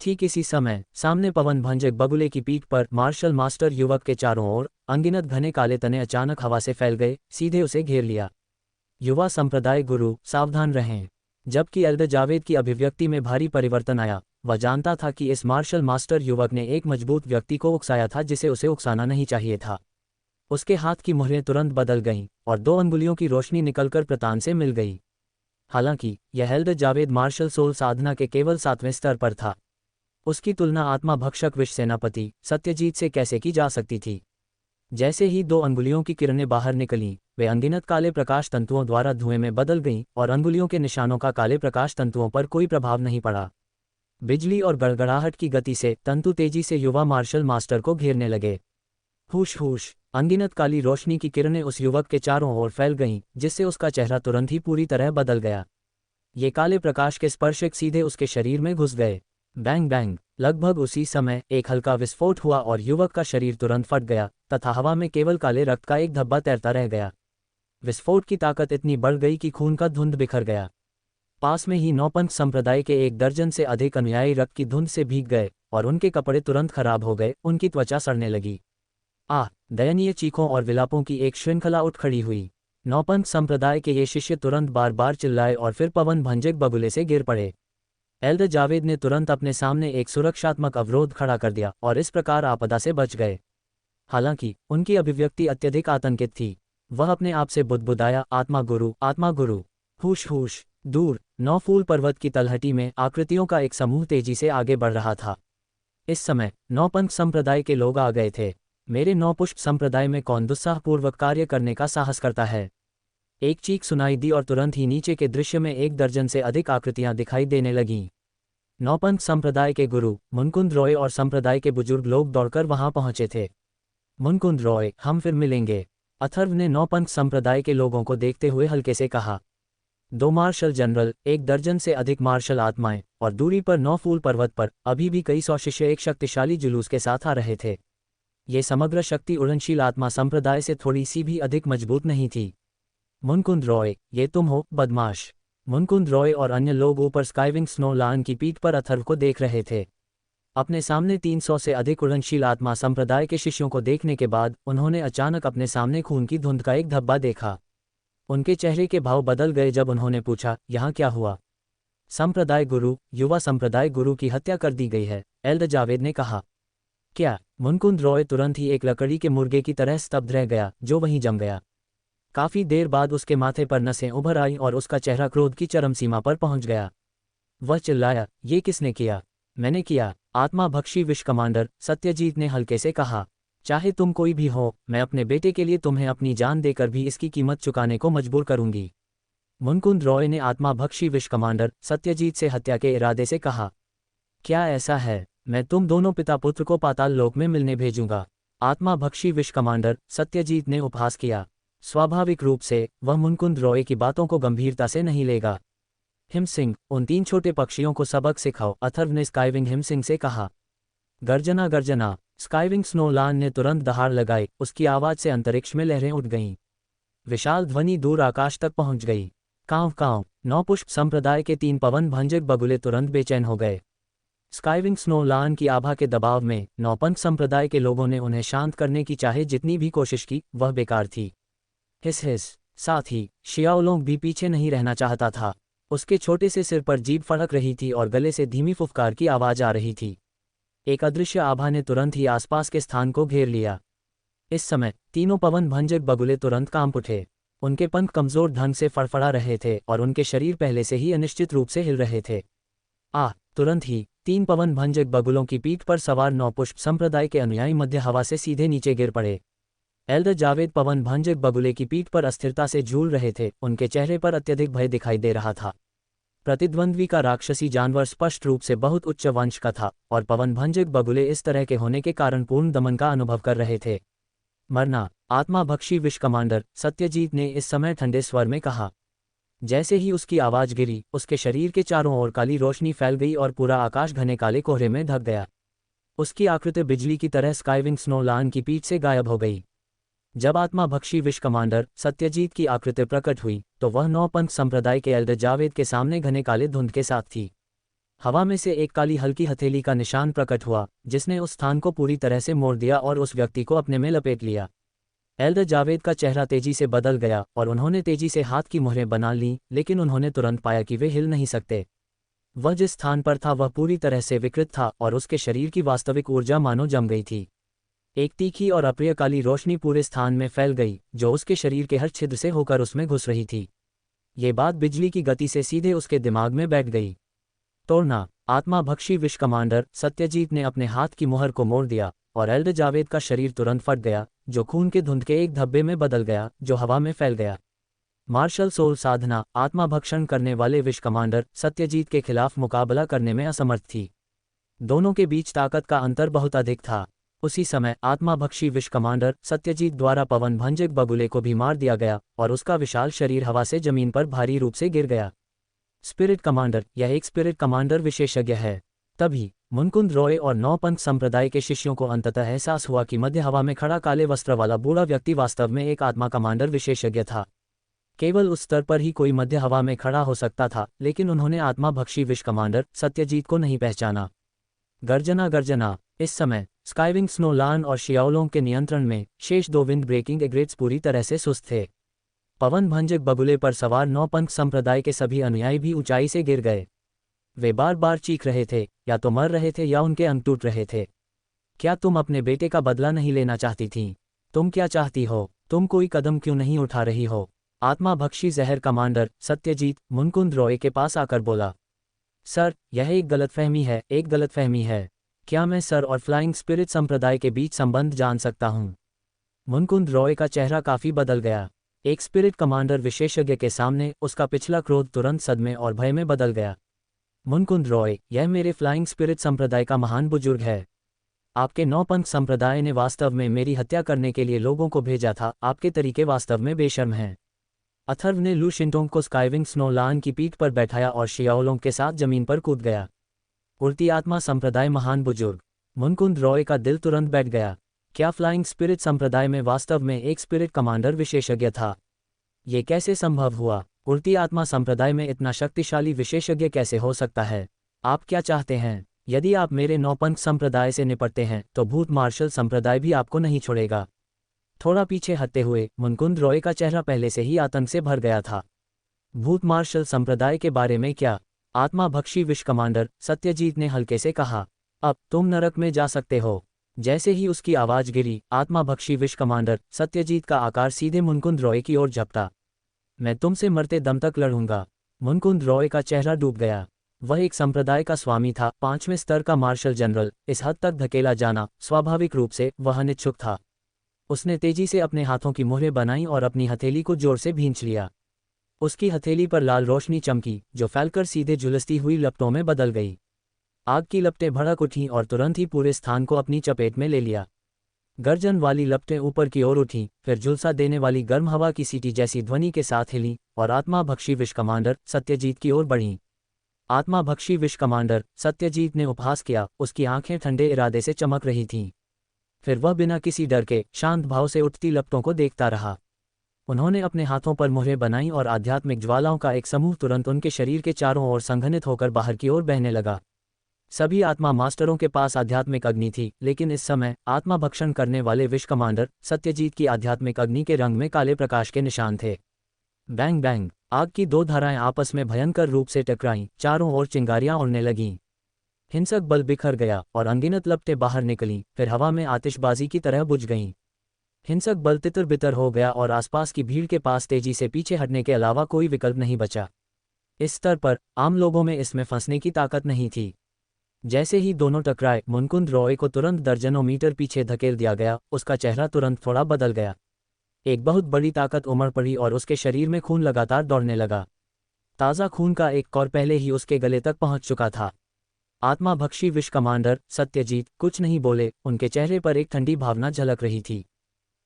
ठीक इसी समय सामने पवन भंजक बगुले की पीठ पर मार्शल मास्टर युवक के चारों ओर अनगिनत घने काले तने अचानक हवा से फैल गए, सीधे उसे घेर लिया। युवा संप्रदाय गुरु, सावधान रहें। जबकि एल्डर जावेद की अभिव्यक्ति में भारी परिवर्तन आया, वह जानता था कि इस मार्शल मास्टर युवक ने एक मजबूत व्यक्ति को उकसाया था जिसे उसे उकसाना नहीं चाहिए था। उसके हाथ की मुहरें तुरंत बदल गईं और 2 अंगुलियों की रोशनी निकलकर प्रतान से मिल गई। हालांकि यह एल्डर जावेद मार्शल सोल साधना के केवल 7वें स्तर पर था। उसकी तुलना आत्मा भक्षक विष सेनापति सत्यजीत से कैसे की जा सकती थी। जैसे ही 2 अंगुलियों की किरणें बाहर निकलीं, वे अनगिनत काले प्रकाश तंतुओं द्वारा धुएं में बदल गईं और अंगुलियों के निशानों का काले प्रकाश तंतुओं पर कोई प्रभाव नहीं पड़ा। बिजली और गड़गड़ाहट की गति से तंतु तेजी से युवा मार्शल मास्टर को घेरने लगे। हुश हुश, अनगिनत काली रोशनी की किरणें उस युवक के चारों ओर फैल गईं, जिससे उसका चेहरा तुरंत ही पूरी तरह बदल गया। ये काले प्रकाश के स्पर्शक सीधे उसके शरीर में घुस गए। बैंग बैंग, लगभग उसी समय एक हल्का विस्फोट हुआ और युवक का शरीर तुरंत फट गया तथा हवा में केवल काले रक्त का एक धब्बा तैरता रह गया। विस्फोट की ताकत इतनी बढ़ गई कि खून का धुंध बिखर गया। पास में ही नौपंथ संप्रदाय के 1 दर्जन से अधिक अनुयायी रक्त की धुंध से भीग गए और उनके कपड़े तुरंत खराब हो गए, उनकी त्वचा सड़ने लगी। दयनीय चीखों और विलापों की एक श्रृंखला उठ खड़ी हुई। नौपंथ संप्रदाय के ये शिष्य तुरंत बार बार चिल्लाए और फिर पवन भंजक बगुले से गिर पड़े। एल्डर जावेद ने तुरंत अपने सामने एक सुरक्षात्मक अवरोध खड़ा कर दिया और इस प्रकार आपदा से बच गए। हालांकि उनकी अभिव्यक्ति अत्यधिक आतंकित थी। वह अपने आप से बुदबुदाया, आत्मा गुरु, आत्मा गुरु। हुश हुश, दूर 9 फूल पर्वत की तलहटी में आकृतियों का एक समूह तेजी से आगे बढ़ रहा था। इस समय नौपंथ संप्रदाय के लोग आ गए थे। मेरे 9 पुष्प संप्रदाय में कौन दुस्साहपूर्वक कार्य करने का साहस करता है? एक चीख सुनाई दी और तुरंत ही नीचे के दृश्य में 1 दर्जन से अधिक आकृतियां दिखाई देने लगीं। नौपंथ संप्रदाय के गुरु मुनकुंद रॉय और संप्रदाय के बुजुर्ग लोग दौड़कर वहां पहुंचे थे। मुनकुंद रॉय, हम फिर मिलेंगे, अथर्व ने नौपंथ संप्रदाय के लोगों को देखते हुए हल्के से कहा। 2 मार्शल जनरल, 1 दर्जन से अधिक मार्शल आत्माएं और दूरी पर 9 फूल पर्वत पर अभी भी कई 100 शिष्य एक शक्तिशाली जुलूस के साथ आ रहे थे। ये समग्र शक्ति उड़नशील आत्मा संप्रदाय से थोड़ी सी भी अधिक मजबूत नहीं थी। मुनकुंद रॉय, ये तुम हो, बदमाश। मुनकुंद रॉय और अन्य लोग ऊपर स्काईविंग स्नो लान की पीठ पर अथर्व को देख रहे थे। अपने सामने 300 से अधिक उड़नशील आत्मा संप्रदाय के शिष्यों को देखने के बाद उन्होंने अचानक अपने सामने खून की धुंध का एक धब्बा देखा। उनके चेहरे के भाव बदल गए जब उन्होंने पूछा, यहाँ क्या हुआ? संप्रदाय गुरु, युवा संप्रदाय गुरु की हत्या कर दी गई है, एल्डर जावेद ने कहा। क्या? मुनकुंद रॉय तुरंत ही एक लकड़ी के मुर्गे की तरह स्तब्ध रह गया, जो वहीं जम गया। काफी देर बाद उसके माथे पर नसें उभर आईं और उसका चेहरा क्रोध की चरम सीमा पर पहुंच गया। वह चिल्लाया, ये किसने किया? मैंने किया, आत्मा भक्षी विश कमांडर, सत्यजीत ने हल्के से कहा। चाहे तुम कोई भी हो, मैं अपने बेटे के लिए तुम्हें अपनी जान देकर भी इसकी कीमत चुकाने को मजबूर करूंगी। मुनकुंद रॉय ने आत्मा भक्षी विश कमांडर सत्यजीत से हत्या के इरादे से कहा। क्या ऐसा है? मैं तुम दोनों पिता पुत्र को पाताल लोक में मिलने भेजूंगा, आत्मा भक्षी विश कमांडर सत्यजीत ने उपहास किया। स्वाभाविक रूप से वह मुनकुंद रॉय की बातों को गंभीरता से नहीं लेगा। हिमसिंह, उन 3 छोटे पक्षियों को सबक सिखाओ, अथर्व ने स्काईविंग हिमसिंह से कहा। गर्जना गर्जना, स्काईविंग स्नो लान ने तुरंत दहाड़ लगाई, उसकी आवाज से अंतरिक्ष में लहरें उठ गईं। विशाल ध्वनि दूर आकाश तक पहुंच गई। कांव कांव, 9 पुष्प संप्रदाय के 3 पवन भंजक बगुले तुरंत बेचैन हो गए। स्काईविंग स्नो लान की आभा के दबाव में नौपंथ संप्रदाय के लोगों ने उन्हें शांत करने की चाहे जितनी भी कोशिश की, वह बेकार थी। हिस हिस, साथ ही शियाओलोंग भी पीछे नहीं रहना चाहता था। उसके छोटे से सिर पर जीभ फड़क रही थी और गले से धीमी फुफकार की आवाज आ रही थी। एक अदृश्य आभा ने तुरंत ही आसपास के स्थान को घेर लिया। इस समय तीनों पवन भंजक बगुले तुरंत कांप उठे। उनके पंख कमजोर ढंग से फड़फड़ा रहे थे और उनके शरीर पहले से ही अनिश्चित रूप से हिल रहे थे। तुरंत ही 3 पवन भंजक बगुलों की पीठ पर सवार 9 पुष्प संप्रदाय के अनुयायी मध्य हवा से सीधे नीचे गिर पड़े। एल्डर जावेद पवन भंजक बगुले की पीठ पर अस्थिरता से झूल रहे थे, उनके चेहरे पर अत्यधिक भय दिखाई दे रहा था। प्रतिद्वंद्वी का राक्षसी जानवर स्पष्ट रूप से बहुत उच्च वंश का था, और पवन भंजक बगुले इस तरह के होने के कारण पूर्ण दमन का अनुभव कर रहे थे। मरना, आत्माभक्षी विष कमांडर सत्यजीत ने इस समय ठंडे स्वर में कहा। जैसे ही उसकी आवाज गिरी, उसके शरीर के चारों ओर काली रोशनी फैल गई और पूरा आकाश घने काले कोहरे में ढक गया। उसकी आकृति बिजली की तरह स्काईविंग स्नोलान की पीठ से गायब हो गई। जब आत्माभक्षी विष कमांडर सत्यजीत की आकृति प्रकट हुई, तो वह नौपंथ संप्रदाय के एल्डर जावेद के सामने घने काले धुंध के साथ थी। हवा में से एक काली हल्की हथेली का निशान प्रकट हुआ, जिसने उस स्थान को पूरी तरह से मोड़ दिया और उस व्यक्ति को अपने में लपेट लिया। एल्डर जावेद का चेहरा तेजी से बदल गया और उन्होंने तेजी से हाथ की मुहरें बना लीं, लेकिन उन्होंने तुरंत पाया कि वे हिल नहीं सकते। वह जिस स्थान पर था वह पूरी तरह से विकृत था और उसके शरीर की वास्तविक ऊर्जा मानो जम गई थी। एक तीखी और अप्रिय काली रोशनी पूरे स्थान में फैल गई, जो उसके शरीर के हर छिद्र से होकर उसमें घुस रही थी। ये बात बिजली की गति से सीधे उसके दिमाग में बैठ गई। तोड़ना, आत्माभक्षी विष कमांडर सत्यजीत ने अपने हाथ की मुहर को मोड़ दिया और एल्डर जावेद का शरीर तुरंत फट गया, जो खून के धुंध के एक धब्बे में बदल गया, जो हवा में फैल गया। मार्शल सोल साधना आत्माभक्षण करने वाले विष कमांडर सत्यजीत के खिलाफ मुकाबला करने में असमर्थ थी। दोनों के बीच ताकत का अंतर बहुत अधिक था। उसी समय आत्माभक्षी विष कमांडर सत्यजीत द्वारा पवन भंजक बगुले को भी मार दिया गया और उसका विशाल शरीर हवा से जमीन पर भारी रूप से गिर गया। स्पिरिट कमांडर, यह एक स्पिरिट कमांडर विशेषज्ञ है। तभी मुनकुंद रॉय और नौपंथ संप्रदाय के शिष्यों को अंततः एहसास हुआ कि मध्य हवा में खड़ा काले वस्त्र वाला बूढ़ा व्यक्ति वास्तव में एक आत्मा कमांडर विशेषज्ञ था। केवल उस स्तर पर ही कोई मध्य हवा में खड़ा हो सकता था, लेकिन उन्होंने आत्माभक्षी विष कमांडर सत्यजीत को नहीं पहचाना। गर्जना गर्जना, इस समय स्काईविंग स्नोलान और शियाओलोंग के नियंत्रण में शेष दो विंड ब्रेकिंग एग्रेट्स पूरी तरह से सुस्त थे। पवन भंजक बगुले पर सवार नौपंथ संप्रदाय के सभी अनुयायी भी ऊंचाई से गिर गए। वे बार बार चीख रहे थे, या तो मर रहे थे या उनके अंग टूट रहे थे। क्या तुम अपने बेटे का बदला नहीं लेना चाहती थीं? तुम क्या चाहती हो? तुम कोई कदम क्यों नहीं उठा रही हो? आत्माभक्षी जहर कमांडर सत्यजीत मुनकुंद रॉय के पास आकर बोला। सर, यह एक गलतफहमी है, एक गलतफहमी है। क्या मैं सर और फ्लाइंग स्पिरिट संप्रदाय के बीच संबंध जान सकता हूँ? मुनकुंद रॉय का चेहरा काफी बदल गया। एक स्पिरिट कमांडर विशेषज्ञ के सामने उसका पिछला क्रोध तुरंत सदमे और भय में बदल गया। मुनकुंद रॉय, यह मेरे फ्लाइंग स्पिरिट संप्रदाय का महान बुजुर्ग है। आपके नौपंथ संप्रदाय ने वास्तव में मेरी हत्या करने के लिए लोगों को भेजा था। आपके तरीके वास्तव में बेशर्म हैं। अथर्व ने लू शिंटोंग को स्काईविंग स्नोलान की पीठ पर बैठाया और शियाओलोंग के साथ जमीन पर कूद गया। उड़ती आत्मा संप्रदाय महान बुजुर्ग। मुनकुंद रॉय का दिल तुरंत बैठ गया। क्या फ्लाइंग स्पिरिट संप्रदाय में वास्तव में एक स्पिरिट कमांडर विशेषज्ञ था? ये कैसे संभव हुआ? उड़ती आत्मा संप्रदाय में इतना शक्तिशाली विशेषज्ञ कैसे हो सकता है? आप क्या चाहते हैं? यदि आप मेरे नौपंथ संप्रदाय से निपटते हैं तो भूत मार्शल संप्रदाय भी आपको नहीं छोड़ेगा। थोड़ा पीछे हटते हुए मुनकुंद रॉय का चेहरा पहले से ही आतंक से भर गया था। भूत मार्शल संप्रदाय के बारे में क्या? आत्माभक्षी विष कमांडर सत्यजीत ने हल्के से कहा। अब तुम नरक में जा सकते हो। जैसे ही उसकी आवाज गिरी, आत्माभक्षी विष कमांडर सत्यजीत का आकार सीधे मुनकुंद रॉय की ओर झपटा। मैं तुमसे मरते दम तक लड़ूंगा। मुनकुंद रॉय का चेहरा डूब गया। वह एक संप्रदाय का स्वामी था, 5वें स्तर का मार्शल जनरल। इस हद तक धकेला जाना स्वाभाविक रूप से वह अनिच्छुक था। उसने तेजी से अपने हाथों की मुहरें बनाई और अपनी हथेली को जोर से भींच लिया। उसकी हथेली पर लाल रोशनी चमकी, जो फैलकर सीधे झुलसती हुई लपटों में बदल गई। आग की लपटें भड़क उठीं और तुरंत ही पूरे स्थान को अपनी चपेट में ले लिया। गर्जन वाली लपटें ऊपर की ओर उठीं, फिर झुलसा देने वाली गर्म हवा की सीटी जैसी ध्वनि के साथ हिलीं और आत्माभक्षी विष कमांडर सत्यजीत की ओर बढ़ीं। आत्माभक्षी विष कमांडर सत्यजीत ने उपहास किया। उसकी आंखें ठंडे इरादे से चमक रही थीं। फिर वह बिना किसी डर के शांत भाव से उठती लपटों को देखता रहा। उन्होंने अपने हाथों पर मुहरें बनाई और आध्यात्मिक ज्वालाओं का एक समूह तुरंत उनके शरीर के चारों ओर संघनित होकर बाहर की ओर बहने लगा। सभी आत्मा मास्टरों के पास आध्यात्मिक अग्नि थी, लेकिन इस समय आत्मा भक्षण करने वाले विष कमांडर सत्यजीत की आध्यात्मिक अग्नि के रंग में काले प्रकाश के निशान थे। बैंग बैंग, आग की दो धाराएं आपस में भयंकर रूप से टकराईं, चारों ओर चिंगारियां उड़ने लगीं। हिंसक बल बिखर गया और अनगिनत लपटें बाहर निकलीं, फिर हवा में आतिशबाजी की तरह बुझ गईं। हिंसक बल तितर बितर हो गया और आसपास की भीड़ के पास तेजी से पीछे हटने के अलावा कोई विकल्प नहीं बचा। इस स्तर पर आम लोगों में इसमें फंसने की ताकत नहीं थी। जैसे ही दोनों टकराए, मुनकुंद रॉय को तुरंत दर्जनों मीटर पीछे धकेल दिया गया। उसका चेहरा तुरंत थोड़ा बदल गया। एक बहुत बड़ी ताकत उमड़ पड़ी और उसके शरीर में खून लगातार दौड़ने लगा। ताज़ा खून का एक कौर पहले ही उसके गले तक पहुंच चुका था। आत्माभक्षी विश कमांडर सत्यजीत कुछ नहीं बोले। उनके चेहरे पर एक ठंडी भावना झलक रही थी।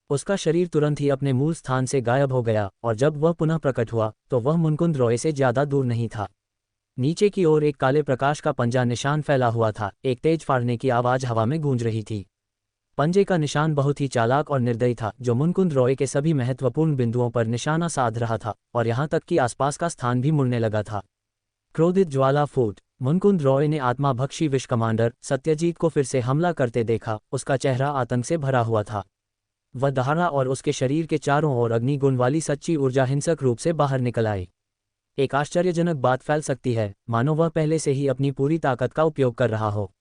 उसका शरीर तुरंत ही अपने मूल स्थान से गायब हो गया और जब वह पुनः प्रकट हुआ तो वह मुनकुंद रॉय से ज्यादा दूर नहीं था। नीचे की ओर एक काले प्रकाश का पंजा निशान फैला हुआ था। एक तेज फाड़ने की आवाज हवा में गूंज रही थी। पंजे का निशान बहुत ही चालाक और निर्दयी था, जो मुनकुंद रॉय के सभी महत्वपूर्ण बिंदुओं पर निशाना साध रहा था और यहाँ तक कि आसपास का स्थान भी मुड़ने लगा था। क्रोधित ज्वाला फूट। मुनकुंद रॉय ने आत्माभक्षी विश कमांडर सत्यजीत को फिर से हमला करते देखा। उसका चेहरा आतंक से भरा हुआ था। वह दहाड़ा और उसके शरीर के चारों ओर अग्निगुण वाली सच्ची ऊर्जा हिंसक रूप से बाहर निकल आई। एक आश्चर्यजनक बात फैल सकती है, मानो वह पहले से ही अपनी पूरी ताकत का उपयोग कर रहा हो।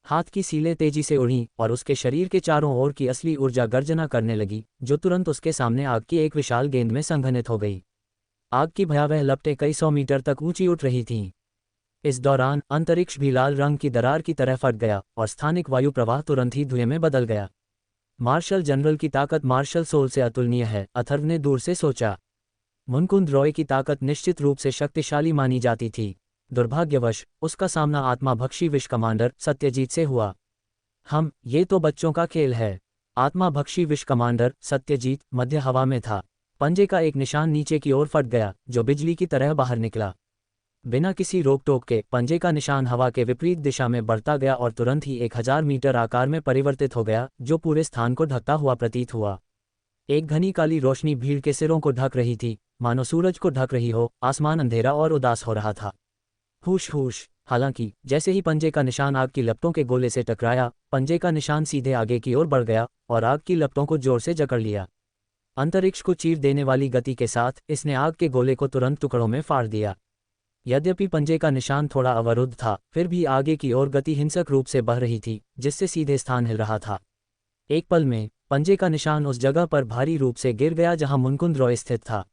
हाथ की सीलें तेजी से उड़ीं और उसके शरीर के चारों ओर की असली ऊर्जा गर्जना करने लगी, जो तुरंत उसके सामने आग की एक विशाल गेंद में संघनित हो गई। आग की भयावह लपटें कई 100 मीटर तक ऊंची उठ रही थीं। इस दौरान अंतरिक्ष भी लाल रंग की दरार की तरह फट गया और स्थानिक वायु प्रवाह तुरंत ही धुएं में बदल गया। मार्शल जनरल की ताकत मार्शल सोल से अतुलनीय है, अथर्व ने दूर से सोचा। मुनकुंद रॉय की ताकत निश्चित रूप से शक्तिशाली मानी जाती थी। दुर्भाग्यवश उसका सामना आत्माभक्षी विश कमांडर सत्यजीत से हुआ। ये तो बच्चों का खेल है। आत्माभक्षी विश कमांडर सत्यजीत मध्य हवा में था। पंजे का एक निशान नीचे की ओर फट गया, जो बिजली की तरह बाहर निकला। बिना किसी रोक टोक के पंजे का निशान हवा के विपरीत दिशा में बढ़ता गया और तुरंत ही 1000 मीटर आकार में परिवर्तित हो गया, जो पूरे स्थान को ढकता हुआ प्रतीत हुआ। एक घनी काली रोशनी भीड़ के सिरों को ढक रही थी, मानो सूरज को ढक रही हो। आसमान अंधेरा और उदास हो रहा था। हुश हुश। हालांकि जैसे ही पंजे का निशान आग की लपटों के गोले से टकराया, पंजे का निशान सीधे आगे की ओर बढ़ गया और आग की लपटों को जोर से जकड़ लिया। अंतरिक्ष को चीर देने वाली गति के साथ इसने आग के गोले को तुरंत टुकड़ों में फाड़ दिया। यद्यपि पंजे का निशान थोड़ा अवरुद्ध था, फिर भी आगे की ओर गति हिंसक रूप से बह रही थी, जिससे सीधे स्थान हिल रहा था। एक पल में पंजे का निशान उस जगह पर भारी रूप से गिर गया जहां मुनकुंद रॉय स्थित था।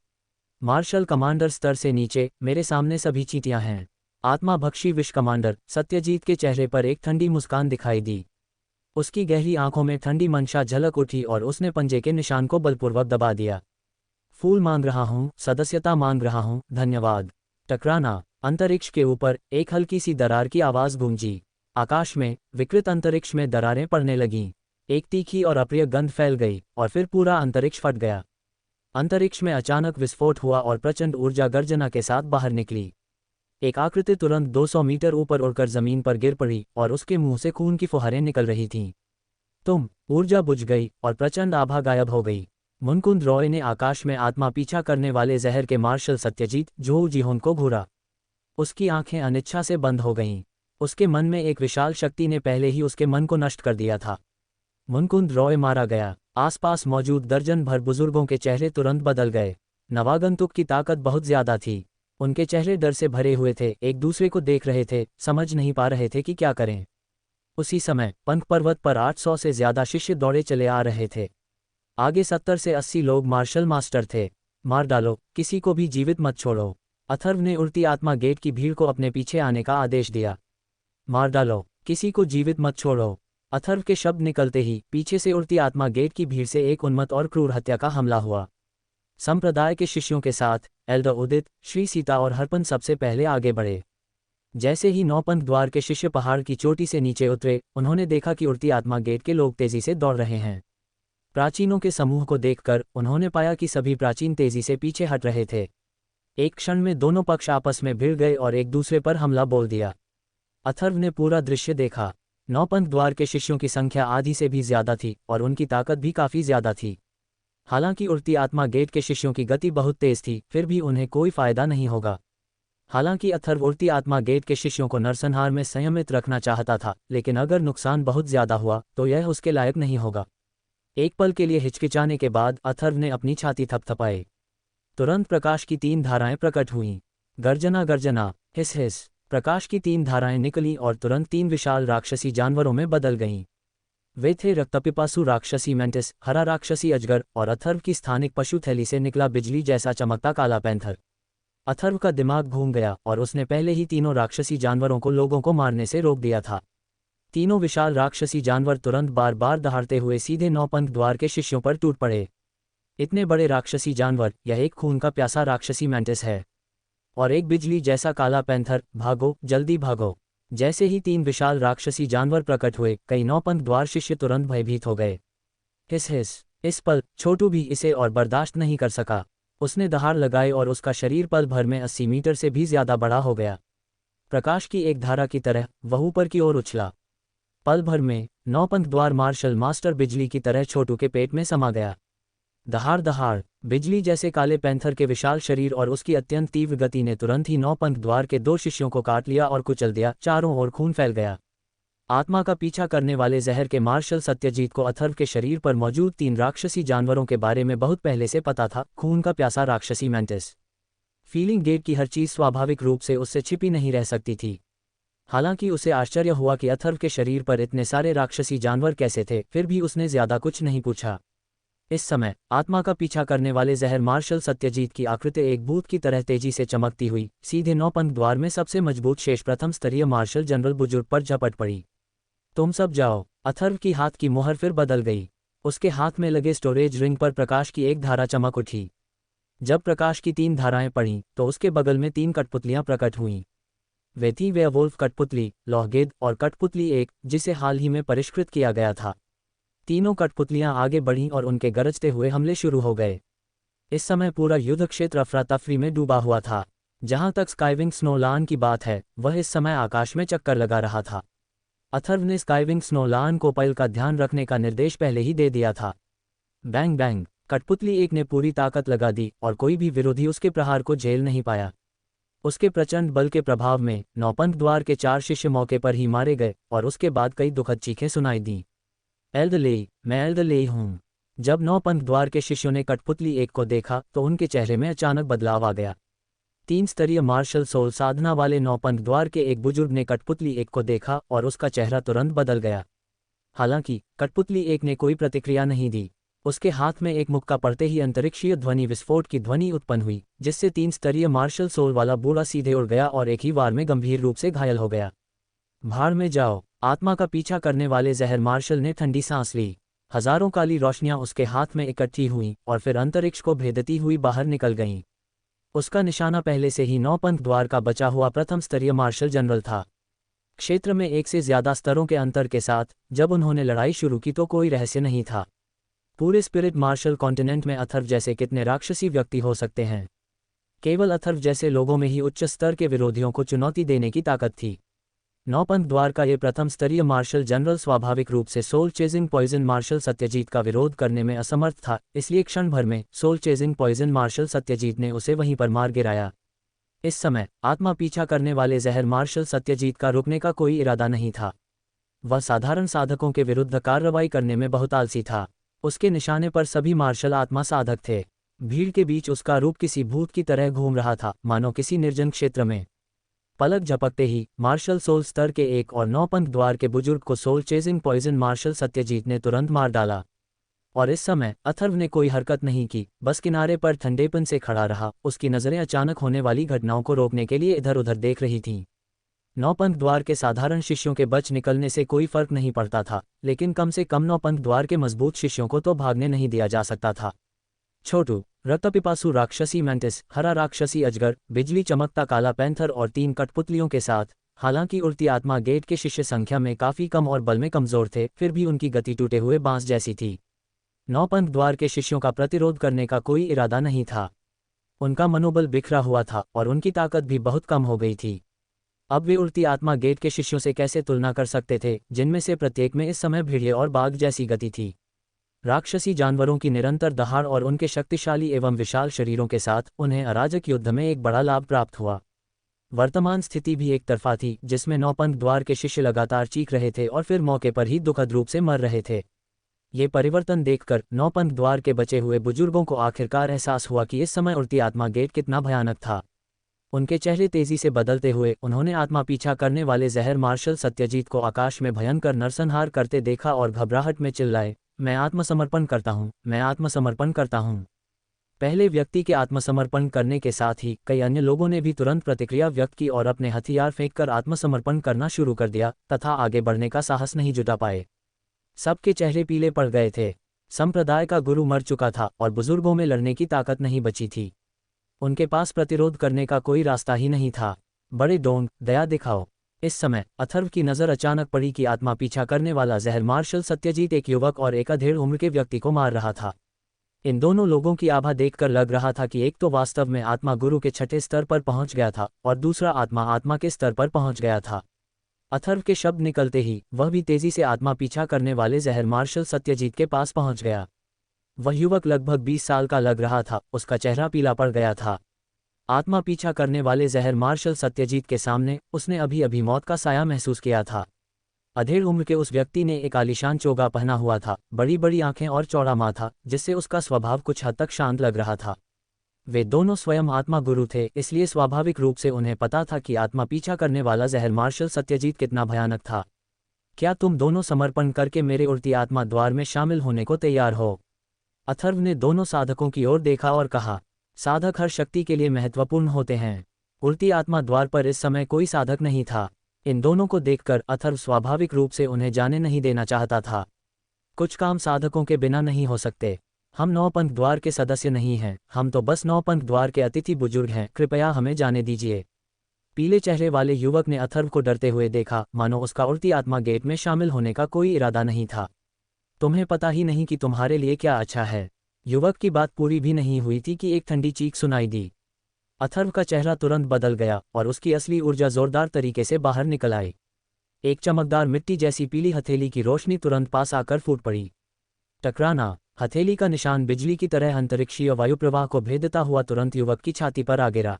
मार्शल कमांडर स्तर से नीचे मेरे सामने सभी चींटियां हैं। आत्माभक्षी विश कमांडर सत्यजीत के चेहरे पर एक ठंडी मुस्कान दिखाई दी। उसकी गहरी आंखों में ठंडी मंशा झलक उठी और उसने पंजे के निशान को बलपूर्वक दबा दिया। फूल मांग रहा हूं, सदस्यता मांग रहा हूं, धन्यवाद। टकराना। अंतरिक्ष के ऊपर एक हल्की सी दरार की आवाज गूंजी। आकाश में विकृत अंतरिक्ष में दरारें पड़ने लगीं। एक तीखी और अप्रिय गंध फैल गई और फिर पूरा अंतरिक्ष फट गया। अंतरिक्ष में अचानक विस्फोट हुआ और प्रचंड ऊर्जा गर्जना के साथ बाहर निकली। एक आकृति तुरंत 200 मीटर ऊपर उड़कर जमीन पर गिर पड़ी और उसके मुंह से खून की फुहारें निकल रही थीं। ऊर्जा बुझ गई और प्रचंड आभा गायब हो गई। मुनकुंद रॉय ने आकाश में आत्मा पीछा करने वाले जहर के मार्शल सत्यजीत जोहू जीहोन को घूरा। उसकी आंखें अनिच्छा से बंद हो गईं। उसके मन में एक विशाल शक्ति ने पहले ही उसके मन को नष्ट कर दिया था। मुनकुंद रॉय मारा गया। आसपास मौजूद दर्जन भर बुजुर्गों के चेहरे तुरंत बदल गए। नवागंतुक की ताकत बहुत ज्यादा थी। उनके चेहरे डर से भरे हुए थे, एक दूसरे को देख रहे थे, समझ नहीं पा रहे थे कि क्या करें। उसी समय पंख पर्वत पर 800 से ज्यादा शिष्य दौड़े चले आ रहे थे। आगे 70 से 80 लोग मार्शल मास्टर थे। मार डालो, किसी को भी जीवित मत छोड़ो। अथर्व ने उड़ती आत्मा गेट की भीड़ को अपने पीछे आने का आदेश दिया। मार डालो, किसी को जीवित मत छोड़ो। अथर्व के शब्द निकलते ही पीछे से उड़ती आत्मा गेट की भीड़ से एक उन्मत्त और क्रूर हत्या का हमला हुआ। संप्रदाय के शिष्यों के साथ एल्डर उदित, श्री सीता और हरपन सबसे पहले आगे बढ़े। जैसे ही नौपंथ द्वार के शिष्य पहाड़ की चोटी से नीचे उतरे, उन्होंने देखा कि उड़ती आत्मा गेट के लोग तेजी से दौड़ रहे हैं। प्राचीनों के समूह को देखकर उन्होंने पाया कि सभी प्राचीन तेजी से पीछे हट रहे थे। एक क्षण में दोनों पक्ष आपस में भिड़ गए और एक दूसरे पर हमला बोल दिया। अथर्व ने पूरा दृश्य देखा। नौपंथ द्वार के शिष्यों की संख्या आधी से भी ज्यादा थी और उनकी ताकत भी काफी ज्यादा थी। हालांकि उड़ती आत्मा गेट के शिष्यों की गति बहुत तेज थी, फिर भी उन्हें कोई फायदा नहीं होगा। हालांकि अथर्व उड़ती आत्मा गेट के शिष्यों को नरसंहार में संयमित रखना चाहता था, लेकिन अगर नुकसान बहुत ज्यादा हुआ तो यह उसके लायक नहीं होगा। एक पल के लिए हिचकिचाने के बाद अथर्व ने अपनी छाती थपथपाई। तुरंत प्रकाश की 3 धाराएं प्रकट हुईं। गर्जना गर्जना, हिस हिस। प्रकाश की 3 धाराएं निकलीं और तुरंत 3 विशाल राक्षसी जानवरों में बदल गईं। वे थे रक्तपिपासु राक्षसी मेंटिस, हरा राक्षसी अजगर और अथर्व की स्थानिक पशु थैली से निकला बिजली जैसा चमकता काला पैंथर। अथर्व का दिमाग घूम गया और उसने पहले ही तीनों राक्षसी जानवरों को लोगों को मारने से रोक दिया था। तीनों विशाल राक्षसी जानवर तुरंत बार बार दहाड़ते हुए सीधे नौपंथ द्वार के शिष्यों पर टूट पड़े। इतने बड़े राक्षसी जानवर, यह एक खून का प्यासा राक्षसी मैंटिस है और एक बिजली जैसा काला पैंथर, भागो जल्दी भागो। जैसे ही तीन विशाल राक्षसी जानवर प्रकट हुए, कई नौपंथ द्वार शिष्य तुरंत भयभीत हो गए। हिस हिस। इस पल छोटू भी इसे और बर्दाश्त नहीं कर सका। उसने दहाड़ लगाई और उसका शरीर पल भर में 80 मीटर से भी ज्यादा बड़ा हो गया। प्रकाश की एक धारा की तरह वह ऊपर की ओर उछला। पल भर में नौपंथ द्वार मार्शल मास्टर बिजली की तरह छोटू के पेट में समा गया। दहाड़ दहाड़। बिजली जैसे काले पैंथर के विशाल शरीर और उसकी अत्यंत तीव्र गति ने तुरंत ही नौपंथ द्वार के दो शिष्यों को काट लिया और कुचल दिया। चारों ओर खून फैल गया। आत्मा का पीछा करने वाले जहर के मार्शल सत्यजीत को अथर्व के शरीर पर मौजूद तीन राक्षसी जानवरों के बारे में बहुत पहले से पता था। खून का प्यासा राक्षसी मैंटिस। फीलिंग गेट की हर चीज स्वाभाविक रूप से उससे छिपी नहीं रह सकती थी। हालांकि उसे आश्चर्य हुआ कि अथर्व के शरीर पर इतने सारे राक्षसी जानवर कैसे थे, फिर भी उसने ज्यादा कुछ नहीं पूछा। इस समय आत्मा का पीछा करने वाले जहर मार्शल सत्यजीत की आकृति एक भूत की तरह तेजी से चमकती हुई सीधे नौपंथ द्वार में सबसे मजबूत शेष प्रथम स्तरीय मार्शल जनरल बुजुर्ग पर झपट पड़ी। तुम सब जाओ। अथर्व की हाथ की मुहर फिर बदल गई। उसके हाथ में लगे स्टोरेज रिंग पर प्रकाश की एक धारा चमक उठी। जब प्रकाश की तीन धाराएं पड़ीं तो उसके बगल में तीन कठपुतलियां प्रकट हुईं। वे थी वेयरवुल्फ कठपुतली, लोहगिद्ध और कठपुतली एक, जिसे हाल ही में परिष्कृत किया गया था। तीनों कठपुतलियां आगे बढ़ीं और उनके गरजते हुए हमले शुरू हो गए। इस समय पूरा युद्ध क्षेत्र अफरा तफरी में डूबा हुआ था। जहां तक स्काईविंग स्नोलान की बात है, वह इस समय आकाश में चक्कर लगा रहा था। अथर्व ने स्काईविंग स्नोलान को पल का ध्यान रखने का निर्देश पहले ही दे दिया था। Bang bang. कठपुतली एक ने पूरी ताकत लगा दी और कोई भी विरोधी उसके प्रहार को झेल नहीं पाया। उसके प्रचंड बल के प्रभाव में नौपंथ द्वार के चार शिष्य मौके पर ही मारे गए और उसके बाद कई दुखद चीखें सुनाई दी। एल्दलेई, मैं एल्दलेई हूँ। जब नौपंथ द्वार के शिष्यों ने कठपुतली एक को देखा तो उनके चेहरे में अचानक बदलाव आ गया। तीन स्तरीय मार्शल सोल साधना वाले नौपंथ द्वार के एक बुजुर्ग ने कठपुतली एक को देखा और उसका चेहरा तुरंत बदल गया। हालांकि कठपुतली एक ने कोई प्रतिक्रिया नहीं दी। उसके हाथ में एक मुक्का पड़ते ही अंतरिक्षीय ध्वनि विस्फोट की ध्वनि उत्पन्न हुई, जिससे तीन स्तरीय मार्शल सोल वाला बूढ़ा सीधे उड़ गया और एक ही वार में गंभीर रूप से घायल हो गया। भाड़ में जाओ। आत्मा का पीछा करने वाले जहर मार्शल ने ठंडी सांस ली। हजारों काली रोशनियां उसके हाथ में इकट्ठी हुईं और फिर अंतरिक्ष को भेदती हुई बाहर निकल गईं। उसका निशाना पहले से ही नौपंथ द्वार का बचा हुआ प्रथम स्तरीय मार्शल जनरल था। क्षेत्र में एक से ज्यादा स्तरों के अंतर के साथ जब उन्होंने लड़ाई शुरू की तो कोई रहस्य नहीं था। पूरे स्पिरिट मार्शल कॉन्टिनेंट में अथर्व जैसे कितने राक्षसी व्यक्ति हो सकते हैं। केवल अथर्व जैसे लोगों में ही उच्च स्तर के विरोधियों को चुनौती देने की ताकत थी। नौपंथ द्वार का ये प्रथम स्तरीय मार्शल जनरल स्वाभाविक रूप से soul chasing poison marshal Satyajit का विरोध करने में असमर्थ था, इसलिए क्षण भर में soul chasing poison marshal Satyajit ने उसे वहीं पर मार गिराया। इस समय आत्मा पीछा करने वाले जहर मार्शल सत्यजीत का रुकने का कोई इरादा नहीं था। वह साधारण साधकों के विरुद्ध कार्रवाई करने में बहुत आलसी था। उसके निशाने पर सभी मार्शल आत्मा साधक थे। भीड़ के बीच उसका रूप किसी भूत की तरह घूम रहा था, मानो किसी निर्जन क्षेत्र में। पलक झपकते ही मार्शल सोल स्तर के एक और नौपंथ द्वार के बुजुर्ग को soul chasing poison marshal Satyajit ने तुरंत मार डाला। और इस समय अथर्व ने कोई हरकत नहीं की, बस किनारे पर ठंडेपन से खड़ा रहा। उसकी नज़रें अचानक होने वाली घटनाओं को रोकने के लिए इधर उधर देख रही थीं। नौपंथ द्वार के साधारण शिष्यों के बच निकलने से कोई फर्क नहीं पड़ता था, लेकिन कम से कम नौपंथ द्वार के मजबूत शिष्यों को तो भागने नहीं दिया जा सकता था। छोटू, रक्तपिपासु राक्षसी मैंटिस, हरा राक्षसी अजगर, बिजली चमकता काला पैंथर और तीन कठपुतलियों के साथ। हालांकि उड़ती आत्मा गेट के शिष्य संख्या में काफी कम और बल में कमजोर थे, फिर भी उनकी गति टूटे हुए बांस जैसी थी। नौपंथ द्वार के शिष्यों का प्रतिरोध करने का कोई इरादा नहीं था। उनका मनोबल बिखरा हुआ था और उनकी ताकत भी बहुत कम हो गई थी। अब वे उड़ती आत्मा गेट के शिष्यों से कैसे तुलना कर सकते थे, जिनमें से प्रत्येक में इस समय भेड़िए और बाघ जैसी गति थी। राक्षसी जानवरों की निरंतर दहाड़ और उनके शक्तिशाली एवं विशाल शरीरों के साथ उन्हें अराजक युद्ध में एक बड़ा लाभ प्राप्त हुआ। वर्तमान स्थिति भी एक तरफा थी, जिसमें नौपंथ द्वार के शिष्य लगातार चीख रहे थे और फिर मौके पर ही दुखद रूप से मर रहे थे। ये परिवर्तन देखकर नौपंथ द्वार के बचे हुए बुजुर्गों को आखिरकार एहसास हुआ कि इस समय उड़ती आत्मा गेट कितना भयानक था। उनके चेहरे तेजी से बदलते हुए उन्होंने आत्मा पीछा करने वाले जहर मार्शल सत्यजीत को आकाश में भयंकर नरसंहार करते देखा और घबराहट में चिल्लाए, मैं आत्मसमर्पण करता हूँ, मैं आत्मसमर्पण करता हूँ। पहले व्यक्ति के आत्मसमर्पण करने के साथ ही कई अन्य लोगों ने भी तुरंत प्रतिक्रिया व्यक्त की और अपने हथियार फेंककर आत्मसमर्पण करना शुरू कर दिया तथा आगे बढ़ने का साहस नहीं जुटा पाए। सबके चेहरे पीले पड़ गए थे। संप्रदाय का गुरु मर चुका था और बुजुर्गों में लड़ने की ताकत नहीं बची थी। उनके पास प्रतिरोध करने का कोई रास्ता ही नहीं था। बड़े डोंग, दया दिखाओ। इस समय अथर्व की नज़र अचानक पड़ी कि आत्मा पीछा करने वाला जहर मार्शल सत्यजीत एक युवक और एक अधेड़ उम्र के व्यक्ति को मार रहा था। इन दोनों लोगों की आभा देखकर लग रहा था कि एक तो वास्तव में आत्मा गुरु के छठे स्तर पर पहुंच गया था और दूसरा आत्मा के स्तर पर पहुंच गया था। अथर्व के शब्द निकलते ही वह भी तेजी से आत्मा पीछा करने वाले जहर मार्शल सत्यजीत के पास पहुंच गया। वह युवक लगभग 20 साल का लग रहा था, उसका चेहरा पीला पड़ गया था। आत्मा पीछा करने वाले जहर मार्शल सत्यजीत के सामने उसने अभी अभी मौत का साया महसूस किया था। अधेड़ उम्र के उस व्यक्ति ने एक आलीशान चोगा पहना हुआ था, बड़ी बड़ी आंखें और चौड़ा माथा, जिससे उसका स्वभाव कुछ हद तक शांत लग रहा था। वे दोनों स्वयं आत्मा गुरु थे, इसलिए स्वाभाविक रूप से उन्हें पता था कि आत्मा पीछा करने वाला जहर मार्शल सत्यजीत कितना भयानक था। क्या तुम दोनों समर्पण करके मेरे उड़ती आत्मा द्वार में शामिल होने को तैयार हो? अथर्व ने दोनों साधकों की ओर देखा और कहा, साधक हर शक्ति के लिए महत्वपूर्ण होते हैं। उड़ती आत्मा द्वार पर इस समय कोई साधक नहीं था। इन दोनों को देखकर अथर्व स्वाभाविक रूप से उन्हें जाने नहीं देना चाहता था। कुछ काम साधकों के बिना नहीं हो सकते। हम नौपंथ द्वार के सदस्य नहीं हैं, हम तो बस नौपंथ द्वार के अतिथि बुजुर्ग हैं, कृपया हमें जाने दीजिए। पीले चेहरे वाले युवक ने अथर्व को डरते हुए देखा, मानो उसका उड़ती आत्मा गेट में शामिल होने का कोई इरादा नहीं था। तुम्हें पता ही नहीं कि तुम्हारे लिए क्या अच्छा है। युवक की बात पूरी भी नहीं हुई थी कि एक ठंडी चीख सुनाई दी। अथर्व का चेहरा तुरंत बदल गया और उसकी असली ऊर्जा जोरदार तरीके से बाहर निकल आई। एक चमकदार मिट्टी जैसी पीली हथेली की रोशनी तुरंत पास आकर फूट पड़ी। टकराना। हथेली का निशान बिजली की तरह अंतरिक्षीय वायु प्रवाह को भेदता हुआ तुरंत युवक की छाती पर आ गिरा।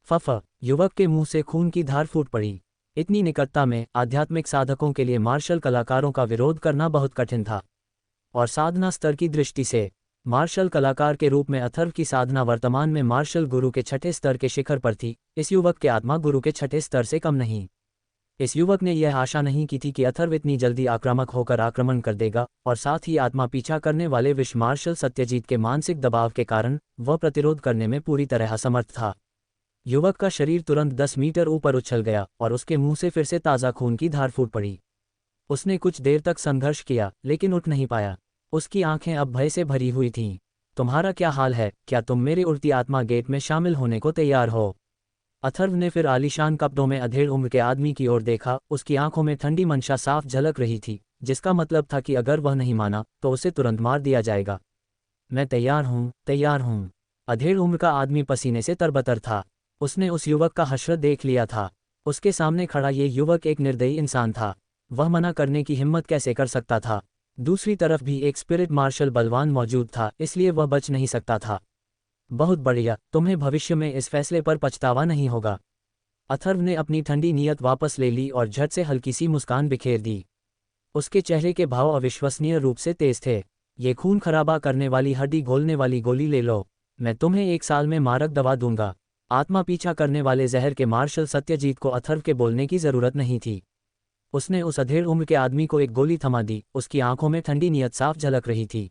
फफ। युवक के मुंह से खून की धार फूट पड़ी। इतनी निकटता में आध्यात्मिक साधकों के लिए मार्शल कलाकारों का विरोध करना बहुत कठिन था, और साधना स्तर की दृष्टि से मार्शल कलाकार के रूप में अथर्व की साधना वर्तमान में मार्शल गुरु के छठे स्तर के शिखर पर थी। इस युवक के आत्मा गुरु के छठे स्तर से कम नहीं। इस युवक ने यह आशा नहीं की थी कि अथर्व इतनी जल्दी आक्रामक होकर आक्रमण कर देगा, और साथ ही आत्मा पीछा करने वाले विश्व मार्शल सत्यजीत के मानसिक दबाव के कारण वह प्रतिरोध करने में पूरी तरह असमर्थ था। युवक का शरीर तुरंत 10 मीटर ऊपर उछल गया और उसके मुंह से फिर से ताज़ा खून की धार फूट पड़ी। उसने कुछ देर तक संघर्ष किया लेकिन उठ नहीं पाया। उसकी आंखें अब भय से भरी हुई थीं। तुम्हारा क्या हाल है? क्या तुम मेरे उड़ती आत्मा गेट में शामिल होने को तैयार हो? अथर्व ने फिर आलीशान कपड़ों में अधेड़ उम्र के आदमी की ओर देखा। उसकी आंखों में ठंडी मंशा साफ झलक रही थी, जिसका मतलब था कि अगर वह नहीं माना तो उसे तुरंत मार दिया जाएगा। मैं तैयार हूँ, तैयार हूँ। अधेड़ उम्र का आदमी पसीने से तरबतर था। उसने उस युवक का हश्र देख लिया था। उसके सामने खड़ा ये युवक एक निर्दयी इंसान था। वह मना करने की हिम्मत कैसे कर सकता था? दूसरी तरफ भी एक स्पिरिट मार्शल बलवान मौजूद था, इसलिए वह बच नहीं सकता था। बहुत बढ़िया, तुम्हें भविष्य में इस फैसले पर पछतावा नहीं होगा। अथर्व ने अपनी ठंडी नीयत वापस ले ली और झट से हल्की सी मुस्कान बिखेर दी। उसके चेहरे के भाव अविश्वसनीय रूप से तेज थे। ये खून खराबा करने वाली हड्डी घोलने वाली गोली ले लो, मैं तुम्हें 1 साल में मारक दवा दूंगा। आत्मा पीछा करने वाले जहर के मार्शल सत्यजीत को अथर्व के बोलने की जरूरत नहीं थी। उसने उस अधेड़ उम्र के आदमी को एक गोली थमा दी। उसकी आंखों में ठंडी नीयत साफ झलक रही थी।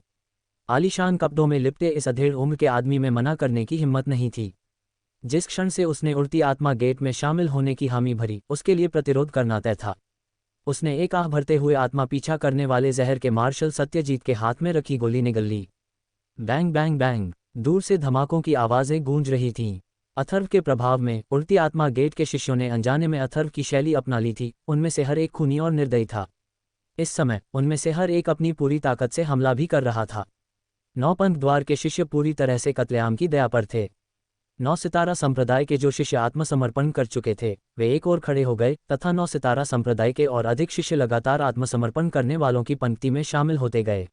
आलीशान कपड़ों में लिपटे इस अधेड़ उम्र के आदमी में मना करने की हिम्मत नहीं थी। जिस क्षण से उसने उड़ती आत्मा गेट में शामिल होने की हामी भरी, उसके लिए प्रतिरोध करना तय था। उसने एक आह भरते हुए आत्मा पीछा करने वाले जहर के मार्शल सत्यजीत के हाथ में रखी गोली निगल ली। बैंग बैंग बैंग, दूर से धमाकों की आवाज़ें गूंज रही थीं। अथर्व के प्रभाव में उड़ती आत्मा गेट के शिष्यों ने अनजाने में अथर्व की शैली अपना ली थी। उनमें से हर एक खूनी और निर्दयी था। इस समय उनमें से हर एक अपनी पूरी ताकत से हमला भी कर रहा था। नौपंथ द्वार के शिष्य पूरी तरह से कत्लेआम की दया पर थे। 9 सितारा संप्रदाय के जो शिष्य आत्मसमर्पण कर चुके थे वे एक ओर खड़े हो गए तथा 9 सितारा संप्रदाय के और अधिक शिष्य लगातार आत्मसमर्पण करने वालों की पंक्ति में शामिल होते गए।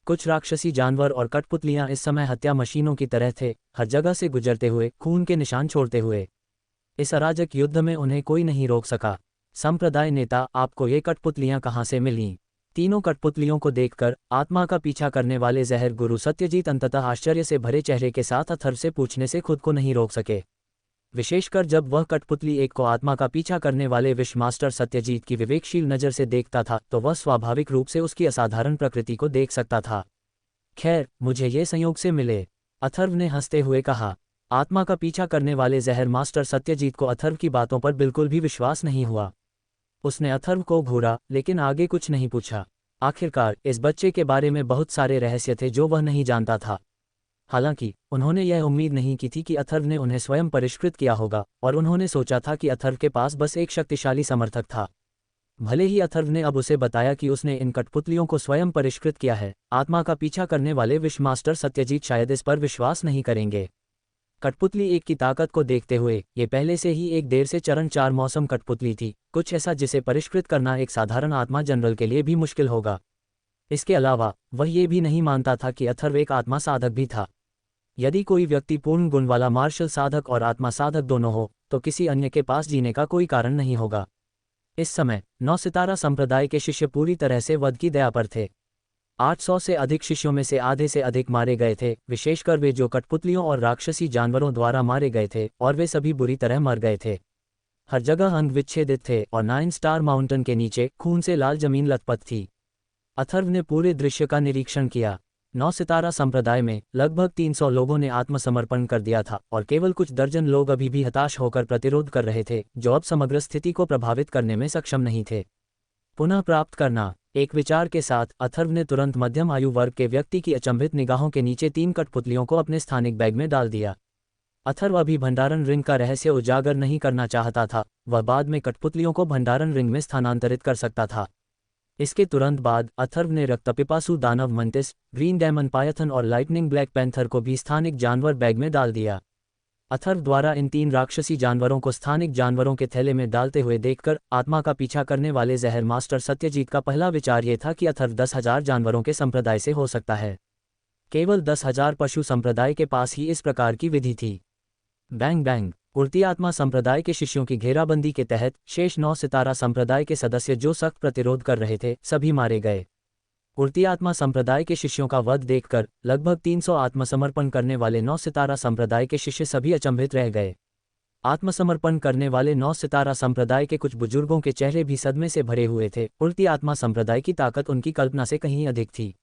कुछ राक्षसी जानवर और कठपुतलियां इस समय हत्या मशीनों की तरह थे, हर जगह से गुजरते हुए खून के निशान छोड़ते हुए। इस अराजक युद्ध में उन्हें कोई नहीं रोक सका। संप्रदाय नेता, आपको ये कठपुतलियां कहाँ से मिलीं? तीनों कठपुतलियों को देखकर आत्मा का पीछा करने वाले जहर गुरु सत्यजीत अंततः आश्चर्य से भरे चेहरे के साथ अथर्व से पूछने से खुद को नहीं रोक सके, विशेषकर जब वह कठपुतली एक को आत्मा का पीछा करने वाले विश्व मास्टर सत्यजीत की विवेकशील नज़र से देखता था तो वह स्वाभाविक रूप से उसकी असाधारण प्रकृति को देख सकता था। खैर, मुझे ये संयोग से मिले। अथर्व ने हंसते हुए कहा। आत्मा का पीछा करने वाले जहर मास्टर सत्यजीत को अथर्व की बातों पर बिल्कुल भी विश्वास नहीं हुआ। उसने अथर्व को घूरा, लेकिन आगे कुछ नहीं पूछा। आखिरकार इस बच्चे के बारे में बहुत सारे रहस्य थे जो वह नहीं जानता था। हालांकि उन्होंने यह उम्मीद नहीं की थी कि अथर्व ने उन्हें स्वयं परिष्कृत किया होगा, और उन्होंने सोचा था कि अथर्व के पास बस एक शक्तिशाली समर्थक था। भले ही अथर्व ने अब उसे बताया कि उसने इन कठपुतलियों को स्वयं परिष्कृत किया है, आत्मा का पीछा करने वाले विश्व मास्टर सत्यजीत शायद इस पर विश्वास नहीं करेंगे। कठपुतली एक की ताकत को देखते हुए ये पहले से ही एक देर से चरण 4 मौसम कठपुतली थी, कुछ ऐसा जिसे परिष्कृत करना एक साधारण आत्मा जनरल के लिए भी मुश्किल होगा। इसके अलावा वह ये भी नहीं मानता था कि अथर्व एक आत्मा साधक भी था। यदि कोई व्यक्ति पूर्ण गुण वाला मार्शल साधक और आत्मा साधक दोनों हो, तो किसी अन्य के पास जीने का कोई कारण नहीं होगा। इस समय 9 सितारा संप्रदाय के शिष्य पूरी तरह से वध की दया पर थे। 800 से अधिक शिष्यों में से आधे से अधिक मारे गए थे, विशेषकर वे जो कठपुतलियों और राक्षसी जानवरों द्वारा मारे गए थे, और वे सभी बुरी तरह मर गए थे। हर जगह अंग विच्छेदित थे और 9 स्टार माउंटेन के नीचे खून से लाल जमीन लथपथ थी। अथर्व ने पूरे दृश्य का निरीक्षण किया। 9 सितारा संप्रदाय में लगभग 300 लोगों ने आत्मसमर्पण कर दिया था, और केवल कुछ दर्जन लोग अभी भी हताश होकर प्रतिरोध कर रहे थे, जो अब समग्र स्थिति को प्रभावित करने में सक्षम नहीं थे। पुनः प्राप्त करना, एक विचार के साथ अथर्व ने तुरंत मध्यम आयु वर्ग के व्यक्ति की अचंभित निगाहों के नीचे 3 कठपुतलियों को अपने स्थानिक बैग में डाल दिया। अथर्व अभी भंडारण रिंग का रहस्य उजागर नहीं करना चाहता था, वह बाद में कठपुतलियों को भंडारण रिंग में स्थानांतरित कर सकता था। इसके तुरंत बाद अथर्व ने रक्तपिपासु दानव मंटिस, ग्रीन डेमन पायथन और लाइटनिंग ब्लैक पैंथर को भी स्थानिक जानवर बैग में डाल दिया। अथर्व द्वारा इन 3 राक्षसी जानवरों को स्थानिक जानवरों के थैले में डालते हुए देखकर आत्मा का पीछा करने वाले जहर मास्टर सत्यजीत का पहला विचार ये था कि अथर्व 10,000 जानवरों के संप्रदाय से हो सकता है। केवल 10,000 पशु संप्रदाय के पास ही इस प्रकार की विधि थी। बैंग बैंग, उड़ती आत्मा संप्रदाय के शिष्यों की घेराबंदी के तहत शेष 9 सितारा संप्रदाय के सदस्य जो सख्त प्रतिरोध कर रहे थे, सभी मारे गए। उड़ती आत्मा संप्रदाय के शिष्यों का वध देखकर लगभग 300 आत्मसमर्पण करने वाले 9 सितारा संप्रदाय के शिष्य सभी अचंभित रह गए। आत्मसमर्पण करने वाले 9 सितारा संप्रदाय के कुछ बुजुर्गों के चेहरे भी सदमे से भरे हुए थे। उड़ती आत्मा संप्रदाय की ताकत उनकी कल्पना से कहीं अधिक थी।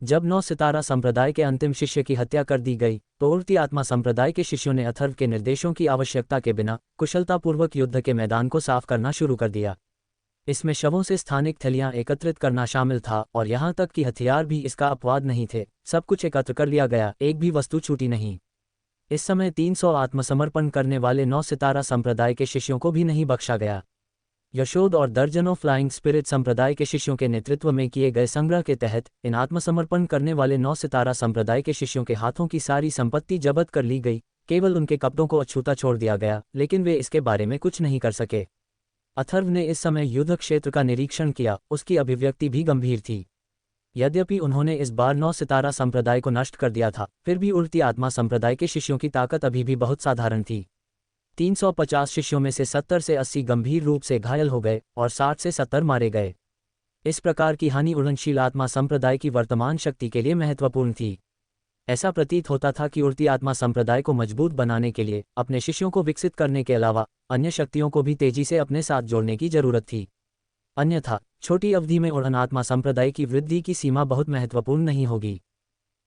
जब 9 सितारा संप्रदाय के अंतिम शिष्य की हत्या कर दी गई, तो उड़ती आत्मा संप्रदाय के शिष्यों ने अथर्व के निर्देशों की आवश्यकता के बिना कुशलतापूर्वक युद्ध के मैदान को साफ करना शुरू कर दिया। इसमें शवों से स्थानिक थैलियां एकत्रित करना शामिल था, और यहां तक कि हथियार भी इसका अपवाद नहीं थे। सब कुछ एकत्र कर लिया गया, एक भी वस्तु छूटी नहीं। इस समय 300 आत्मसमर्पण करने वाले 9 सितारा संप्रदाय के शिष्यों को भी नहीं बख्शा गया। यशोद और दर्जनों फ्लाइंग स्पिरिट संप्रदाय के शिष्यों के नेतृत्व में किए गए संग्रह के तहत इन आत्मसमर्पण करने वाले 9 सितारा संप्रदाय के शिष्यों के हाथों की सारी संपत्ति जब्त कर ली गई। केवल उनके कपड़ों को अछूता छोड़ दिया गया, लेकिन वे इसके बारे में कुछ नहीं कर सके। अथर्व ने इस समय युद्ध क्षेत्र का निरीक्षण किया, उसकी अभिव्यक्ति भी गंभीर थी। यद्यपि उन्होंने इस बार 9 सितारा संप्रदाय को नष्ट कर दिया था, फिर भी उड़ती आत्मा संप्रदाय के शिष्यों की ताकत अभी भी बहुत साधारण थी। 350 शिष्यों में से 70 से 80 गंभीर रूप से घायल हो गए और 60 से 70 मारे गए। इस प्रकार की हानि उड़नशील आत्मा संप्रदाय की वर्तमान शक्ति के लिए महत्वपूर्ण थी। ऐसा प्रतीत होता था कि उड़ती आत्मा संप्रदाय को मजबूत बनाने के लिए अपने शिष्यों को विकसित करने के अलावा अन्य शक्तियों को भी तेजी से अपने साथ जोड़ने की जरूरत थी। अन्यथा छोटी अवधि में उड़न आत्मा संप्रदाय की वृद्धि की सीमा बहुत महत्वपूर्ण नहीं होगी।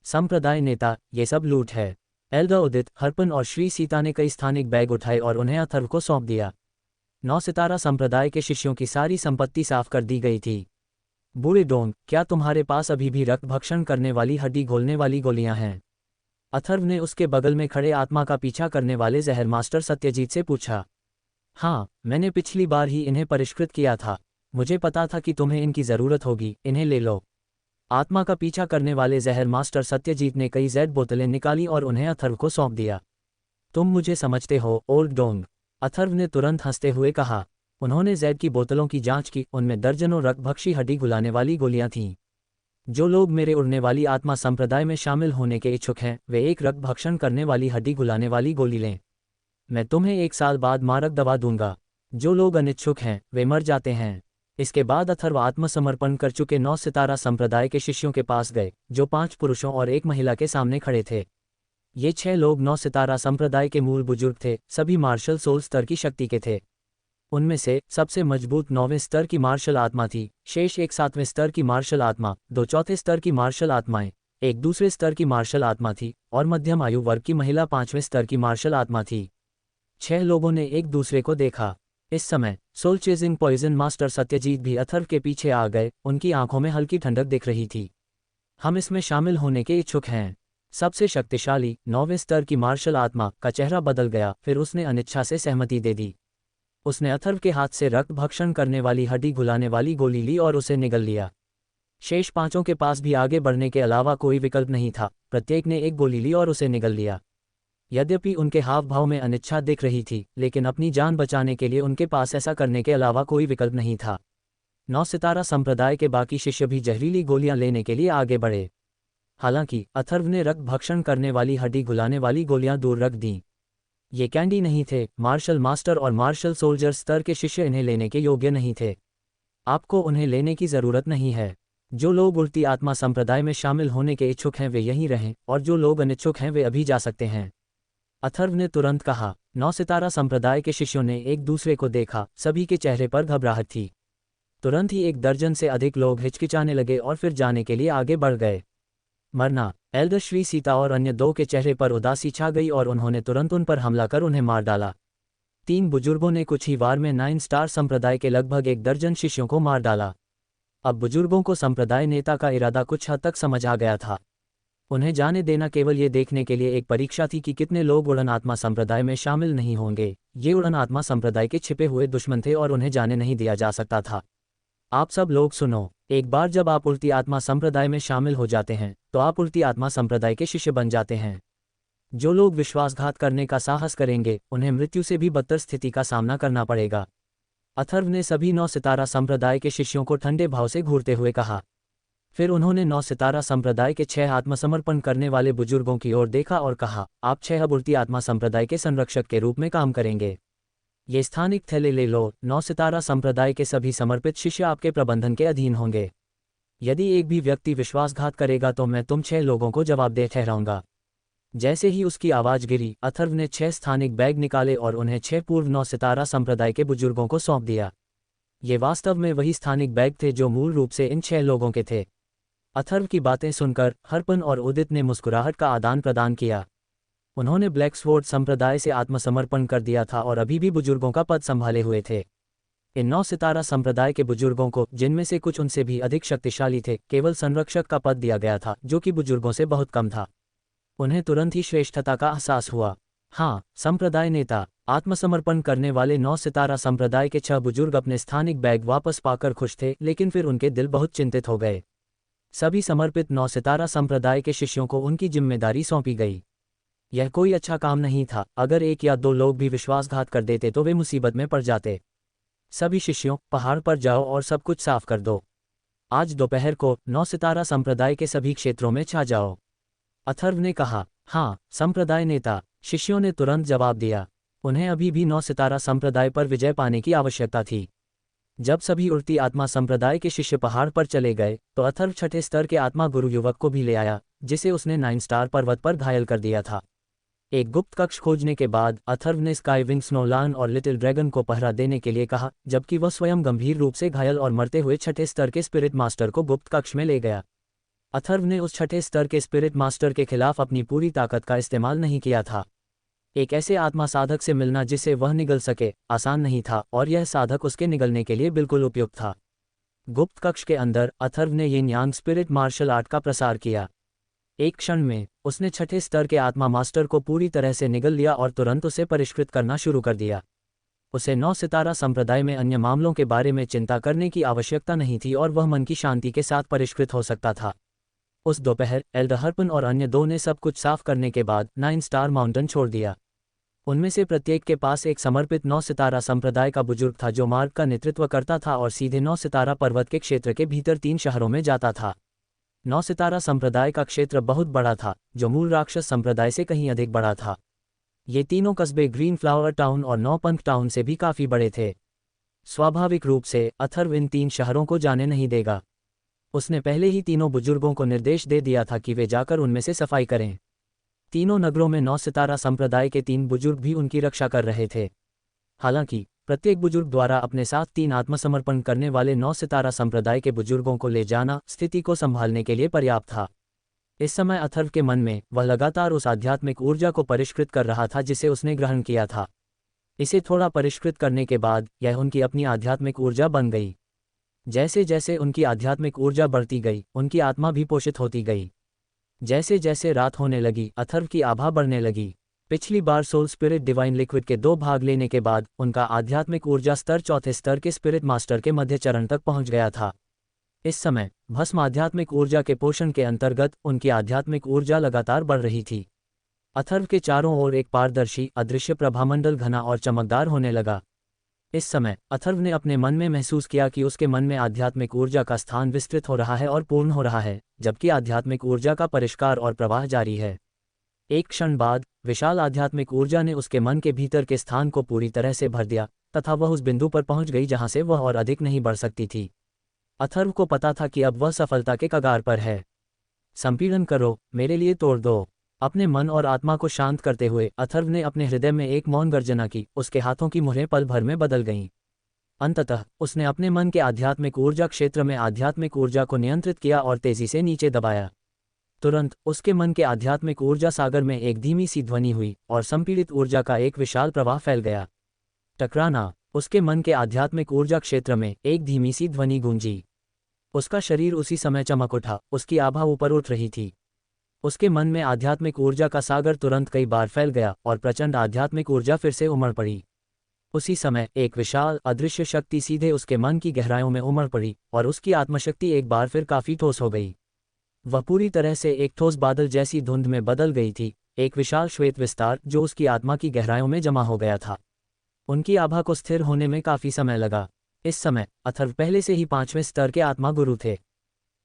संप्रदाय नेता, ये सब लूट है। एल्डर उदित, हरपन और श्री सीता ने कई स्थानिक बैग उठाए और उन्हें अथर्व को सौंप दिया। 9 सितारा संप्रदाय के शिष्यों की सारी संपत्ति साफ कर दी गई थी। बूढ़े डोंग, क्या तुम्हारे पास अभी भी रक्त भक्षण करने वाली हड्डी घोलने वाली गोलियां हैं? अथर्व ने उसके बगल में खड़े आत्मा का पीछा करने वाले जहर मास्टर सत्यजीत से पूछा। हाँ, मैंने पिछली बार ही इन्हें परिष्कृत किया था। मुझे पता था कि तुम्हें इनकी जरूरत होगी, इन्हें ले लो। आत्मा का पीछा करने वाले जहर मास्टर सत्यजीत ने कई जेड बोतलें निकाली और उन्हें अथर्व को सौंप दिया। तुम मुझे समझते हो, ओल्ड डोंग? अथर्व ने तुरंत हंसते हुए कहा। उन्होंने जेड की बोतलों की जांच की, उनमें दर्जनों रक्तभक्षी हड्डी घुलाने वाली गोलियां थीं। जो लोग मेरे उड़ने वाली आत्मा संप्रदाय में शामिल होने के इच्छुक हैं, वे एक रक्त भक्षण करने वाली हड्डी घुलाने वाली गोली लें। मैं तुम्हें 1 साल बाद मारक दवा दूंगा। जो लोग अनिच्छुक हैं, वे मर जाते हैं। इसके बाद अथर्व आत्मसमर्पण कर चुके 9 सितारा संप्रदाय के शिष्यों के पास गए, जो 5 पुरुषों और 1 महिला के सामने खड़े थे। ये 6 लोग 9 सितारा संप्रदाय के मूल बुजुर्ग थे, सभी मार्शल सोल स्तर की शक्ति के थे। उनमें से सबसे मजबूत 9वें स्तर की मार्शल आत्मा थी, शेष एक 7वें स्तर की मार्शल आत्मा, 2 चौथे स्तर की मार्शल आत्माएं, एक दूसरे स्तर की मार्शल आत्मा थी, और मध्यम आयु वर्ग की महिला 5वें स्तर की मार्शल आत्मा थी। 6 लोगों ने एक दूसरे को देखा। इस समय soul chasing poison master Satyajit भी अथर्व के पीछे आ गए, उनकी आंखों में हल्की ठंडक दिख रही थी। हम इसमें शामिल होने के इच्छुक हैं। सबसे शक्तिशाली 9वें स्तर की मार्शल आत्मा का चेहरा बदल गया, फिर उसने अनिच्छा से सहमति दे दी। उसने अथर्व के हाथ से रक्त भक्षण करने वाली हड्डी घुलाने वाली गोली ली और उसे निगल लिया। शेष 5 के पास भी आगे बढ़ने के अलावा कोई विकल्प नहीं था, प्रत्येक ने एक गोली ली और उसे निगल लिया। यद्यपि उनके हाव भाव में अनिच्छा दिख रही थी, लेकिन अपनी जान बचाने के लिए उनके पास ऐसा करने के अलावा कोई विकल्प नहीं था। 9 सितारा संप्रदाय के बाकी शिष्य भी जहरीली गोलियां लेने के लिए आगे बढ़े। हालांकि अथर्व ने रक्त भक्षण करने वाली हड्डी घुलाने वाली गोलियां दूर रख दीं। ये कैंडी नहीं थे। मार्शल मास्टर और मार्शल सोल्जर स्तर के शिष्य इन्हें लेने के योग्य नहीं थे। आपको उन्हें लेने की ज़रूरत नहीं है। जो लोग उड़ती आत्मा संप्रदाय में शामिल होने के इच्छुक हैं वे यहीं रहें, और जो लोग अनिच्छुक हैं वे अभी जा सकते हैं, अथर्व ने तुरंत कहा। 9 सितारा संप्रदाय के शिष्यों ने एक दूसरे को देखा, सभी के चेहरे पर घबराहट थी। तुरंत ही 1 दर्जन से अधिक लोग हिचकिचाने लगे और फिर जाने के लिए आगे बढ़ गए। मरना, एल्डर श्री सीता और अन्य 2 के चेहरे पर उदासी छा गई और उन्होंने तुरंत उन पर हमला कर उन्हें मार डाला। 3 बुजुर्गों ने कुछ ही वार में 9 स्टार संप्रदाय के लगभग 1 दर्जन शिष्यों को मार डाला। अब बुजुर्गों को संप्रदाय नेता का इरादा कुछ हद तक समझ आ गया था। उन्हें जाने देना केवल ये देखने के लिए एक परीक्षा थी कि कितने लोग उड़न आत्मा संप्रदाय में शामिल नहीं होंगे। ये उड़न आत्मा संप्रदाय के छिपे हुए दुश्मन थे और उन्हें जाने नहीं दिया जा सकता था। आप सब लोग सुनो, एक बार जब आप उड़ती आत्मा संप्रदाय में शामिल हो जाते हैं तो आप उड़ती आत्मा संप्रदाय के शिष्य बन जाते हैं। जो लोग विश्वासघात करने का साहस करेंगे उन्हें मृत्यु से भी बदतर स्थिति का सामना करना पड़ेगा। अथर्व ने सभी 9 सितारा संप्रदाय के शिष्यों को ठंडे भाव से घूरते हुए कहा। फिर उन्होंने 9 सितारा संप्रदाय के 6 आत्मसमर्पण करने वाले बुजुर्गों की ओर देखा और कहा, आप 6 अब उड़ती आत्मा संप्रदाय के संरक्षक के रूप में काम करेंगे। ये स्थानिक थैले ले लो। 9 सितारा संप्रदाय के सभी समर्पित शिष्य आपके प्रबंधन के अधीन होंगे। यदि एक भी व्यक्ति विश्वासघात करेगा तो मैं तुम 6 लोगों को जवाबदेह ठहराऊंगा। जैसे ही उसकी आवाज गिरी, अथर्व ने 6 स्थानिक बैग निकाले और उन्हें 6 पूर्व 9 सितारा संप्रदाय के बुजुर्गों को सौंप दिया। ये वास्तव में वही स्थानिक बैग थे जो मूल रूप से इन 6 लोगों के थे। अथर्व की बातें सुनकर हरपन और उदित ने मुस्कुराहट का आदान प्रदान किया। उन्होंने ब्लैक स्वॉर्ड संप्रदाय से आत्मसमर्पण कर दिया था और अभी भी बुजुर्गों का पद संभाले हुए थे। इन 9 सितारा संप्रदाय के बुजुर्गों को, जिनमें से कुछ उनसे भी अधिक शक्तिशाली थे, केवल संरक्षक का पद दिया गया था, जो कि बुजुर्गों से बहुत कम था। उन्हें तुरंत ही श्रेष्ठता का एहसास हुआ। हाँ, संप्रदाय नेता। आत्मसमर्पण करने वाले 9 सितारा संप्रदाय के 6 बुजुर्ग अपने स्थानिक बैग वापस पाकर खुश थे, लेकिन फिर उनके दिल बहुत चिंतित हो गए। सभी समर्पित 9 सितारा संप्रदाय के शिष्यों को उनकी जिम्मेदारी सौंपी गई। यह कोई अच्छा काम नहीं था। अगर 1 या 2 लोग भी विश्वासघात कर देते तो वे मुसीबत में पड़ जाते। सभी शिष्यों, पहाड़ पर जाओ और सब कुछ साफ कर दो। आज दोपहर को 9 सितारा संप्रदाय के सभी क्षेत्रों में छा जाओ। अथर्व ने कहा। हाँ, संप्रदाय नेता। शिष्यों ने तुरंत जवाब दिया। उन्हें अभी भी 9 सितारा संप्रदाय पर विजय पाने की आवश्यकता थी। जब सभी उड़ती आत्मा संप्रदाय के शिष्य पहाड़ पर चले गए तो अथर्व 6ठे स्तर के आत्मा गुरु युवक को भी ले आया, जिसे उसने 9 स्टार पर्वत पर घायल कर दिया था। एक गुप्त कक्ष खोजने के बाद अथर्व ने स्काई विंग स्नोलान और लिटिल ड्रैगन को पहरा देने के लिए कहा, जबकि वह स्वयं गंभीर रूप से घायल और मरते हुए 6ठे स्तर के स्पिरिट मास्टर को गुप्त कक्ष में ले गया। अथर्व ने उस 6ठे स्तर के स्पिरिट मास्टर के खिलाफ अपनी पूरी ताकत का इस्तेमाल नहीं किया था। एक ऐसे आत्मा साधक से मिलना जिसे वह निगल सके आसान नहीं था, और यह साधक उसके निगलने के लिए बिल्कुल उपयुक्त था। गुप्त कक्ष के अंदर अथर्व ने यिन यांग स्पिरिट मार्शल आर्ट का प्रसार किया। एक क्षण में उसने 6ठे स्तर के आत्मा मास्टर को पूरी तरह से निगल लिया और तुरंत उसे परिष्कृत करना शुरू कर दिया। उसे 9 सितारा संप्रदाय में अन्य मामलों के बारे में चिंता करने की आवश्यकता नहीं थी और वह मन की शांति के साथ परिष्कृत हो सकता था। उस दोपहर एल्डर हरपन और अन्य 2 ने सब कुछ साफ करने के बाद 9 स्टार माउंटेन छोड़ दिया। उनमें से प्रत्येक के पास एक समर्पित 9 सितारा संप्रदाय का बुजुर्ग था जो मार्ग का नेतृत्व करता था और सीधे 9 सितारा पर्वत के क्षेत्र के भीतर 3 शहरों में जाता था। 9 सितारा संप्रदाय का क्षेत्र बहुत बड़ा था, जो मूल राक्षस संप्रदाय से कहीं अधिक बड़ा था। ये तीनों कस्बे ग्रीन फ्लावर टाउन और नौपंख टाउन से भी काफ़ी बड़े थे। स्वाभाविक रूप से अथर्व इन 3 शहरों को जाने नहीं देगा। उसने पहले ही तीनों बुजुर्गों को निर्देश दे दिया था कि वे जाकर उनमें से सफाई करें। तीनों नगरों में 9 सितारा संप्रदाय के 3 बुजुर्ग भी उनकी रक्षा कर रहे थे। हालांकि प्रत्येक बुजुर्ग द्वारा अपने साथ 3 आत्मसमर्पण करने वाले 9 सितारा संप्रदाय के बुजुर्गों को ले जाना स्थिति को संभालने के लिए पर्याप्त था। इस समय अथर्व के मन में वह लगातार उस आध्यात्मिक ऊर्जा को परिष्कृत कर रहा था जिसे उसने ग्रहण किया था। इसे थोड़ा परिष्कृत करने के बाद यह उनकी अपनी आध्यात्मिक ऊर्जा बन गई। जैसे जैसे उनकी आध्यात्मिक ऊर्जा बढ़ती गई, उनकी आत्मा भी पोषित होती गई। जैसे जैसे रात होने लगी, अथर्व की आभा बढ़ने लगी। पिछली बार सोल स्पिरिट डिवाइन लिक्विड के 2 भाग लेने के बाद उनका आध्यात्मिक ऊर्जा स्तर चौथे स्तर के स्पिरिट मास्टर के मध्य चरण तक पहुंच गया था। इस समय भस्म आध्यात्मिक ऊर्जा के पोषण के अंतर्गत उनकी आध्यात्मिक ऊर्जा लगातार बढ़ रही थी। अथर्व के चारों ओर एक पारदर्शी अदृश्य प्रभामंडल घना और चमकदार होने लगा। इस समय अथर्व ने अपने मन में महसूस किया कि उसके मन में आध्यात्मिक ऊर्जा का स्थान विस्तृत हो रहा है और पूर्ण हो रहा है, जबकि आध्यात्मिक ऊर्जा का परिष्कार और प्रवाह जारी है। एक क्षण बाद विशाल आध्यात्मिक ऊर्जा ने उसके मन के भीतर के स्थान को पूरी तरह से भर दिया तथा वह उस बिंदु पर पहुंच गई जहां से वह और अधिक नहीं बढ़ सकती थी। अथर्व को पता था कि अब वह सफलता के कगार पर है। संपीड़न करो, मेरे लिए तोड़ दो। अपने मन और आत्मा को शांत करते हुए अथर्व ने अपने हृदय में एक मौन गर्जना की। उसके हाथों की मुहरें पल भर में बदल गईं। अंततः उसने अपने मन के आध्यात्मिक ऊर्जा क्षेत्र में आध्यात्मिक ऊर्जा को नियंत्रित किया और तेजी से नीचे दबाया। तुरंत उसके मन के आध्यात्मिक ऊर्जा सागर में एक धीमी सी ध्वनि हुई और संपीड़ित ऊर्जा का एक विशाल प्रवाह फैल गया। टकराना। उसके मन के आध्यात्मिक ऊर्जा क्षेत्र में एक धीमी सी ध्वनि गूंजी। उसका शरीर उसी समय चमक उठा, उसकी आभा ऊपर उठ रही थी। उसके मन में आध्यात्मिक ऊर्जा का सागर तुरंत कई बार फैल गया और प्रचंड आध्यात्मिक ऊर्जा फिर से उमड़ पड़ी। उसी समय एक विशाल अदृश्य शक्ति सीधे उसके मन की गहराइयों में उमड़ पड़ी और उसकी आत्मशक्ति एक बार फिर काफी ठोस हो गई। वह पूरी तरह से एक ठोस बादल जैसी धुंध में बदल गई थी, एक विशाल श्वेत विस्तार जो उसकी आत्मा की गहराइयों में जमा हो गया था। उनकी आभा को स्थिर होने में काफी समय लगा। इस समय अथर्व पहले से ही 5वें स्तर के आत्मा गुरु थे।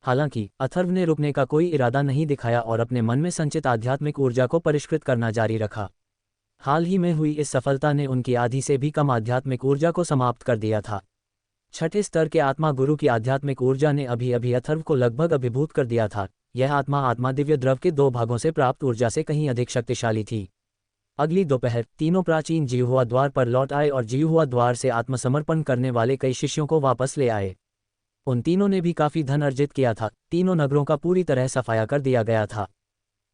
हालांकि अथर्व ने रुकने का कोई इरादा नहीं दिखाया और अपने मन में संचित आध्यात्मिक ऊर्जा को परिष्कृत करना जारी रखा। हाल ही में हुई इस सफलता ने उनकी आधी से भी कम आध्यात्मिक ऊर्जा को समाप्त कर दिया था। 6ठे स्तर के आत्मा गुरु की आध्यात्मिक ऊर्जा ने अभी अभी अथर्व को लगभग अभिभूत कर दिया था। यह आत्मा दिव्य द्रव के 2 भागों से प्राप्त ऊर्जा से कहीं अधिक शक्तिशाली थी। अगली दोपहर तीनों प्राचीन जिह्वा द्वार पर लौट आए और जिह्वा द्वार से आत्मसमर्पण करने वाले कई शिष्यों को वापस ले आए। उन तीनों ने भी काफी धन अर्जित किया था। तीनों नगरों का पूरी तरह सफाया कर दिया गया था।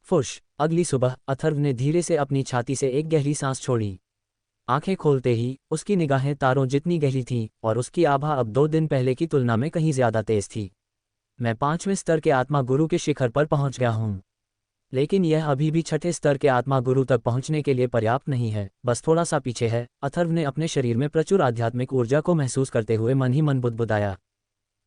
फुश। अगली सुबह अथर्व ने धीरे से अपनी छाती से एक गहरी सांस छोड़ी। आंखें खोलते ही उसकी निगाहें तारों जितनी गहरी थीं और उसकी आभा अब 2 दिन पहले की तुलना में कहीं ज्यादा तेज थी। मैं 5वें स्तर के आत्मा गुरु के शिखर पर पहुंच गया हूं, लेकिन यह अभी भी 6ठे स्तर के आत्मा गुरु तक पहुंचने के लिए पर्याप्त नहीं है, बस थोड़ा सा पीछे है। अथर्व ने अपने शरीर में प्रचुर आध्यात्मिक ऊर्जा को महसूस करते हुए मन ही मन बुदबुदाया।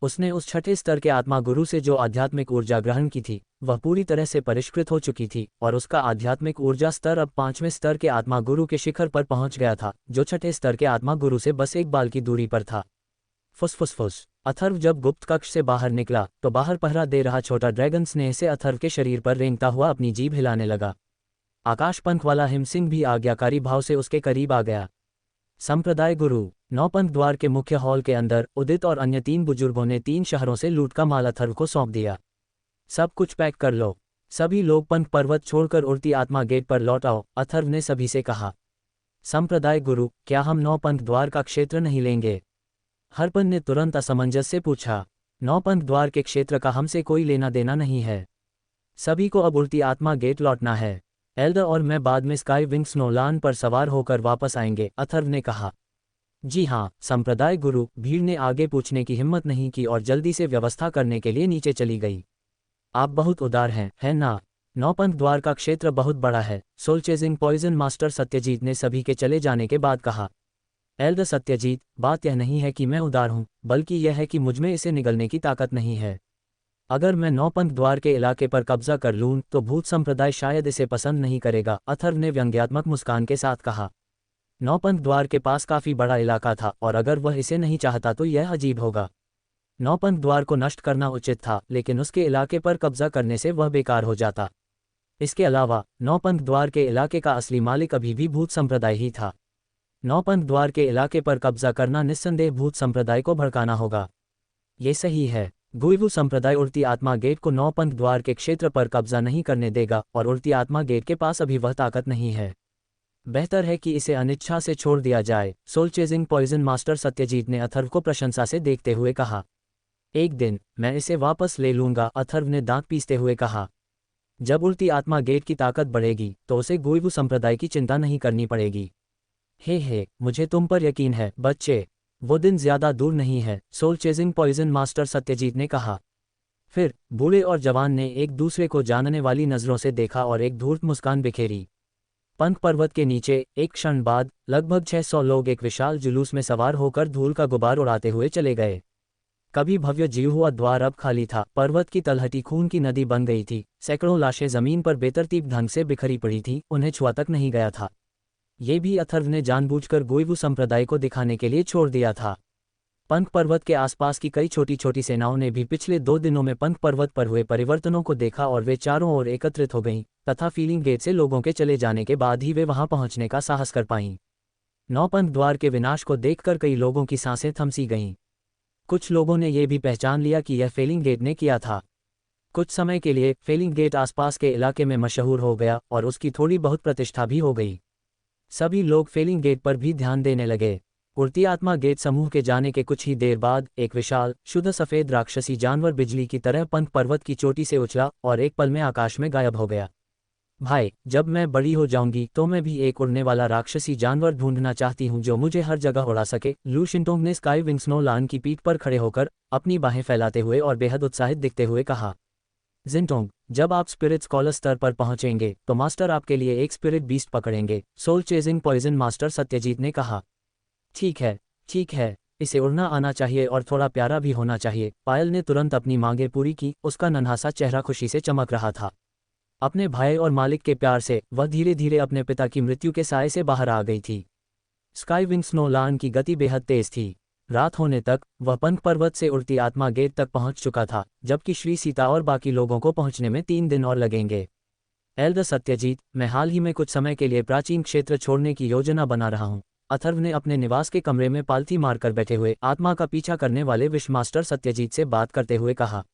उसने उस 6ठे स्तर के आत्मा गुरु से जो आध्यात्मिक ऊर्जा ग्रहण की थी वह पूरी तरह से परिष्कृत हो चुकी थी और उसका आध्यात्मिक ऊर्जा स्तर अब 5वें स्तर के आत्मा गुरु के शिखर पर पहुंच गया था, जो 6ठे स्तर के आत्मा गुरु से बस एक बाल की दूरी पर था। फुसफुसफुस। अथर्व जब गुप्त कक्ष से बाहर निकला तो बाहर पहरा दे रहा छोटा ड्रैगन स्नेह से अथर्व के शरीर पर रेंगता हुआ अपनी जीभ हिलाने लगा। आकाशपंख वाला हिमसिंह भी आज्ञाकारी भाव से उसके करीब आ गया। संप्रदाय गुरु। 9 पंथ द्वार के मुख्य हॉल के अंदर उदित और अन्य 3 बुजुर्गों ने 3 शहरों से लूट का माल अथर्व को सौंप दिया। सब कुछ पैक कर लो। सभी लोग पंथ पर्वत छोड़कर उड़ती आत्मा गेट पर लौट आओ, अथर्व ने सभी से कहा। संप्रदाय गुरु, क्या हम 9 पंथ द्वार का क्षेत्र नहीं लेंगे? हरपन ने तुरंत असमंजस से पूछा। 9 पंथ द्वार के क्षेत्र का हमसे कोई लेना देना नहीं है। सभी को अब उड़ती आत्मा गेट लौटना है। एल्डर और मैं बाद में स्काई विंग स्नोलान पर सवार होकर वापस आएंगे, अथर्व ने कहा। जी हाँ संप्रदाय गुरु, भीड़ ने आगे पूछने की हिम्मत नहीं की और जल्दी से व्यवस्था करने के लिए नीचे चली गई। आप बहुत उदार हैं, है ना? 9 पंथ द्वार का क्षेत्र बहुत बड़ा है, soul chasing poison master Satyajit ने सभी के चले जाने के बाद कहा। एल्डर सत्यजीत, बात यह नहीं है कि मैं उदार हूँ, बल्कि यह है कि मुझमें इसे निगलने की ताकत नहीं है। अगर मैं 9 पंथ द्वार के इलाके पर कब्जा कर लूँ तो भूत संप्रदाय शायद इसे पसंद नहीं करेगा, अथर्व ने व्यंग्यात्मक मुस्कान के साथ कहा। 9 पंथ द्वार के पास काफी बड़ा इलाका था और अगर वह इसे नहीं चाहता तो यह अजीब होगा। 9 पंथ द्वार को नष्ट करना उचित था, लेकिन उसके इलाके पर कब्जा करने से वह बेकार हो जाता। इसके अलावा 9 पंथ द्वार के इलाके का असली मालिक अभी भी भूत संप्रदाय ही था। 9 पंथ द्वार के इलाके पर कब्जा करना निस्संदेह भूत संप्रदाय को भड़काना होगा। ये सही है। गुइवु संप्रदाय उड़ती आत्मा गेट को 9 पंथ द्वार के क्षेत्र पर कब्जा नहीं करने देगा और उड़ती आत्मा गेट के पास अभी वह ताकत नहीं है। बेहतर है कि इसे अनिच्छा से छोड़ दिया जाए, soul chasing poison master Satyajit ने अथर्व को प्रशंसा से देखते हुए कहा। एक दिन मैं इसे वापस ले लूंगा, अथर्व ने दांत पीसते हुए कहा। जब उड़ती आत्मा गेट की ताकत बढ़ेगी तो उसे गुइवु संप्रदाय की चिंता नहीं करनी पड़ेगी। हे मुझे तुम पर यकीन है बच्चे, वो दिन ज्यादा दूर नहीं है, soul chasing poison master Satyajit ने कहा। फिर बूढ़े और जवान ने एक दूसरे को जानने वाली नजरों से देखा और एक धूर्त मुस्कान बिखेरी। पंख पर्वत के नीचे एक क्षण बाद लगभग 600 लोग एक विशाल जुलूस में सवार होकर धूल का गुबार उड़ाते हुए चले गए। कभी भव्य जीव हुआ द्वार अब खाली था, पर्वत की तलहटी खून की नदी बन गई थी, सैकड़ों लाशें जमीन पर बेतरतीब ढंग से बिखरी पड़ी थी, उन्हें छुआ तक नहीं गया था। ये भी अथर्व ने जानबूझकर गुइवु संप्रदाय को दिखाने के लिए छोड़ दिया था। पंख पर्वत के आसपास की कई छोटी छोटी सेनाओं ने भी पिछले 2 दिनों में पंख पर्वत पर हुए परिवर्तनों को देखा और वे चारों ओर एकत्रित हो गईं, तथा फीलिंग गेट से लोगों के चले जाने के बाद ही वे वहां पहुंचने का साहस कर पाईं। नौपंख द्वार के विनाश को देखकर कई लोगों की सांसें थमसी गईं। कुछ लोगों ने यह भी पहचान लिया कि यह फेलिंग गेट ने किया था। कुछ समय के लिए फेलिंग गेट आसपास के इलाके में मशहूर हो गया और उसकी थोड़ी बहुत प्रतिष्ठा भी हो गई। सभी लोग फेलिंग गेट पर भी ध्यान देने लगे। उड़ती आत्मा गेट समूह के जाने के कुछ ही देर बाद एक विशाल शुद्ध सफेद राक्षसी जानवर बिजली की तरह पंख पर्वत की चोटी से उछला और एक पल में आकाश में गायब हो गया। भाई, जब मैं बड़ी हो जाऊंगी तो मैं भी एक उड़ने वाला राक्षसी जानवर ढूंढना चाहती हूं जो मुझे हर जगह उड़ा सके, लू शिंटोंग ने स्काई विंग स्नोलान की पीठ पर खड़े होकर अपनी बाहें फैलाते हुए और बेहद उत्साहित दिखते हुए कहा। जिंटोंग, जब आप स्पिरिट स्कॉलर स्तर पर पहुंचेंगे तो मास्टर आपके लिए एक स्पिरिट बीस्ट पकड़ेंगे, soul chasing poison master Satyajit ने कहा। ठीक है, इसे उड़ना आना चाहिए और थोड़ा प्यारा भी होना चाहिए, पायल ने तुरंत अपनी मांगें पूरी की, उसका नन्हा-सा चेहरा खुशी से चमक रहा था। अपने भाई और मालिक के प्यार से वह धीरे धीरे अपने पिता की मृत्यु के साए से बाहर आ गई थी। स्काई विंग स्नोलान की गति बेहद तेज थी। रात होने तक वह पंख पर्वत से उड़ती आत्मा गेट तक पहुंच चुका था, जबकि श्री सीता और बाकी लोगों को पहुंचने में 3 दिन और लगेंगे। एल्डर सत्यजीत, मैं हाल ही में कुछ समय के लिए प्राचीन क्षेत्र छोड़ने की योजना बना रहा हूं, अथर्व ने अपने निवास के कमरे में पालथी मारकर बैठे हुए आत्मा का पीछा करने वाले विश्वमास्टर सत्यजीत से बात करते हुए कहा।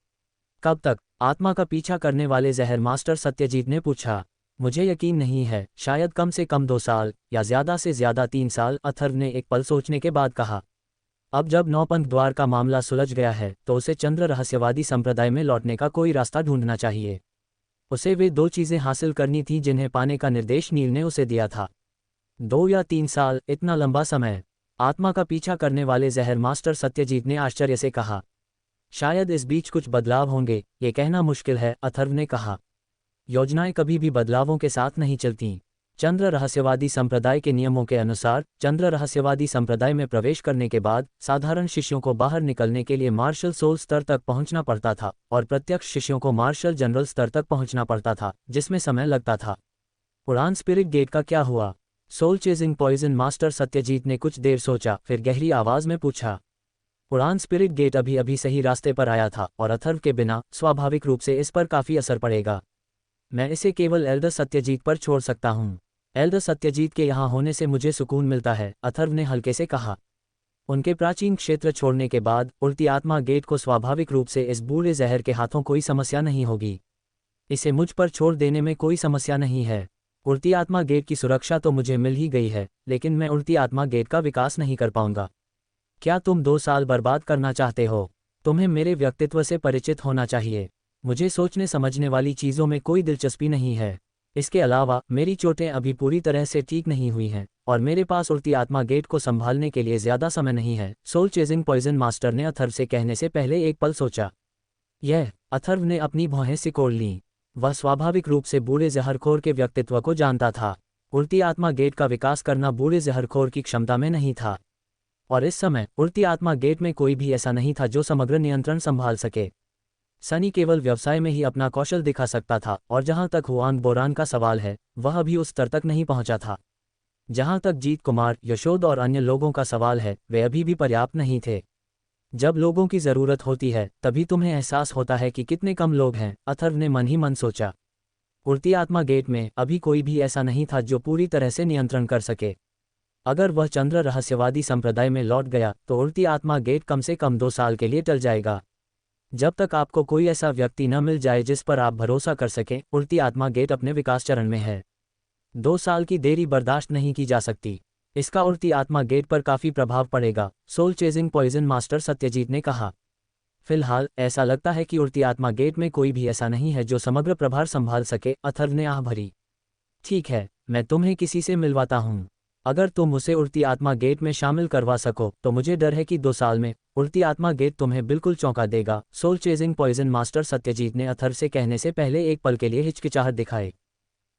कब तक? आत्मा का पीछा करने वाले जहर मास्टर सत्यजीत ने पूछा। मुझे यकीन नहीं है, शायद कम से कम 2 साल या ज्यादा से ज्यादा 3 साल, अथर्व ने एक पल सोचने के बाद कहा। अब जब नौपंख द्वार का मामला सुलझ गया है तो उसे चंद्र रहस्यवादी संप्रदाय में लौटने का कोई रास्ता ढूंढना चाहिए। उसे वे 2 चीजें हासिल करनी थी जिन्हें पाने का निर्देश नील ने उसे दिया था। 2 या 3 साल, इतना लंबा समय? आत्मा का पीछा करने वाले जहर मास्टर सत्यजीत ने आश्चर्य से कहा। शायद इस बीच कुछ बदलाव होंगे, ये कहना मुश्किल है, अथर्व ने कहा। योजनाएं कभी भी बदलावों के साथ नहीं चलतीं। चंद्र रहस्यवादी संप्रदाय के नियमों के अनुसार चंद्र रहस्यवादी संप्रदाय में प्रवेश करने के बाद साधारण शिष्यों को बाहर निकलने के लिए मार्शल सोल स्तर तक पहुंचना पड़ता था और प्रत्यक्ष शिष्यों को मार्शल जनरल स्तर तक पहुंचना पड़ता था, जिसमें समय लगता था। उड़ान स्पिरिट गेट का क्या हुआ? Soul chasing poison master Satyajit ने कुछ देर सोचा, फिर गहरी आवाज में पूछा। उड़ान स्पिरिट गेट अभी अभी सही रास्ते पर आया था और अथर्व के बिना स्वाभाविक रूप से इस पर काफी असर पड़ेगा। मैं इसे केवल एल्डर सत्यजीत पर छोड़ सकता हूँ। एल्डर सत्यजीत के यहाँ होने से मुझे सुकून मिलता है, अथर्व ने हल्के से कहा। उनके प्राचीन क्षेत्र छोड़ने के बाद उड़ती आत्मा गेट को स्वाभाविक रूप से इस बूढ़े जहर के हाथों कोई समस्या नहीं होगी। इसे मुझ पर छोड़ देने में कोई समस्या नहीं है। उड़ती आत्मा गेट की सुरक्षा तो मुझे मिल ही गई है, लेकिन मैं उड़ती आत्मा गेट का विकास नहीं कर पाऊंगा। क्या तुम 2 साल बर्बाद करना चाहते हो? तुम्हें मेरे व्यक्तित्व से परिचित होना चाहिए। मुझे सोचने समझने वाली चीज़ों में कोई दिलचस्पी नहीं है। इसके अलावा मेरी चोटें अभी पूरी तरह से ठीक नहीं हुई हैं और मेरे पास उड़ती आत्मा गेट को संभालने के लिए ज्यादा समय नहीं है, सोल चेजिंग पॉइजन मास्टर ने अथर्व से कहने से पहले एक पल सोचा। अथर्व ने अपनी भौहें सिकोड़ लीं। वह स्वाभाविक रूप से बूढ़े जहरखोर के व्यक्तित्व को जानता था। उड़ती आत्मा गेट का विकास करना बूढ़े जहरखोर की क्षमता में नहीं था, और इस समय उड़ती आत्मा गेट में कोई भी ऐसा नहीं था जो समग्र नियंत्रण संभाल सके। सनी केवल व्यवसाय में ही अपना कौशल दिखा सकता था, और जहां तक हुआंग बोरान का सवाल है, वह अभी उस स्तर तक नहीं पहुंचा था। जहां तक जीत कुमार, यशोद और अन्य लोगों का सवाल है, वे अभी भी पर्याप्त नहीं थे। जब लोगों की जरूरत होती है तभी तुम्हें एहसास होता है कि कितने कम लोग हैं, अथर्व ने मन ही मन सोचा। उड़ती आत्मा गेट में अभी कोई भी ऐसा नहीं था जो पूरी तरह से नियंत्रण कर सके। अगर वह चंद्र रहस्यवादी संप्रदाय में लौट गया तो उड़ती आत्मा गेट कम से कम 2 साल के लिए टल जाएगा। जब तक आपको कोई ऐसा व्यक्ति न मिल जाए जिस पर आप भरोसा कर सकें, उड़ती आत्मा गेट अपने विकास चरण में है। 2 साल की देरी बर्दाश्त नहीं की जा सकती। इसका उड़ती आत्मा गेट पर काफी प्रभाव पड़ेगा, soul chasing poison master Satyajit ने कहा। फिलहाल ऐसा लगता है कि उड़ती आत्मा गेट में कोई भी ऐसा नहीं है जो समग्र प्रभार संभाल सके, अथर्व ने आह भरी। ठीक है, मैं तुम्हें किसी से मिलवाता हूँ। अगर तुम उसे उड़ती आत्मा गेट में शामिल करवा सको तो मुझे डर है कि 2 साल में उड़ती आत्मा गेट तुम्हें बिल्कुल चौंका देगा। Soul chasing poison master Satyajit ने अथर्व से कहने से पहले एक पल के लिए हिचकिचाहट दिखाई।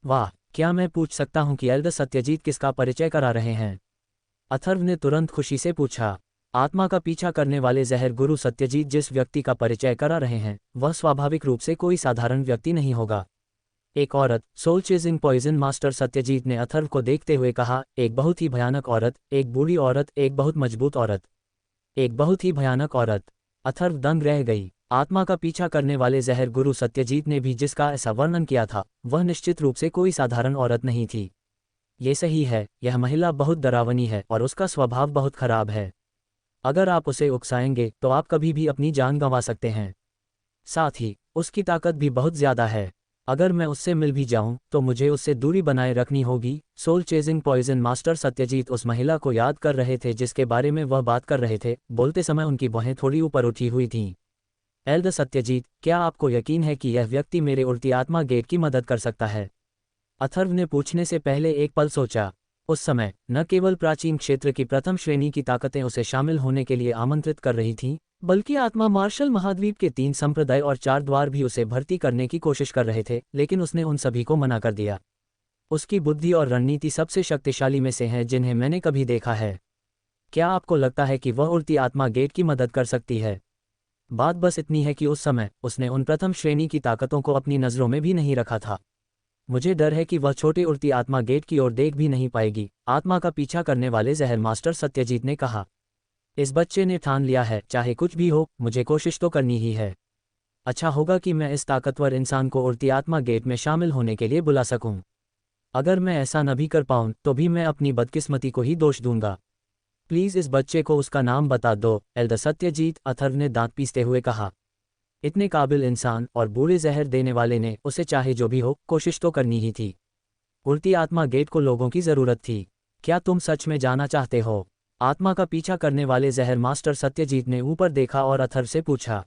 वाह, क्या मैं पूछ सकता हूँ कि एल्डर सत्यजीत किसका परिचय करा रहे हैं? अथर्व ने तुरंत खुशी से पूछा। आत्मा का पीछा करने वाले जहर गुरु सत्यजीत जिस व्यक्ति का परिचय करा रहे हैं वह स्वाभाविक रूप से कोई साधारण व्यक्ति नहीं होगा। एक औरत, soul chasing poison master Satyajit ने अथर्व को देखते हुए कहा। एक बहुत ही भयानक औरत, एक बूढ़ी औरत, एक बहुत मजबूत औरत, एक बहुत ही भयानक औरत। अथर्व दंग रह गई। आत्मा का पीछा करने वाले जहर गुरु सत्यजीत ने भी जिसका ऐसा वर्णन किया था वह निश्चित रूप से कोई साधारण औरत नहीं थी। ये सही है, यह महिला बहुत डरावनी है और उसका स्वभाव बहुत खराब है। अगर आप उसे उकसाएंगे तो आप कभी भी अपनी जान गंवा सकते हैं। साथ ही उसकी ताकत भी बहुत ज्यादा है। अगर मैं उससे मिल भी जाऊं तो मुझे उससे दूरी बनाए रखनी होगी। Soul chasing poison master Satyajit उस महिला को याद कर रहे थे जिसके बारे में वह बात कर रहे थे। बोलते समय उनकी भौहें थोड़ी ऊपर उठी हुई थीं। एल्डर सत्यजीत, क्या आपको यकीन है कि यह व्यक्ति मेरे उड़ती आत्मा गेट की मदद कर सकता है? अथर्व ने पूछने से पहले एक पल सोचा। उस समय न केवल प्राचीन क्षेत्र की प्रथम श्रेणी की ताकतें उसे शामिल होने के लिए आमंत्रित कर रही थीं, बल्कि आत्मा मार्शल महाद्वीप के 3 संप्रदाय और 4 द्वार भी उसे भर्ती करने की कोशिश कर रहे थे, लेकिन उसने उन सभी को मना कर दिया। उसकी बुद्धि और रणनीति सबसे शक्तिशाली में से हैं जिन्हें मैंने कभी देखा है। क्या आपको लगता है कि वह उड़ती आत्मा गेट की मदद कर सकती है? बात बस इतनी है कि उस समय उसने उन प्रथम श्रेणी की ताकतों को अपनी नज़रों में भी नहीं रखा था। मुझे डर है कि वह छोटी उड़ती आत्मा गेट की ओर देख भी नहीं पाएगी। आत्मा का पीछा करने वाले जहर मास्टर सत्यजीत ने कहा। इस बच्चे ने ठान लिया है, चाहे कुछ भी हो मुझे कोशिश तो करनी ही है। अच्छा होगा कि मैं इस ताकतवर इंसान को उड़ती आत्मा गेट में शामिल होने के लिए बुला सकूं। अगर मैं ऐसा न भी कर पाऊं तो भी मैं अपनी बदकिस्मती को ही दोष दूंगा। प्लीज़ इस बच्चे को उसका नाम बता दो, एल्डर सत्यजीत, अथर्व ने दांत पीसते हुए कहा। इतने काबिल इंसान और बूढ़े जहर देने वाले ने उसे चाहे जो भी हो कोशिश तो करनी ही थी। उड़ती आत्मा गेट को लोगों की ज़रूरत थी। क्या तुम सच में जाना चाहते हो? आत्मा का पीछा करने वाले जहर मास्टर सत्यजीत ने ऊपर देखा और अथर्व से पूछा।